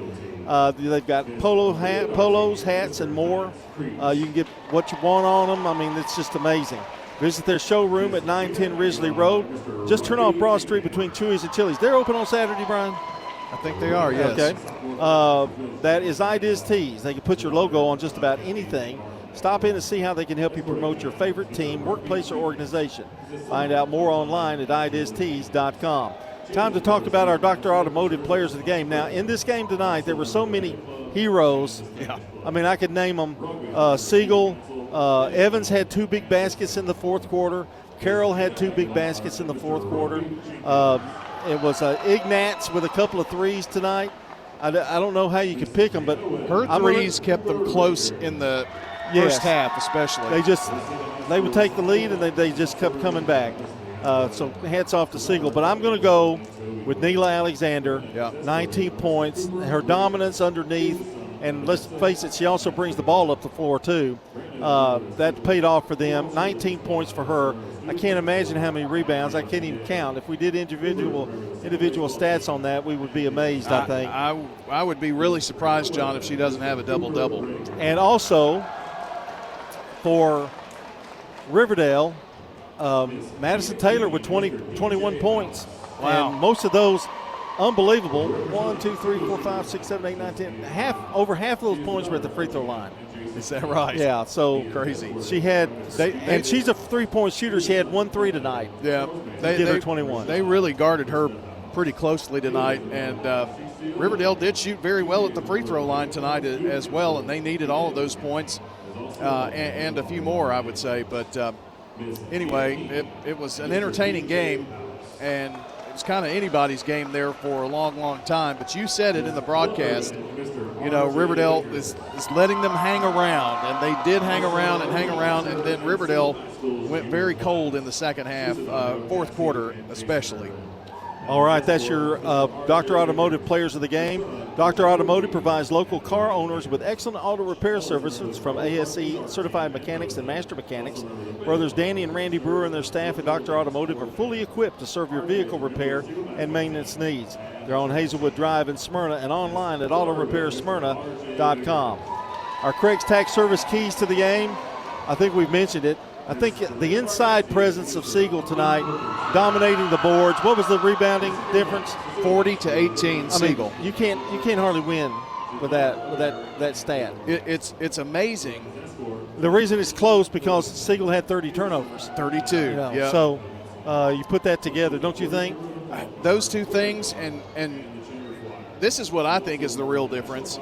They've got polos, hats, and more. You can get what you want on them. I mean, it's just amazing. Visit their showroom at 910 Ridgely Road. Just turn off Broad Street between Chewy's and Chili's. They're open on Saturday, Brian? I think they are, yes. Okay. That is Ideas Tees. They can put your logo on just about anything. Stop in and see how they can help you promote your favorite team, workplace, or organization. Find out more online at ideastees.com. Time to talk about our Dr. Automotive players of the game. Now, in this game tonight, there were so many heroes. Yeah. I mean, I could name them. Siegel, Evans had 2 big baskets in the fourth quarter. Carroll had 2 big baskets in the fourth quarter. It was Ignatz with a couple of threes tonight. I don't know how you could pick them, but her threes kept them close in the first half, especially. They would take the lead, and they just kept coming back. So hats off to Siegel. But I'm going to go with Neela Alexander, 19 points. Her dominance underneath, and let's face it, she also brings the ball up the floor too. That paid off for them. 19 points for her. I can't imagine how many rebounds. I can't even count. If we did individual stats on that, we would be amazed, I think. I would be really surprised, John, if she doesn't have a double-double. And also for Riverdale, Madison Taylor with 21 points. Wow. And most of those unbelievable. 1, 2, 3, 4, 5, 6, 7, 8, 9, 10. Over half of those points were at the free throw line. Is that right? Yeah, so crazy. She had, and she's a 3-point shooter. She had 1 3 tonight. Yeah, they give her 21. They really guarded her pretty closely tonight, and Riverdale did shoot very well at the free throw line tonight as well, and they needed all of those points and a few more, I would say. But anyway, it was an entertaining game, and it's kind of anybody's game there for a long, long time. But you said it in the broadcast. You know, Riverdale is letting them hang around, and they did hang around, and then Riverdale went very cold in the second half, fourth quarter especially. All right, that's your Dr. Automotive players of the game. Dr. Automotive provides local car owners with excellent auto repair services from ASE certified mechanics and master mechanics. Brothers Danny and Randy Brewer and their staff at Dr. Automotive are fully equipped to serve your vehicle repair and maintenance needs. They're on Hazelwood Drive in Smyrna and online at autorepairsmyrna.com. Our Craig's Tax Service keys to the game, I think we've mentioned it. I think the inside presence of Siegel tonight, dominating the boards. What was the rebounding difference? 40-18, Siegel. I mean, you can't hardly win with that stat. It's amazing. The reason it's close because Siegel had 30 turnovers. 32. You know, yeah. So you put that together, don't you think? Those two things, and this is what I think is the real difference.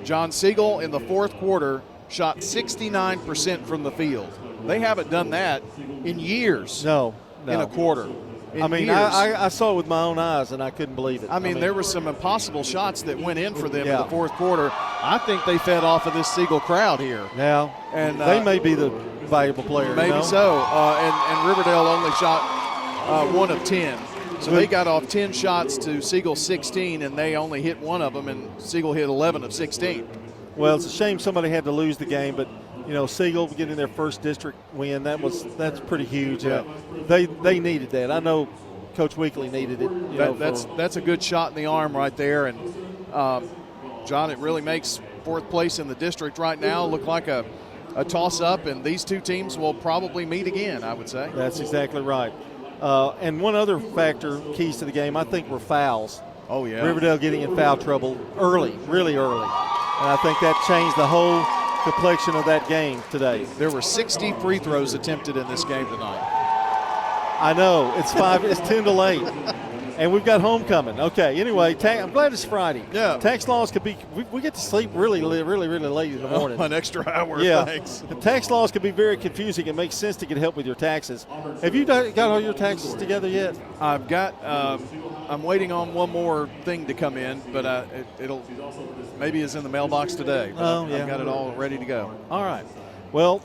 John Siegel in the fourth quarter shot 69% from the field. They haven't done that in years. No. In a quarter. I saw it with my own eyes, and I couldn't believe it. I mean, there were some impossible shots that went in for them in the fourth quarter. I think they fed off of this Siegel crowd here. Yeah, and they may be the valuable player. Maybe so. And Riverdale only shot 1 of 10. So they got off 10 shots to Siegel's 16, and they only hit 1 of them, and Siegel hit 11 of 16. Well, it's a shame somebody had to lose the game, but you know, Siegel getting their first district win, that's pretty huge. Yeah. They needed that. I know Coach Weekly needed it. That's a good shot in the arm right there. And, John, it really makes fourth place in the district right now look like a toss-up, and these two teams will probably meet again, I would say. That's exactly right. And one other factor, keys to the game, I think were fouls. Oh, yeah. Riverdale getting in foul trouble early, really early. And I think that changed the whole complexion of that game today. There were 60 free throws attempted in this game tonight. I know. It's 10 to 8. And we've got homecoming. Okay, anyway, I'm glad it's Friday. Yeah. Tax laws could be, we get to sleep really late in the morning. An extra hour, yeah. Thanks. The tax laws can be very confusing. It makes sense to get help with your taxes. Have you got all your taxes together yet? I've got, I'm waiting on one more thing to come in, but it'll maybe is in the mailbox today. But I've got it all ready to go. All right. Well,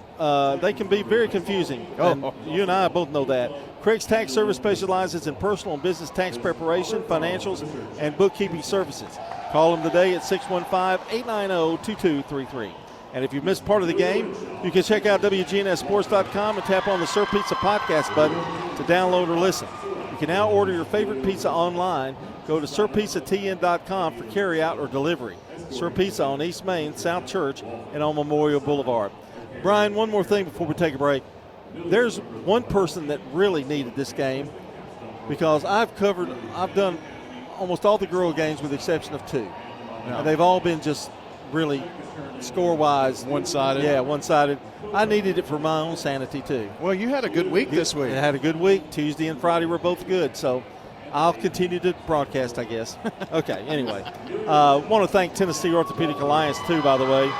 they can be very confusing. And you and I both know that. Craig's Tax Service specializes in personal and business tax preparation, financials, and bookkeeping services. Call them today at 615-890-2233. And if you missed part of the game, you can check out WGNSSports.com and tap on the Sir Pizza podcast button to download or listen. You can now order your favorite pizza online. Go to SirPizzaTN.com for carryout or delivery. Sir Pizza on East Main, South Church, and on Memorial Boulevard. Brian, one more thing before we take a break. There's one person that really needed this game because I've done almost all the girl games with the exception of 2. Yeah. And they've all been just really score-wise. One-sided. Yeah, one-sided. I needed it for my own sanity, too. Well, you had a good week this week. I had a good week. Tuesday and Friday were both good, so I'll continue to broadcast, I guess. Okay, anyway. Want to thank Tennessee Orthopedic Alliance, too, by the way.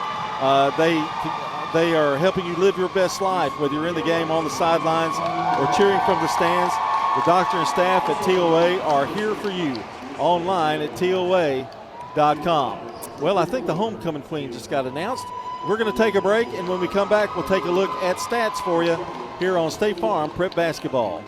They are helping you live your best life, whether you're in the game, on the sidelines, or cheering from the stands. The doctor and staff at TOA are here for you online at TOA.com. Well, I think the homecoming queen just got announced. We're going to take a break, and when we come back, we'll take a look at stats for you here on State Farm Prep Basketball.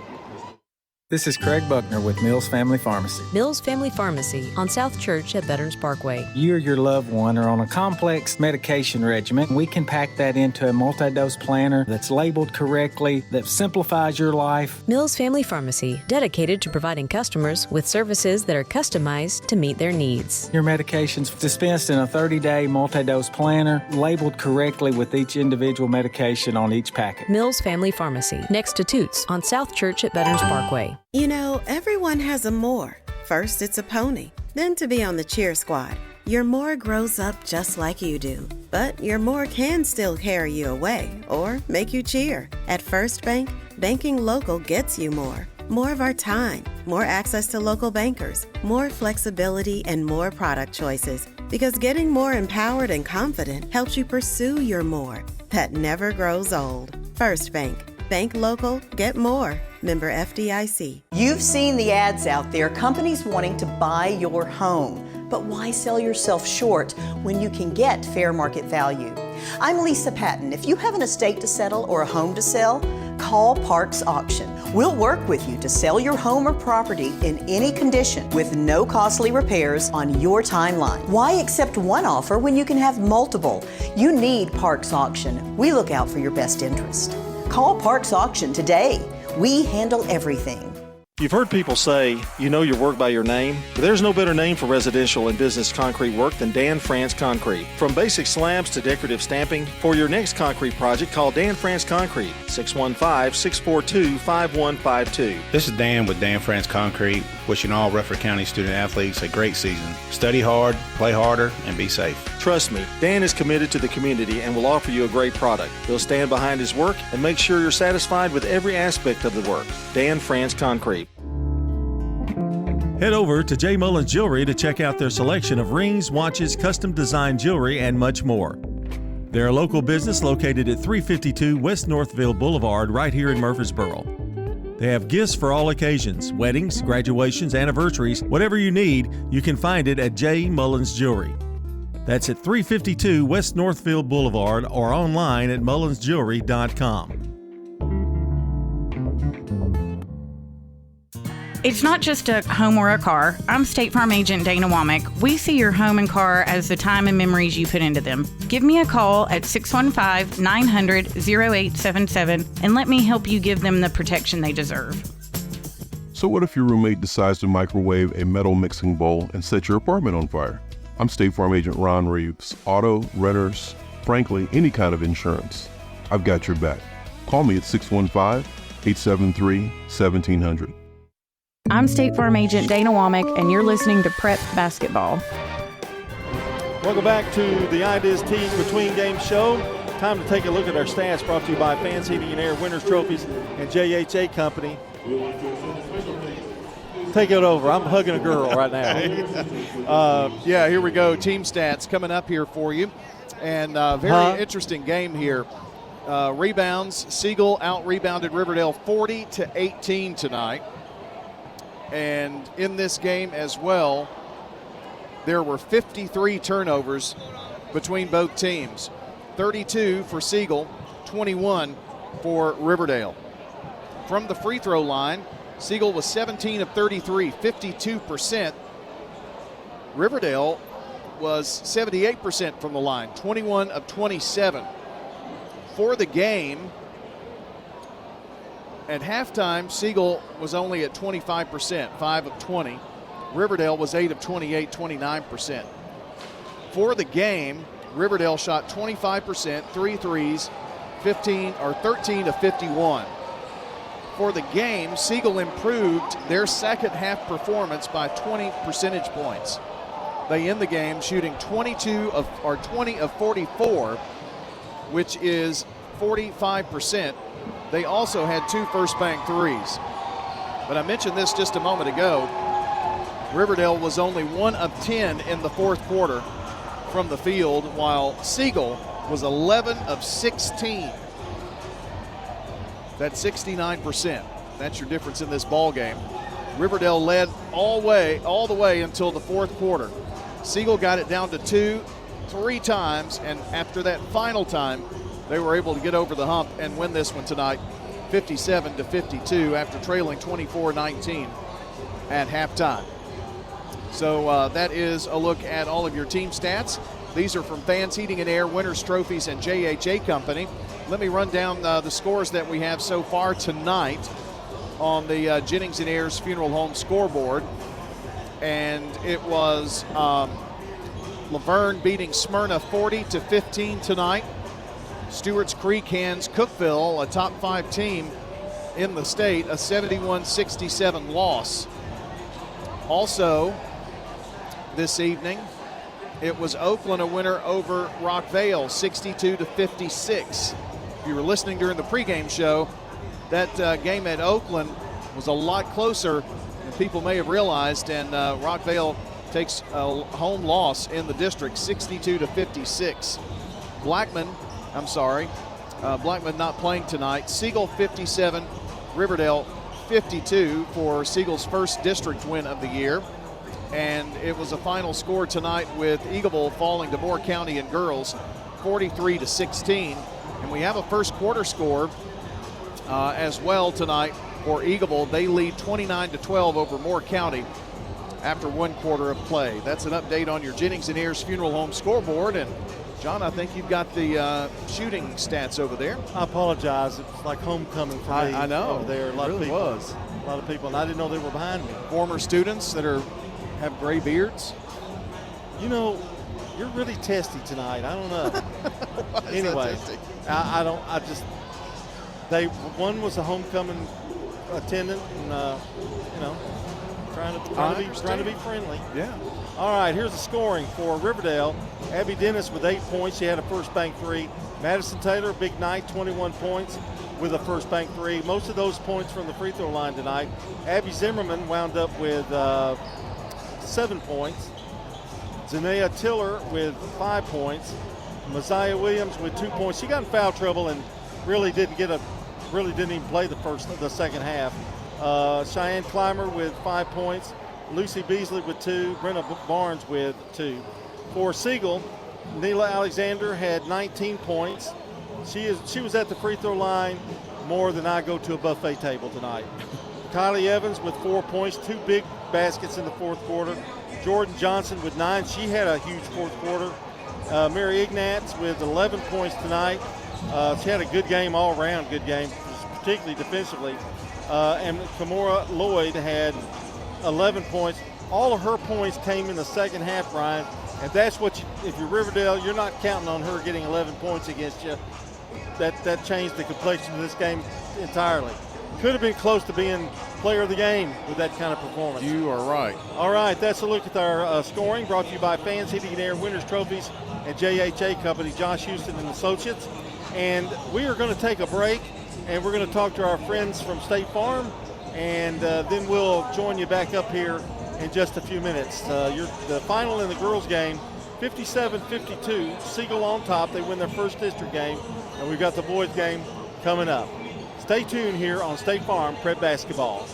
This is Craig Buckner with Mills Family Pharmacy. Mills Family Pharmacy on South Church at Veterans Parkway. You or your loved one are on a complex medication regimen. We can pack that into a multi-dose planner that's labeled correctly, that simplifies your life. Mills Family Pharmacy, dedicated to providing customers with services that are customized to meet their needs. Your medication's dispensed in a 30-day multi-dose planner, labeled correctly with each individual medication on each packet. Mills Family Pharmacy, next to Toots on South Church at Veterans Parkway. You know, everyone has a more. First, it's a pony, then to be on the cheer squad. Your more grows up just like you do, but your more can still carry you away or make you cheer. At First Bank, banking local gets you more. More of our time, more access to local bankers, more flexibility, and more product choices. Because getting more empowered and confident helps you pursue your more. That never grows old. First Bank. Bank local, get more. Member FDIC. You've seen the ads out there, companies wanting to buy your home. But why sell yourself short when you can get fair market value? I'm Lisa Patton. If you have an estate to settle or a home to sell, call Parks Auction. We'll work with you to sell your home or property in any condition with no costly repairs on your timeline. Why accept one offer when you can have multiple? You need Parks Auction. We look out for your best interest. Call Parks Auction today. We handle everything. You've heard people say, you know your work by your name. But there's no better name for residential and business concrete work than Dan France Concrete. From basic slabs to decorative stamping, for your next concrete project, call Dan France Concrete, 615-642-5152. This is Dan with Dan France Concrete, wishing all Rutherford County student athletes a great season. Study hard, play harder, and be safe. Trust me, Dan is committed to the community and will offer you a great product. He'll stand behind his work and make sure you're satisfied with every aspect of the work. Dan France Concrete. Head over to J. Mullins Jewelry to check out their selection of rings, watches, custom designed jewelry, and much more. They're a local business located at 352 West Northville Boulevard right here in Murfreesboro. They have gifts for all occasions, weddings, graduations, anniversaries, whatever you need, you can find it at J. Mullins Jewelry. That's at 352 West Northville Boulevard or online at mullinsjewelry.com. It's not just a home or a car. I'm State Farm Agent Dana Womack. We see your home and car as the time and memories you put into them. Give me a call at 615-900-0877 and let me help you give them the protection they deserve. So what if your roommate decides to microwave a metal mixing bowl and set your apartment on fire? I'm State Farm Agent Ron Reeves. Auto, renters, frankly, any kind of insurance. I've got your back. Call me at 615-873-1700. I'm State Farm Agent Dana Womack, and you're listening to Prep Basketball. Welcome back to the Ideas Tees Between Games show. Time to take a look at our stats, brought to you by Fans Heating and Air, Winners Trophies, and JHA Company. Take it over. I'm hugging a girl right now. Yeah, here we go. Team stats coming up here for you. And very interesting game here. Rebounds. Siegel out-rebounded Riverdale 40-18 tonight. And in this game as well, there were 53 turnovers between both teams. 32 for Siegel, 21 for Riverdale. From the free throw line, Siegel was 17 of 33, 52%. Riverdale was 78% from the line, 21 of 27. For the game, at halftime, Siegel was only at 25%, 5 of 20. Riverdale was 8 of 28, 29%. For the game, Riverdale shot 25%, 3 threes, 13 of 51. For the game, Siegel improved their second half performance by 20 percentage points. They end the game shooting 20 of 44, which is 45%. They also had 2 first bank threes. But I mentioned this just a moment ago. Riverdale was only 1 of 10 in the fourth quarter from the field, while Siegel was 11 of 16. That's 69%. That's your difference in this ball game. Riverdale led all the way until the fourth quarter. Siegel got it down to 2, 3 times, and after that final time, they were able to get over the hump and win this one tonight, 57-52, after trailing 24-19 at halftime. So that is a look at all of your team stats. These are from Fans Heating and Air, Winners Trophies, and JHA Company. Let me run down the scores that we have so far tonight on the Jennings and Ayers Funeral Home scoreboard. And it was Laverne beating Smyrna 40-15 tonight. Stewart's Creek hands Cookeville, a top 5 team in the state, a 71-67 loss. Also, this evening, it was Oakland a winner over Rockvale, 62-56. If you were listening during the pregame show, that game at Oakland was a lot closer than people may have realized, and Rockvale takes a home loss in the district, 62-56. Blackman not playing tonight. Siegel 57, Riverdale 52 for Siegel's first district win of the year. And it was a final score tonight with Eagleville falling to Moore County in girls, 43-16. And we have a first quarter score as well tonight for Eagleville. They lead 29-12 over Moore County after 1 quarter of play. That's an update on your Jennings and Ayers Funeral Home scoreboard. And John, I think you've got the shooting stats over there. I apologize. It's like homecoming for me. I know. Over there. A lot of people. A lot of people, and I didn't know they were behind me. Former students that have gray beards. You know, you're really testy tonight. I don't know. Anyway, one was a homecoming attendant, and trying to be friendly. Yeah. All right, here's the scoring for Riverdale. Abby Dennis with 8 points. She had a first bank 3. Madison Taylor, big night, 21 points with a first bank 3. Most of those points from the free throw line tonight. Abby Zimmerman wound up with 7 points. Zanea Tiller with 5 points. Messiah Williams with 2 points. She got in foul trouble and really didn't even play the second half. Cheyenne Clymer with 5 points. Lucy Beasley with 2. Brenna Barnes with 2. For Siegel, Neela Alexander had 19 points. She was at the free throw line more than I go to a buffet table tonight. Kylie Evans with 4 points, 2 big baskets in the fourth quarter. Jordan Johnson with 9. She had a huge fourth quarter. Mary Ignatz with 11 points tonight. She had a good game all around, particularly defensively. And Kimora Lloyd had 11 points. All of her points came in the second half, Brian. And that's what if you're Riverdale, you're not counting on her getting 11 points against you. That changed the complexion of this game entirely. Could have been close to being player of the game with that kind of performance. You are right. All right, that's a look at our scoring, brought to you by Fans Heating and Air, Winners Trophies, and JHA Company, Josh Houston and Associates. And we are going to take a break, and we're going to talk to our friends from State Farm, and then we'll join you back up here in just a few minutes. The final in the girls' game, 57-52, Siegel on top. They win their first district game, and we've got the boys' game coming up. Stay tuned here on State Farm Prep Basketball.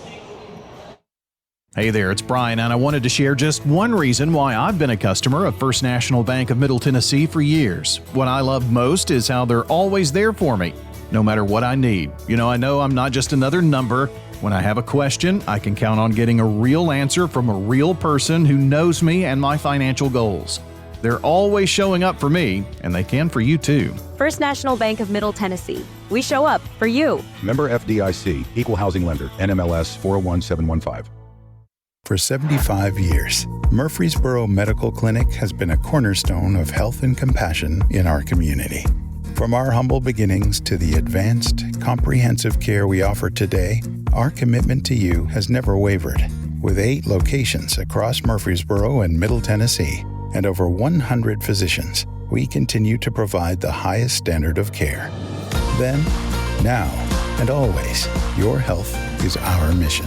Hey there, it's Brian, and I wanted to share just one reason why I've been a customer of First National Bank of Middle Tennessee for years. What I love most is how they're always there for me, no matter what I need. I know I'm not just another number. When I have a question, I can count on getting a real answer from a real person who knows me and my financial goals. They're always showing up for me, and they can for you too. First National Bank of Middle Tennessee. We show up for you. Member FDIC, Equal Housing Lender, NMLS 401715. For 75 years, Murfreesboro Medical Clinic has been a cornerstone of health and compassion in our community. From our humble beginnings to the advanced, comprehensive care we offer today, our commitment to you has never wavered. With 8 locations across Murfreesboro and Middle Tennessee and over 100 physicians, we continue to provide the highest standard of care. Then, now, and always, your health is our mission.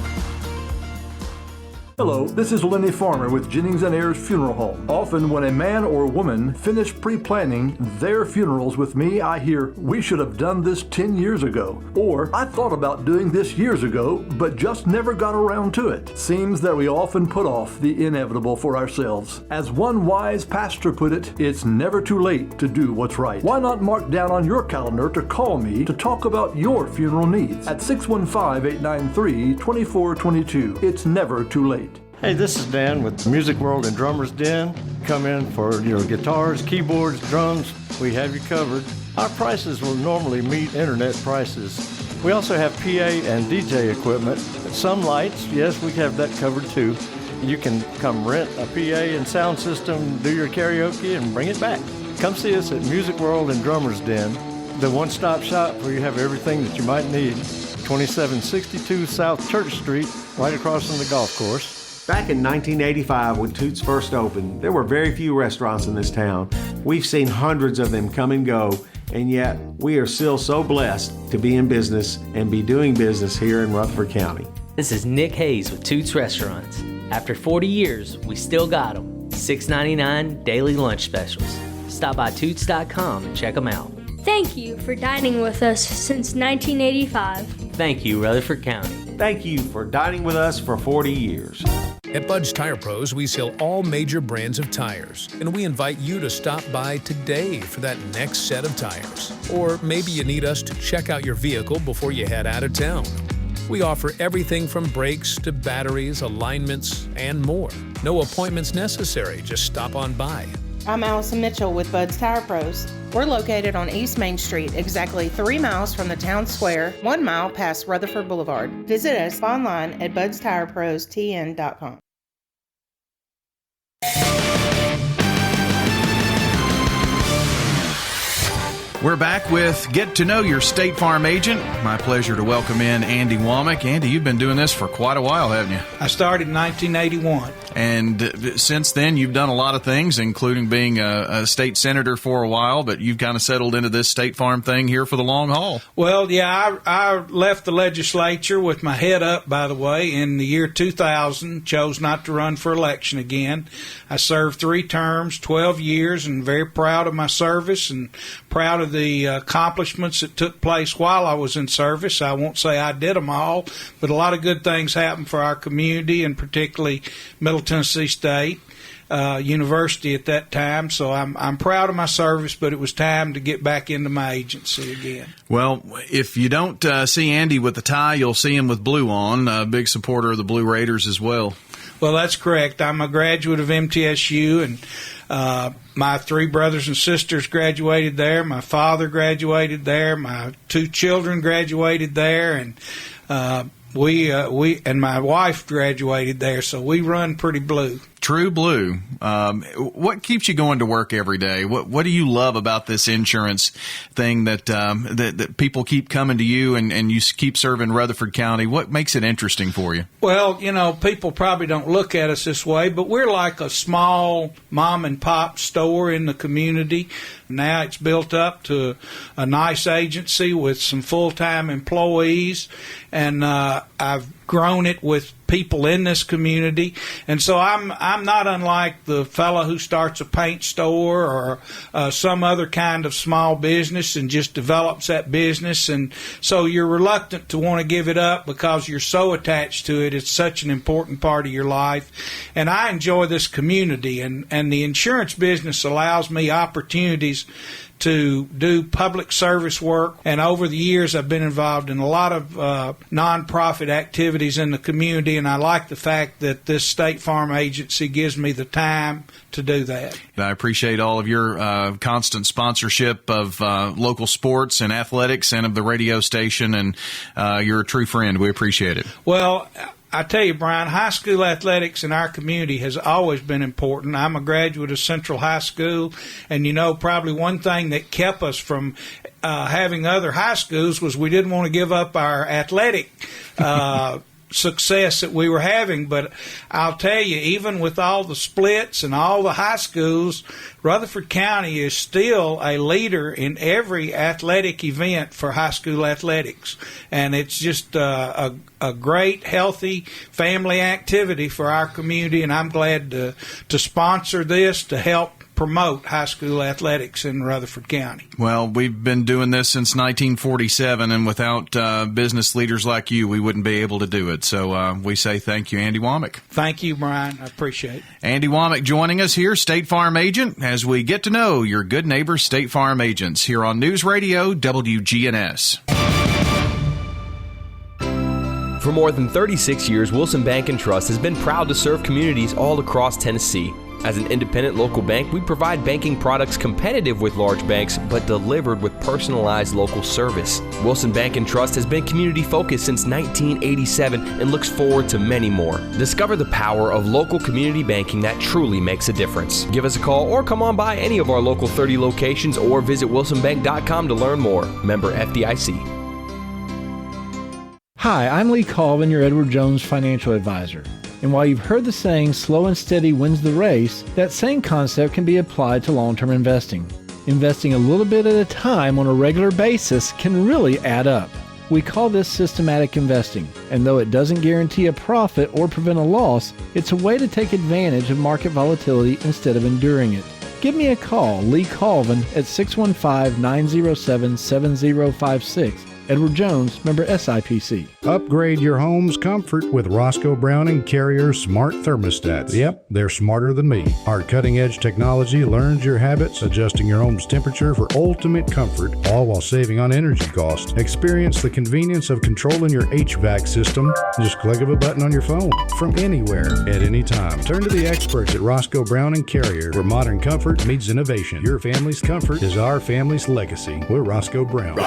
Hello, this is Lenny Farmer with Jennings & Ayers Funeral Home. Often when a man or woman finish pre-planning their funerals with me, I hear, "We should have done this 10 years ago." Or, "I thought about doing this years ago, but just never got around to it." Seems that we often put off the inevitable for ourselves. As one wise pastor put it, it's never too late to do what's right. Why not mark down on your calendar to call me to talk about your funeral needs at 615-893-2422. It's never too late. Hey, this is Dan with Music World and Drummers Den. Come in for your guitars, keyboards, drums. We have you covered. Our prices will normally meet internet prices. We also have PA and DJ equipment. Some lights, yes, we have that covered too. You can come rent a PA and sound system, do your karaoke, and bring it back. Come see us at Music World and Drummers Den, the one-stop shop where you have everything that you might need. 2762 South Church Street, right across from the golf course. Back in 1985, when Toots first opened, there were very few restaurants in this town. We've seen hundreds of them come and go, and yet we are still so blessed to be in business and be doing business here in Rutherford County. This is Nick Hayes with Toots Restaurants. After 40 years, we still got them. $6.99 daily lunch specials. Stop by Toots.com and check them out. Thank you for dining with us since 1985. Thank you, Rutherford County. Thank you for dining with us for 40 years. At Bud's Tire Pros, we sell all major brands of tires, and we invite you to stop by today for that next set of tires. Or maybe you need us to check out your vehicle before you head out of town. We offer everything from brakes to batteries, alignments, and more. No appointments necessary, just stop on by. I'm Allison Mitchell with Bud's Tire Pros. We're located on East Main Street, exactly 3 miles from the town square, 1 mile past Rutherford Boulevard. Visit us online at budstirepros.tn.com. We're back with Get to Know Your State Farm Agent. My pleasure to welcome in Andy Womack. Andy, you've been doing this for quite a while, haven't you? I started in 1981. And since then, you've done a lot of things, including being a state senator for a while, but you've kind of settled into this State Farm thing here for the long haul. Well, yeah, I left the legislature with my head up, by the way, in the year 2000, chose not to run for election again. I served 3 terms, 12 years, and very proud of my service and proud of the accomplishments that took place while I was in service. I won't say I did them all, but a lot of good things happened for our community and particularly Middle Tennessee State University at that time. So I'm proud of my service, but it was time to get back into my agency again. Well, if you don't see Andy with the tie, you'll see him with blue on. A big supporter of the Blue Raiders as well. Well, that's correct. I'm a graduate of MTSU, and my 3 brothers and sisters graduated there. My father graduated there. My 2 children graduated there, and we and my wife graduated there. So we run pretty blue. True blue. What keeps you going to work every day? What do you love about this insurance thing that people keep coming to you and you keep serving Rutherford County? What makes it interesting for you? Well, people probably don't look at us this way, but we're like a small mom and pop store in the community. Now it's built up to a nice agency with some full-time employees, and I've grown it with people in this community. And so I'm not unlike the fellow who starts a paint store or some other kind of small business and just develops that business. And so you're reluctant to want to give it up because you're so attached to it. It's such an important part of your life. And I enjoy this community, and the insurance business allows me opportunities to do public service work. And over the years, I've been involved in a lot of nonprofit activities in the community, and I like the fact that this State Farm agency gives me the time to do that. I appreciate all of your constant sponsorship of local sports and athletics and of the radio station, and you're a true friend. We appreciate it. Well, I tell you, Brian, high school athletics in our community has always been important. I'm a graduate of Central High School, and probably one thing that kept us from having other high schools was we didn't want to give up our athletic success that we were having. But I'll tell you, even with all the splits and all the high schools, Rutherford County is still a leader in every athletic event for high school athletics. And it's just a great, healthy family activity for our community, and I'm glad to sponsor this to help promote high school athletics in Rutherford County. Well, we've been doing this since 1947, and without business leaders like you, we wouldn't be able to do it. So we say thank you, Andy Womack. Thank you, Brian. I appreciate it. Andy Womack joining us here, State Farm agent, as we get to know your good neighbor State Farm agents here on News Radio WGNS. For more than 36 years, Wilson Bank & Trust has been proud to serve communities all across Tennessee. As an independent local bank, we provide banking products competitive with large banks, but delivered with personalized local service. Wilson Bank & Trust has been community-focused since 1987 and looks forward to many more. Discover the power of local community banking that truly makes a difference. Give us a call or come on by any of our local 30 locations or visit wilsonbank.com to learn more. Member FDIC. Hi, I'm Lee Colvin, your Edward Jones financial advisor. And while you've heard the saying, slow and steady wins the race, that same concept can be applied to long-term investing. Investing a little bit at a time on a regular basis can really add up. We call this systematic investing, and though it doesn't guarantee a profit or prevent a loss, it's a way to take advantage of market volatility instead of enduring it. Give me a call, Lee Colvin, at 615-907-7056. Edward Jones, member SIPC. Upgrade your home's comfort with Roscoe Brown & Carrier's smart thermostats. Yep, they're smarter than me. Our cutting-edge technology learns your habits, adjusting your home's temperature for ultimate comfort, all while saving on energy costs. Experience the convenience of controlling your HVAC system. Just click of a button on your phone from anywhere at any time. Turn to the experts at Roscoe Brown & Carrier, where modern comfort meets innovation. Your family's comfort is our family's legacy. We're Roscoe Brown.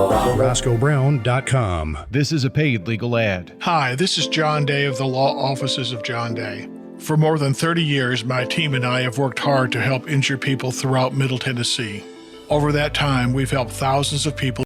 RoscoeBrown.com. This is a paid legal ad. Hi, this is John Day of the Law Offices of John Day. For more than 30 years, my team and I have worked hard to help injured people throughout Middle Tennessee. Over that time, we've helped thousands of people